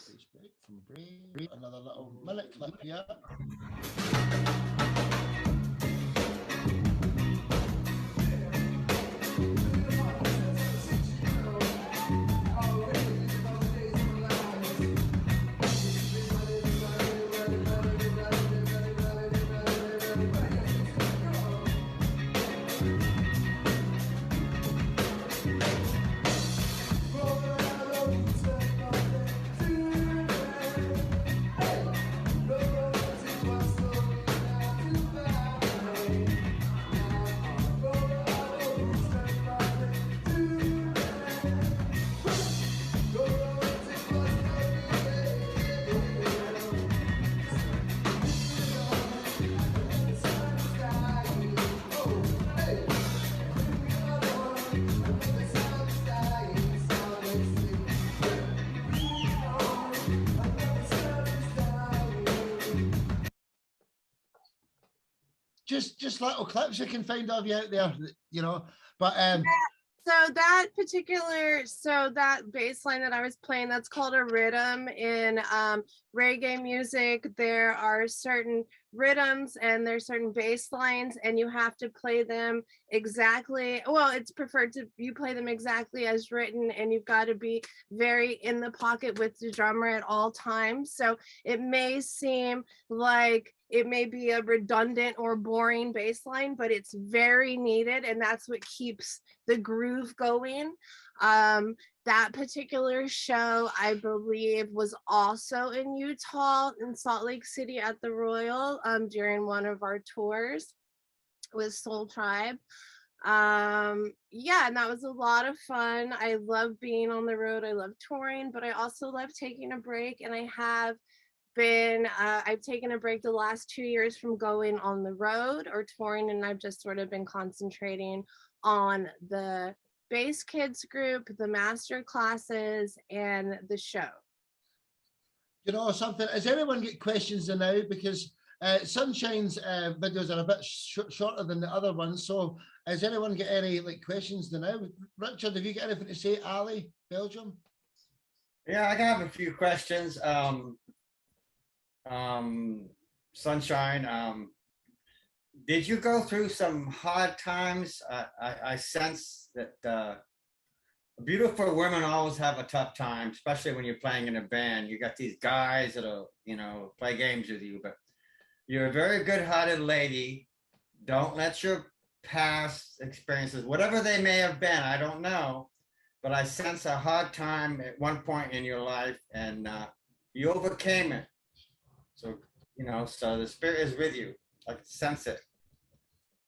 Please break from Brave. Another little minute clip here. Just little clips you can find of you out there, you know. But so that bass line that I was playing, that's called a rhythm. In reggae music, there are certain rhythms and there's certain bass lines, and you have to play them exactly. Well, it's preferred to you play them exactly as written, and you've got to be very in the pocket with the drummer at all times. So it may seem like it may be a redundant or boring bass line, but it's very needed, and that's what keeps the groove going. That particular show, I believe, was also in Utah, in Salt Lake City at the Royal, during one of our tours with Soul Tribe. Yeah, and that was a lot of fun. I love being on the road. I love touring, but I also love taking a break, and I've taken a break the last 2 years from going on the road or touring, and I've just sort of been concentrating on the Bass Kids group, the master classes, and the show. You know something, has anyone got questions now? Because Sunshine's videos are a bit shorter than the other ones. So has anyone got any like questions now? Richard, have you got anything to say? Ali, Belgium? Yeah, I have a few questions. Sunshine, did you go through some hard times? I sense that beautiful women always have a tough time, especially when you're playing in a band. You got these guys that'll, play games with you. But You're a very good-hearted lady. Don't let your past experiences, whatever they may have been, I don't know, but I sense a hard time at one point in your life, and you overcame it. So, so the spirit is with you. I can sense it.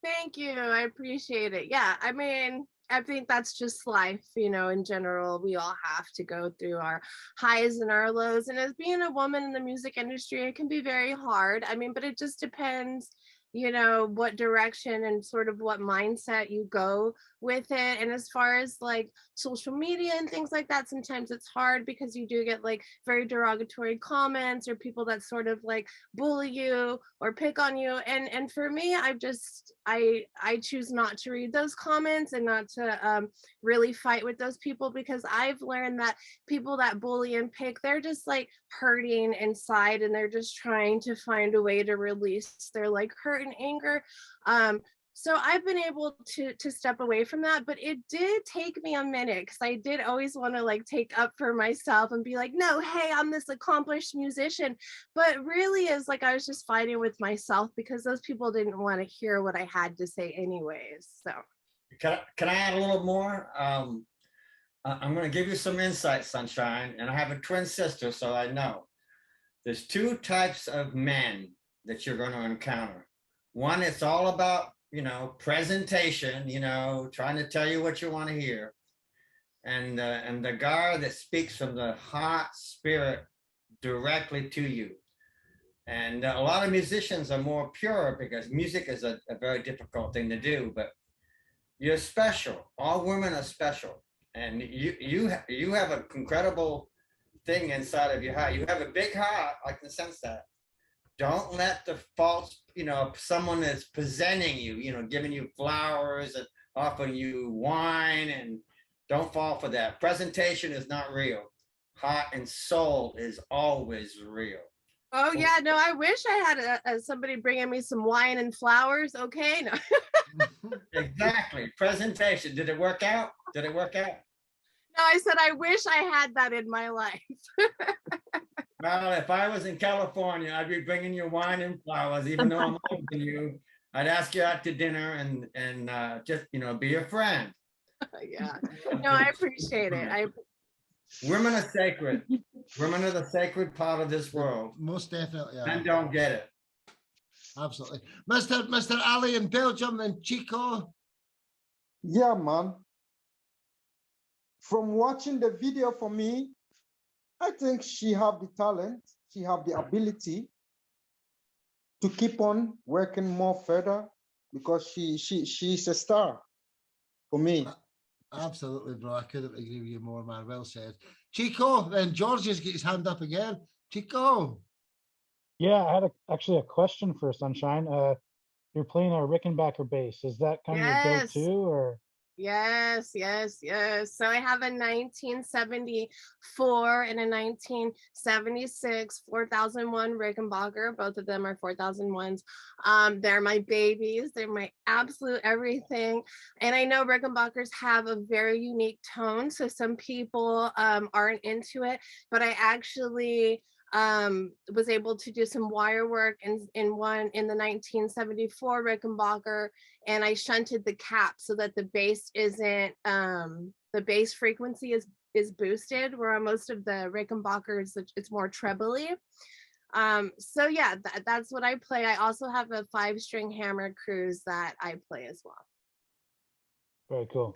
Thank you. I appreciate it. Yeah, I mean, I think that's just life, in general. We all have to go through our highs and our lows. And as being a woman in the music industry, it can be very hard. I mean, but it just depends, what direction and sort of what mindset you go with it. And as far as like social media and things like that, sometimes it's hard because you do get like very derogatory comments or people that sort of like bully you or pick on you. And for me, I choose not to read those comments and not to really fight with those people, because I've learned that people that bully and pick, they're just like hurting inside and they're just trying to find a way to release their like hurt and anger. So I've been able to step away from that, but it did take me a minute because I did always want to like take up for myself and be like, no, hey, I'm this accomplished musician. But really is like I was just fighting with myself because those people didn't want to hear what I had to say anyways. So can I add a little more? I'm going to give you some insight, Sunshine, and I have a twin sister, so I know. There's two types of men that you're going to encounter. One, it's all about, presentation, trying to tell you what you want to hear. And the guy that speaks from the heart spirit directly to you. And a lot of musicians are more pure because music is a very difficult thing to do, but you're special. All women are special. And you have an incredible thing inside of your heart. You have a big heart. I can sense that. Don't let the false, someone that's presenting you, giving you flowers and offering you wine, and don't fall for that. Presentation is not real. Heart and soul is always real. Oh yeah, no, I wish I had somebody bringing me some wine and flowers. Okay, no. Exactly. Presentation. Did it work out? Did it work out? No, I said I wish I had that in my life. Well, if I was in California, I'd be bringing you wine and flowers, even though I'm older than you. I'd ask you out to dinner and just, be a friend. Yeah. No, I appreciate it. Women are sacred. Women are the sacred part of this world. Most definitely. Yeah. Men don't get it. Absolutely. Mr. Ali in Belgium and Chico. Yeah, man. From watching the video, for me, I think she have the talent, she have the ability to keep on working more further because she's a star for me. Absolutely, bro. I couldn't agree with you more, man. Well said. Chico, then George has got his hand up again. Chico. Yeah, I had actually a question for Sunshine. You're playing a Rickenbacker bass. Is that kind of your go-to, or? Yes. So I have a 1974 and a 1976 4001 Rickenbacker. Both of them are 4001s. They're my babies. They're my absolute everything. And I know Rickenbackers have a very unique tone, so some people aren't into it, but I actually was able to do some wire work in the 1974 Rickenbacker, and I shunted the cap so that the bass isn't the bass frequency is boosted, where on most of the Rickenbackers it's more trebly. So yeah, that's what I play. I also have a 5-string hammered cruise that I play as well. Very cool.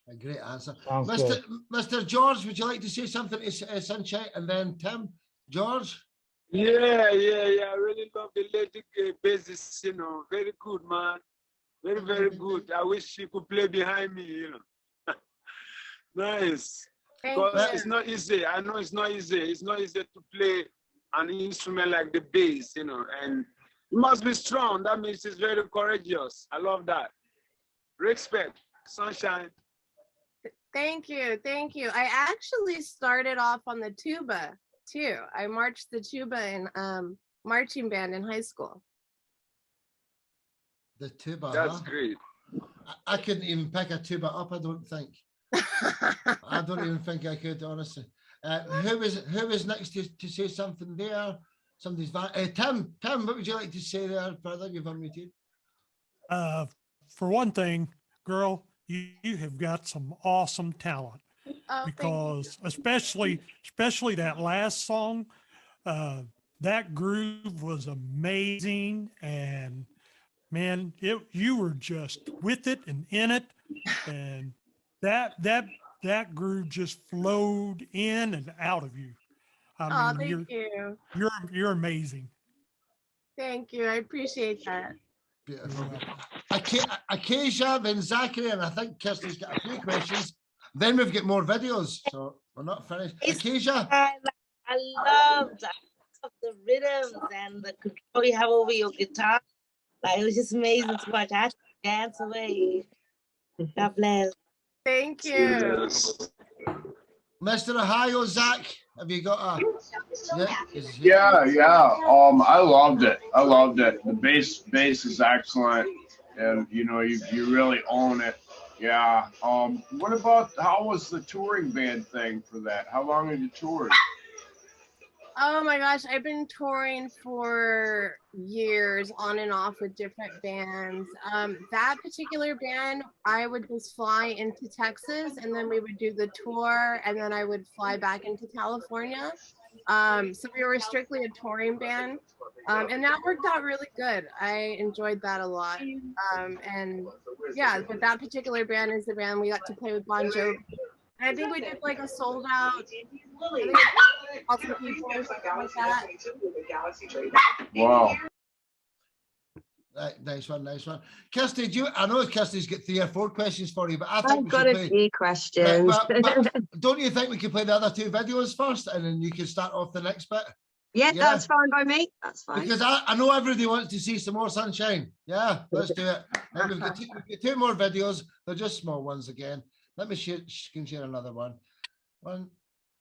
A great answer. Mr. George, would you like to say something to Sunshine? And then Tim. George? Yeah. I really love the lady bassist, very good, man. Very, very good. I wish she could play behind me, Nice. Because it's not easy. I know it's not easy. It's not easy to play an instrument like the bass, and you must be strong. That means it's very courageous. I love that. Respect, Sunshine. Thank you. I actually started off on the tuba too. I marched the tuba in marching band in high school. The tuba. That's great. I couldn't even pick a tuba up, I don't think. I don't even think I could, honestly. Who was next to say something there? Somebody's Tim, what would you like to say there, brother? You've unmuted. For one thing, girl, you have got some awesome talent. Oh, because especially that last song, that groove was amazing, and man, you were just with it and in it, and that groove just flowed in and out of you. I mean, thank you. you're amazing. Thank you. I appreciate that. Beautiful. Acacia, then Zachary, and I think Kirsty's got a few questions. Then we've got more videos, so we're not finished. Acacia. I love the rhythms and the control you have over your guitar. Like, it was just amazing to watch. I had to dance away. God bless. Thank you. Mr. Ohio, Zach, have you got a? Yeah. I loved it. The bass is excellent, and you know you really own it. Yeah. What about how was the touring band thing for that? How long have you toured? Oh my gosh, I've been touring for years on and off with different bands. That particular band, I would just fly into Texas and then we would do the tour and then I would fly back into California. So we were strictly a touring band. And that worked out really good. I enjoyed that a lot. And yeah, but that particular band is the band we got to play with Bon Jovi. And I think we did like a sold out. Wow. Nice one. Kirsty, I know Kirsty's got 3 or 4 questions for you, but I think I've got a few questions. But don't you think we could play the other 2 videos first, and then you can start off the next bit? Yeah, that's fine by me. That's fine. Because I know everybody wants to see some more sunshine. Yeah, let's do it. And we've got 2 more videos. They're just small ones again. Let me share another one.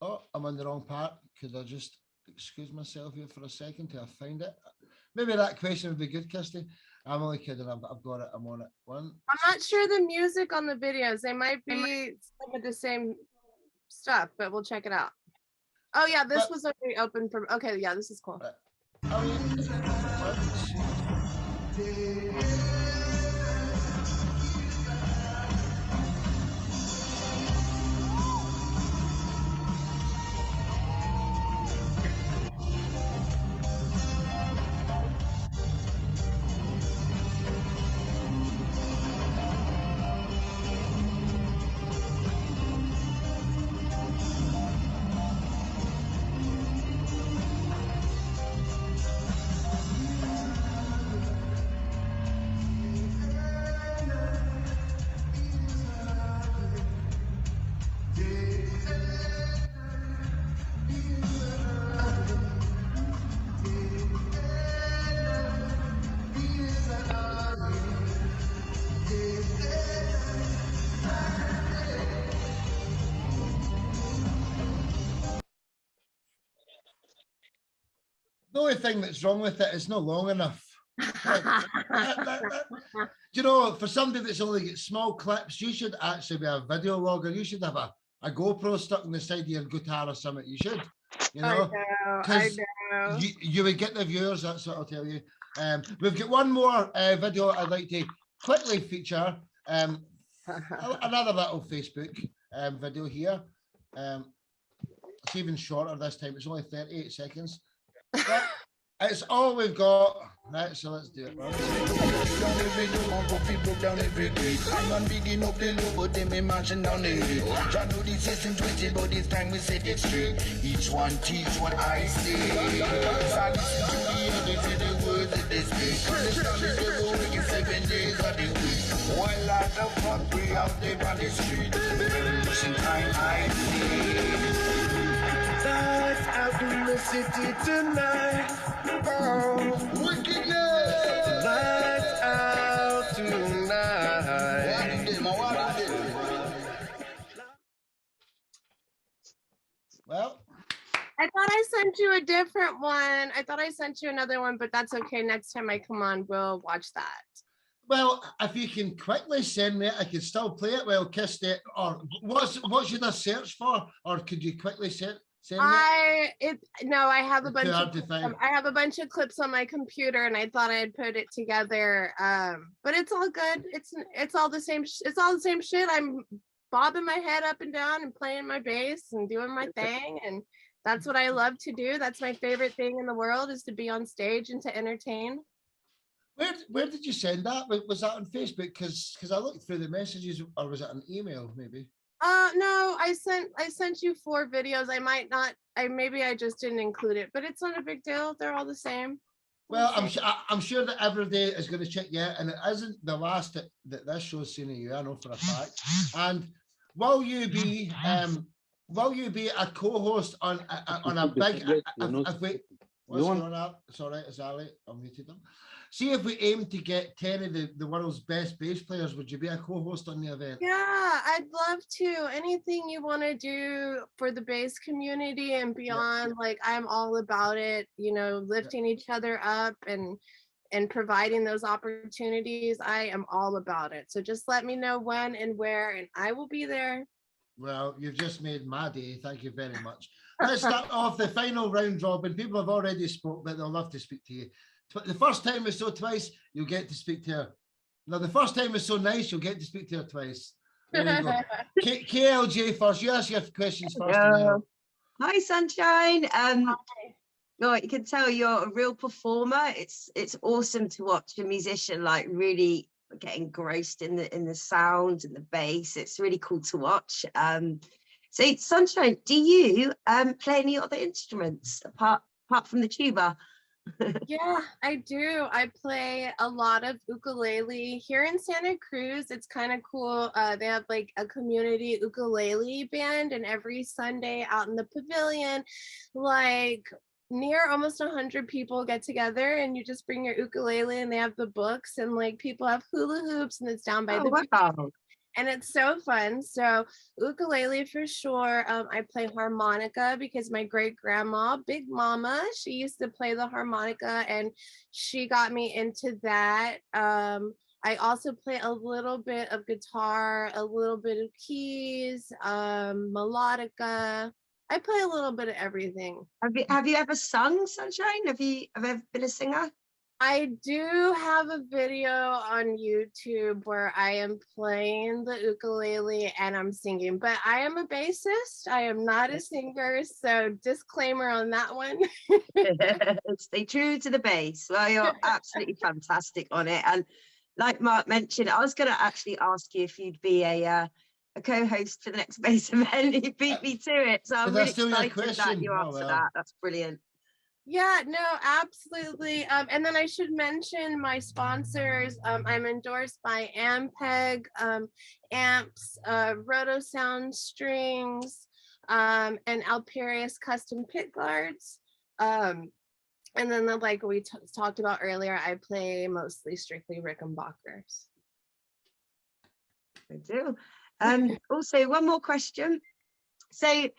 Oh, I'm on the wrong part. Could I just excuse myself here for a second till I find it? Maybe that question would be good, Kirsty. I'm only kidding. I've got it. I'm on it. I'm not sure the music on the videos. They might be some of the same stuff, but we'll check it out. Oh yeah, this was already open for. Okay, yeah, this is cool. The only thing that's wrong with it is not long enough. You know, for somebody that's only got small clips, you should actually be a video logger. You should have a GoPro stuck on the side of your guitar or something. You should, you know, I know. You would get the viewers. That's what I'll tell you. We've got one more video I'd like to quickly feature. Another little Facebook video here. It's even shorter this time. It's only 38 seconds. But it's all we've got. Right, so let's do it. I'm bigging up the low, but them imagine down the hill. Try to the system twisted, but this time we set it straight. Each one teach what I say. I listen to the words that they speak. Understand the working 7 days of the week. While at the fuck we out there on the street. Revolution time I see. Life out in the city tonight. Oh, wickedness. Life out tonight. Well, I thought I sent you a different one. I thought I sent you another one, but that's okay. Next time I come on, we'll watch that. Well, if you can quickly send me it, I can still play it while Kirsty. Or what should I search for? Or could you quickly Send me I have a It's bunch too of hard to find. I have a bunch of clips on my computer, and I thought I'd put it together. But it's all good. It's all the same. It's all the same shit. I'm bobbing my head up and down and playing my bass and doing my thing, and that's what I love to do. That's my favorite thing in the world, is to be on stage and to entertain. Where did you send that? Was that on Facebook? Because I looked through the messages, or was it an email maybe? No, I sent you 4 videos. I might not. Maybe I just didn't include it, but it's not a big deal. They're all the same. Well, I'm sure that every day is going to check you out, and it isn't the last that this show's seen of you. I know for a fact. And will you be a co-host on a big? If we, what's going on? It's all right. It's Ali. I muted them. See, if we aim to get 10 of the world's best bass players, would you be a co-host on the event? Yeah, I'd love to. Anything you want to do for the bass community and beyond, like, I'm all about it, lifting each other up and providing those opportunities. I am all about it. So just let me know when and where, and I will be there. Well, you've just made my day. Thank you very much. Let's start off the final round robin. People have already spoke, but they'll love to speak to you. The first time was so twice, you'll get to speak to her. Now, the first time was so nice, you'll get to speak to her twice. There you go. KLJ first. You ask your questions first. Hi, Sunshine. No, you can tell you're a real performer. It's awesome to watch a musician like really get engrossed in the sound and the bass. It's really cool to watch. So, Sunshine, do you play any other instruments apart from the tuba? Yeah, I do. I play a lot of ukulele here in Santa Cruz. It's kind of cool. They have like a community ukulele band, and every Sunday out in the pavilion, like near almost 100 people get together, and you just bring your ukulele, and they have the books, and like people have hula hoops, and it's down by the beach. And it's so fun. So ukulele for sure. I play harmonica because my great grandma, Big Mama, she used to play the harmonica, and she got me into that. I also play a little bit of guitar, a little bit of keys, melodica. I play a little bit of everything. Have you ever sung, Sunshine? Have you ever been a singer? I do have a video on YouTube where I am playing the ukulele and I'm singing, but I am a bassist. I am not a singer, so disclaimer on that one. Stay true to the bass. Well, you're absolutely fantastic on it. And like Mark mentioned, I was going to actually ask you if you'd be a co-host for the next bass event. You beat me to it, so I'm really excited that you answered that. That's brilliant. Yeah, no, absolutely. And then I should mention my sponsors. I'm endorsed by Ampeg, amps, Roto Sound strings, and Alperius custom pit guards. And then like we talked about earlier, I play mostly strictly Rickenbackers. I do. Also, one more question. So,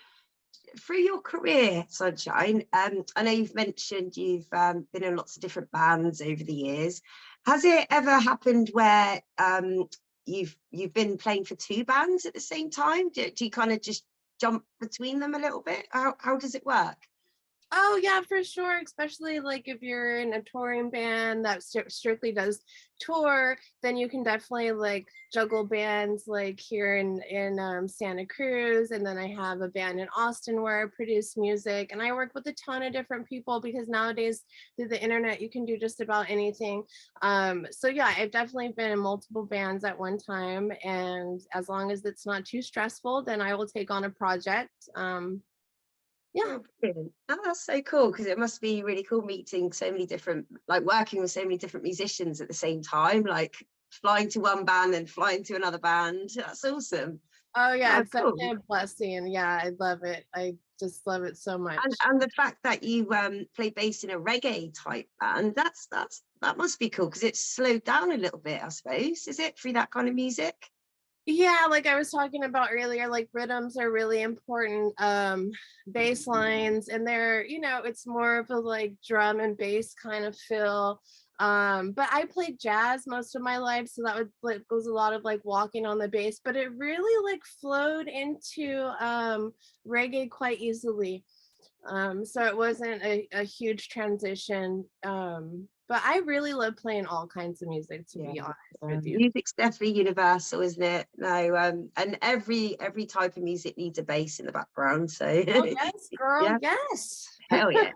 through your career, Sunshine, I know you've mentioned you've been in lots of different bands over the years. Has it ever happened where you've been playing for 2 bands at the same time? Do you kind of just jump between them a little bit? How does it work? Oh yeah, for sure. Especially like if you're in a touring band that strictly does tour, then you can definitely like juggle bands like here in Santa Cruz. And then I have a band in Austin where I produce music, and I work with a ton of different people because nowadays through the internet, you can do just about anything. So yeah, I've definitely been in multiple bands at one time. And as long as it's not too stressful, then I will take on a project. Yeah. Oh, that's so cool, because it must be really cool meeting so many different, like working with so many different musicians at the same time, like flying to one band and flying to another band. That's awesome. Oh yeah, Oh, it's such a blessing. Yeah, I love it. I just love it so much. And the fact that you play bass in a reggae type band, that must be cool, because it's slowed down a little bit, I suppose. Is it, through that kind of music? Yeah, like I was talking about earlier, like rhythms are really important, bass lines, and they're, it's more of a like drum and bass kind of feel. But I played jazz most of my life, so that was a lot of like walking on the bass, but it really like flowed into reggae quite easily. So it wasn't a huge transition. But I really love playing all kinds of music, to be honest with you. Music's definitely universal, isn't it? No, and every type of music needs a bass in the background. So oh, yes, girl, yeah. yes. Hell yeah.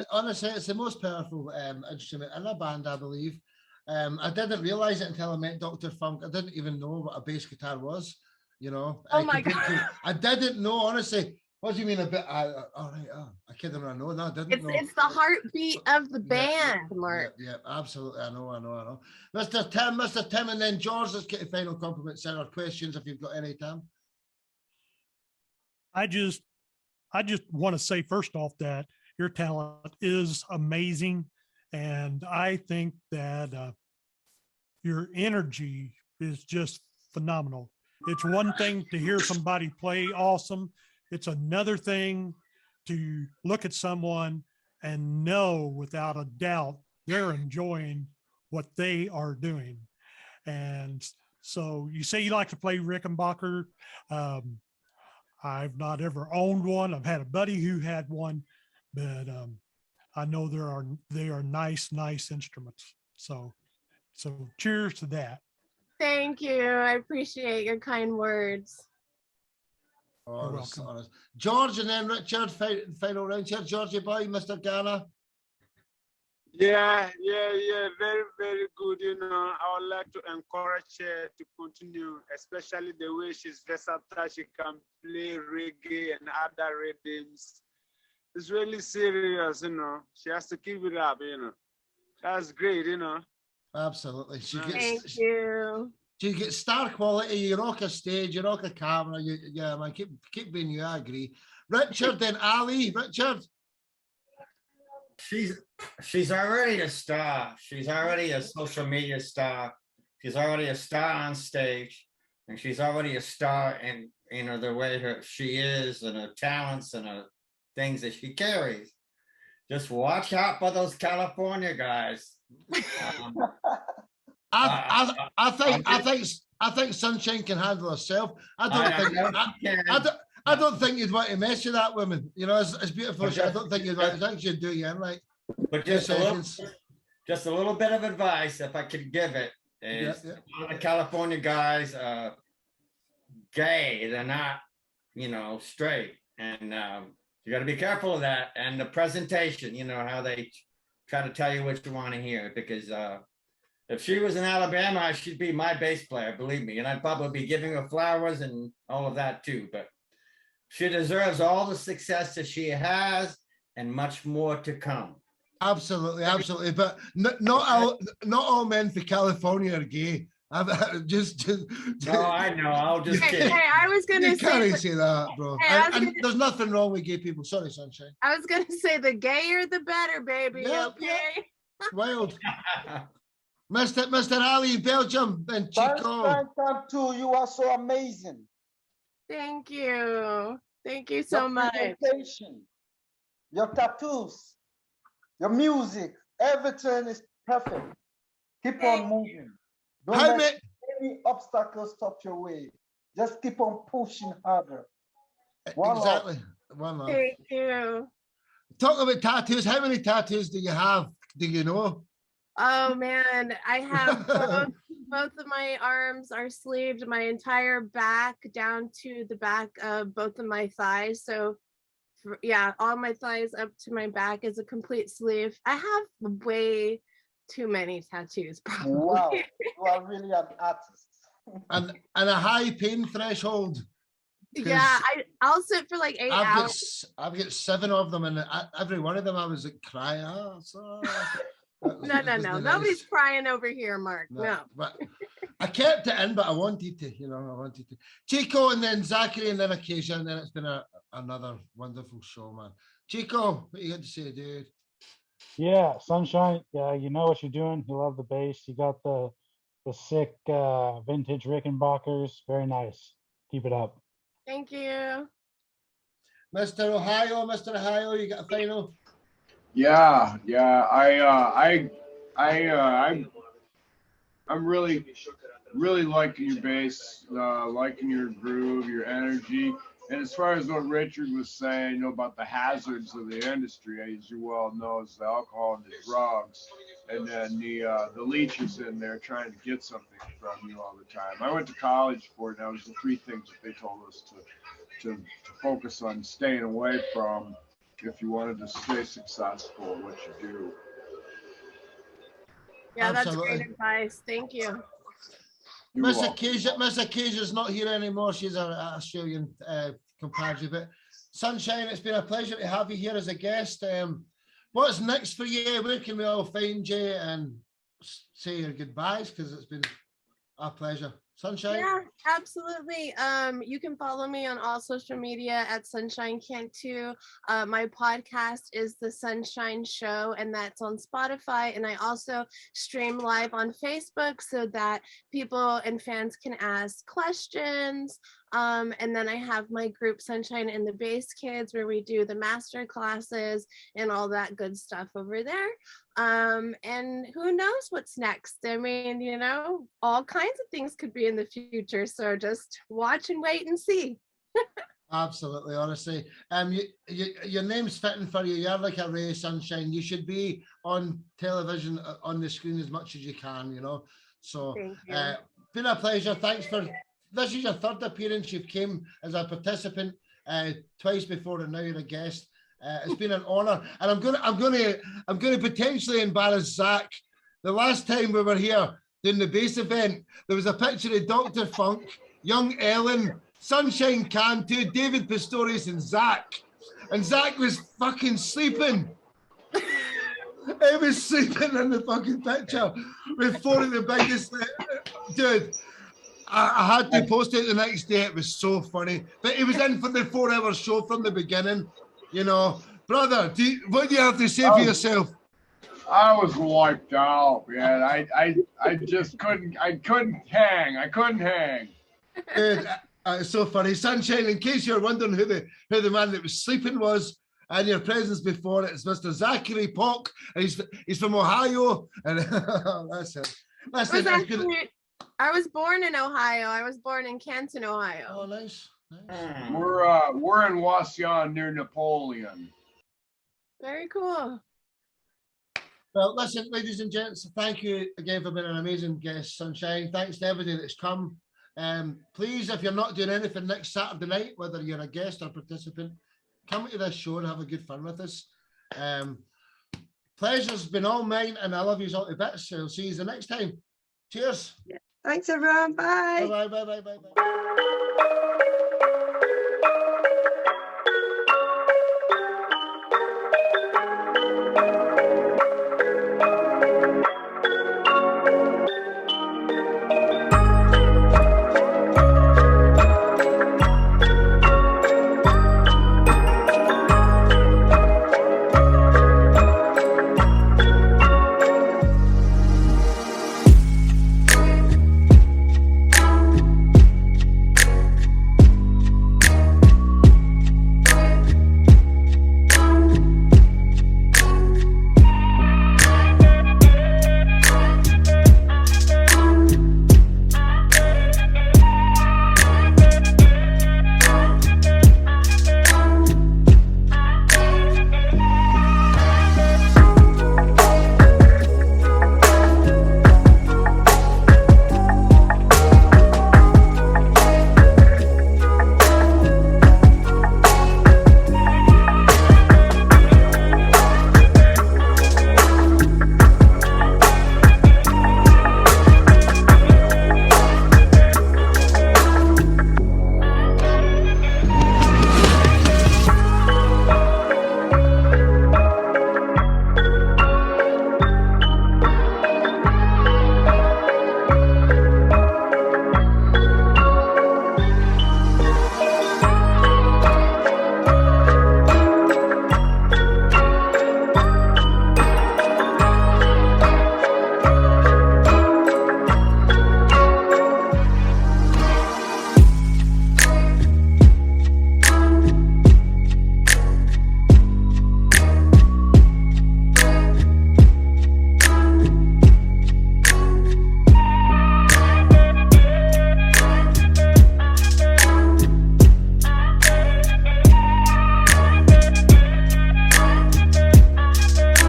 Honestly, it's the most powerful instrument in a band, I believe. I didn't realize it until I met Dr. Funk. I didn't even know what a bass guitar was, you know. Oh my God. I didn't know, honestly. What do you mean a bit? All right, I couldn't know. No, I didn't know. It's the heartbeat of the band, Mark. Yeah, absolutely. I know. Mr. Tim, and then George, let's get the final compliments and our questions if you've got any, Tim. I just want to say first off that your talent is amazing, and I think that your energy is just phenomenal. It's one thing to hear somebody play awesome. It's another thing to look at someone and know without a doubt they're enjoying what they are doing. And so you say you like to play Rickenbacker. I've not ever owned one. I've had a buddy who had one, but I know they are nice instruments. So cheers to that. Thank you. I appreciate your kind words. Honest. George, and then Richard, final round here. Georgie boy, Mr. Ghana. Yeah, very, very good. You know, I would like to encourage her to continue, especially the way she's versatile. She can play reggae and other rhythms. It's really serious, you know. She has to keep it up, you know. That's great, you know. Absolutely. Thank you. You get star quality, you rock a stage, you rock a camera, yeah, man, keep being you, I agree. Richard, then Ali. Richard. She's already a star. She's already a social media star. She's already a star on stage, and she's already a star in, you know, the way she is and her talents and her things that she carries. Just watch out for those California guys. I think Sunshine can handle herself. I don't think you'd want to mess with that woman. You know, it's beautiful. I don't think you'd want to. I think she'd do you in like. But just a little bit of advice, if I could give it, is a lot of California guys are gay. They're not, you know, straight, and you got to be careful of that. And the presentation, you know, how they try to tell you what you want to hear, because if she was in Alabama, she'd be my bass player, believe me. And I'd probably be giving her flowers and all of that too. But she deserves all the success that she has and much more to come. Absolutely. But not all men for California are gay. No, I know. I'll just kidding. Hey, I was going to say that, bro. And there's nothing wrong with gay people. Sorry, Sunshine. I was going to say the gayer, the better, baby. Yeah, okay. Wild. Mr. Ali, Belgium, and Chico. Tattoo, you are so amazing. Thank you. Thank you so much. Your tattoos, your music, everything is perfect. Keep on moving. Don't let any obstacles stop your way. Just keep on pushing harder. Exactly. One love. Thank you. Talk about tattoos. How many tattoos do you have? Do you know? Oh man, I have both of my arms are sleeved, my entire back down to the back of both of my thighs. So yeah, all my thighs up to my back is a complete sleeve. I have way too many tattoos, probably. Wow, you are really an artist. and a high pain threshold. Yeah, I'll sit for like 8 hours. I've got 7 of them, and every one of them I was like crying. No. Nobody's crying over here, Mark. No. But I kept it in, but I wanted to, Chico, and then Zachary, and then Acacia, and then it's been another wonderful show, man. Chico, what you got to say, dude? Yeah, Sunshine. Yeah, you know what you're doing. You love the bass. You got the sick vintage Rickenbackers. Very nice. Keep it up. Thank you. Mr. Ohio, you got a final? Yeah, yeah. I'm really liking your bass, liking your groove, your energy. And as far as what Richard was saying, about the hazards of the industry, as you well know, is the alcohol and the drugs, and then the leeches in there trying to get something from you all the time. I went to college for it, and that was the 3 things that they told us to focus on staying away from if you wanted to stay successful at what you do. Yeah, that's Absolutely. great advice. Thank you. Miss Acacia's not here anymore. She's an Australian compatriot. But Sunshine, it's been a pleasure to have you here as a guest. What's next for you? Where can we all find you and say your goodbyes? Because it's been a pleasure. Sunshine? Yeah, absolutely. You can follow me on all social media at Sunshine Cantu. My podcast is The Sunshine Show, and that's on Spotify. And I also stream live on Facebook so that people and fans can ask questions. And then I have my group Sunshine and the Bass Kids, where we do the master classes and all that good stuff over there. And who knows what's next? I mean, all kinds of things could be in the future. So just watch and wait and see. Absolutely, honestly. Your name's fitting for you. You're like a ray of sunshine. You should be on television, on the screen as much as you can, So Thank you. Been a pleasure. Thanks for this is your 3rd appearance. You've came as a participant twice before, and now you're a guest. It's been an honor, and I'm gonna potentially embarrass Zach. The last time we were here doing the bass event, there was a picture of Dr. Funk, young Ellen, Sunshine Cantu, David Pistorius, and Zach was fucking sleeping. He was sleeping in the fucking picture with 4 of the biggest, dude. I had to post it the next day. It was so funny, but he was in for the 4-hour show from the beginning. Brother, what do you have to say for yourself? I was wiped out, man. I just couldn't hang. Dude, it's so funny. Sunshine, in case you're wondering who the man that was sleeping was, and your presence before it, it's Mr. Zachary Pock, and he's from Ohio, and that's it. I was born in Ohio. I was born in Canton, Ohio. Oh, nice. We're in Wasion near Napoleon. Very cool. Well, listen, ladies and gents, thank you again for being an amazing guest, Sunshine. Thanks to everybody that's come. Please, if you're not doing anything next Saturday night, whether you're a guest or participant, come to this show and have a good fun with us. Pleasure's been all mine, and I love you all to bits. So I'll see you the next time. Cheers. Thanks, everyone. Bye. Bye.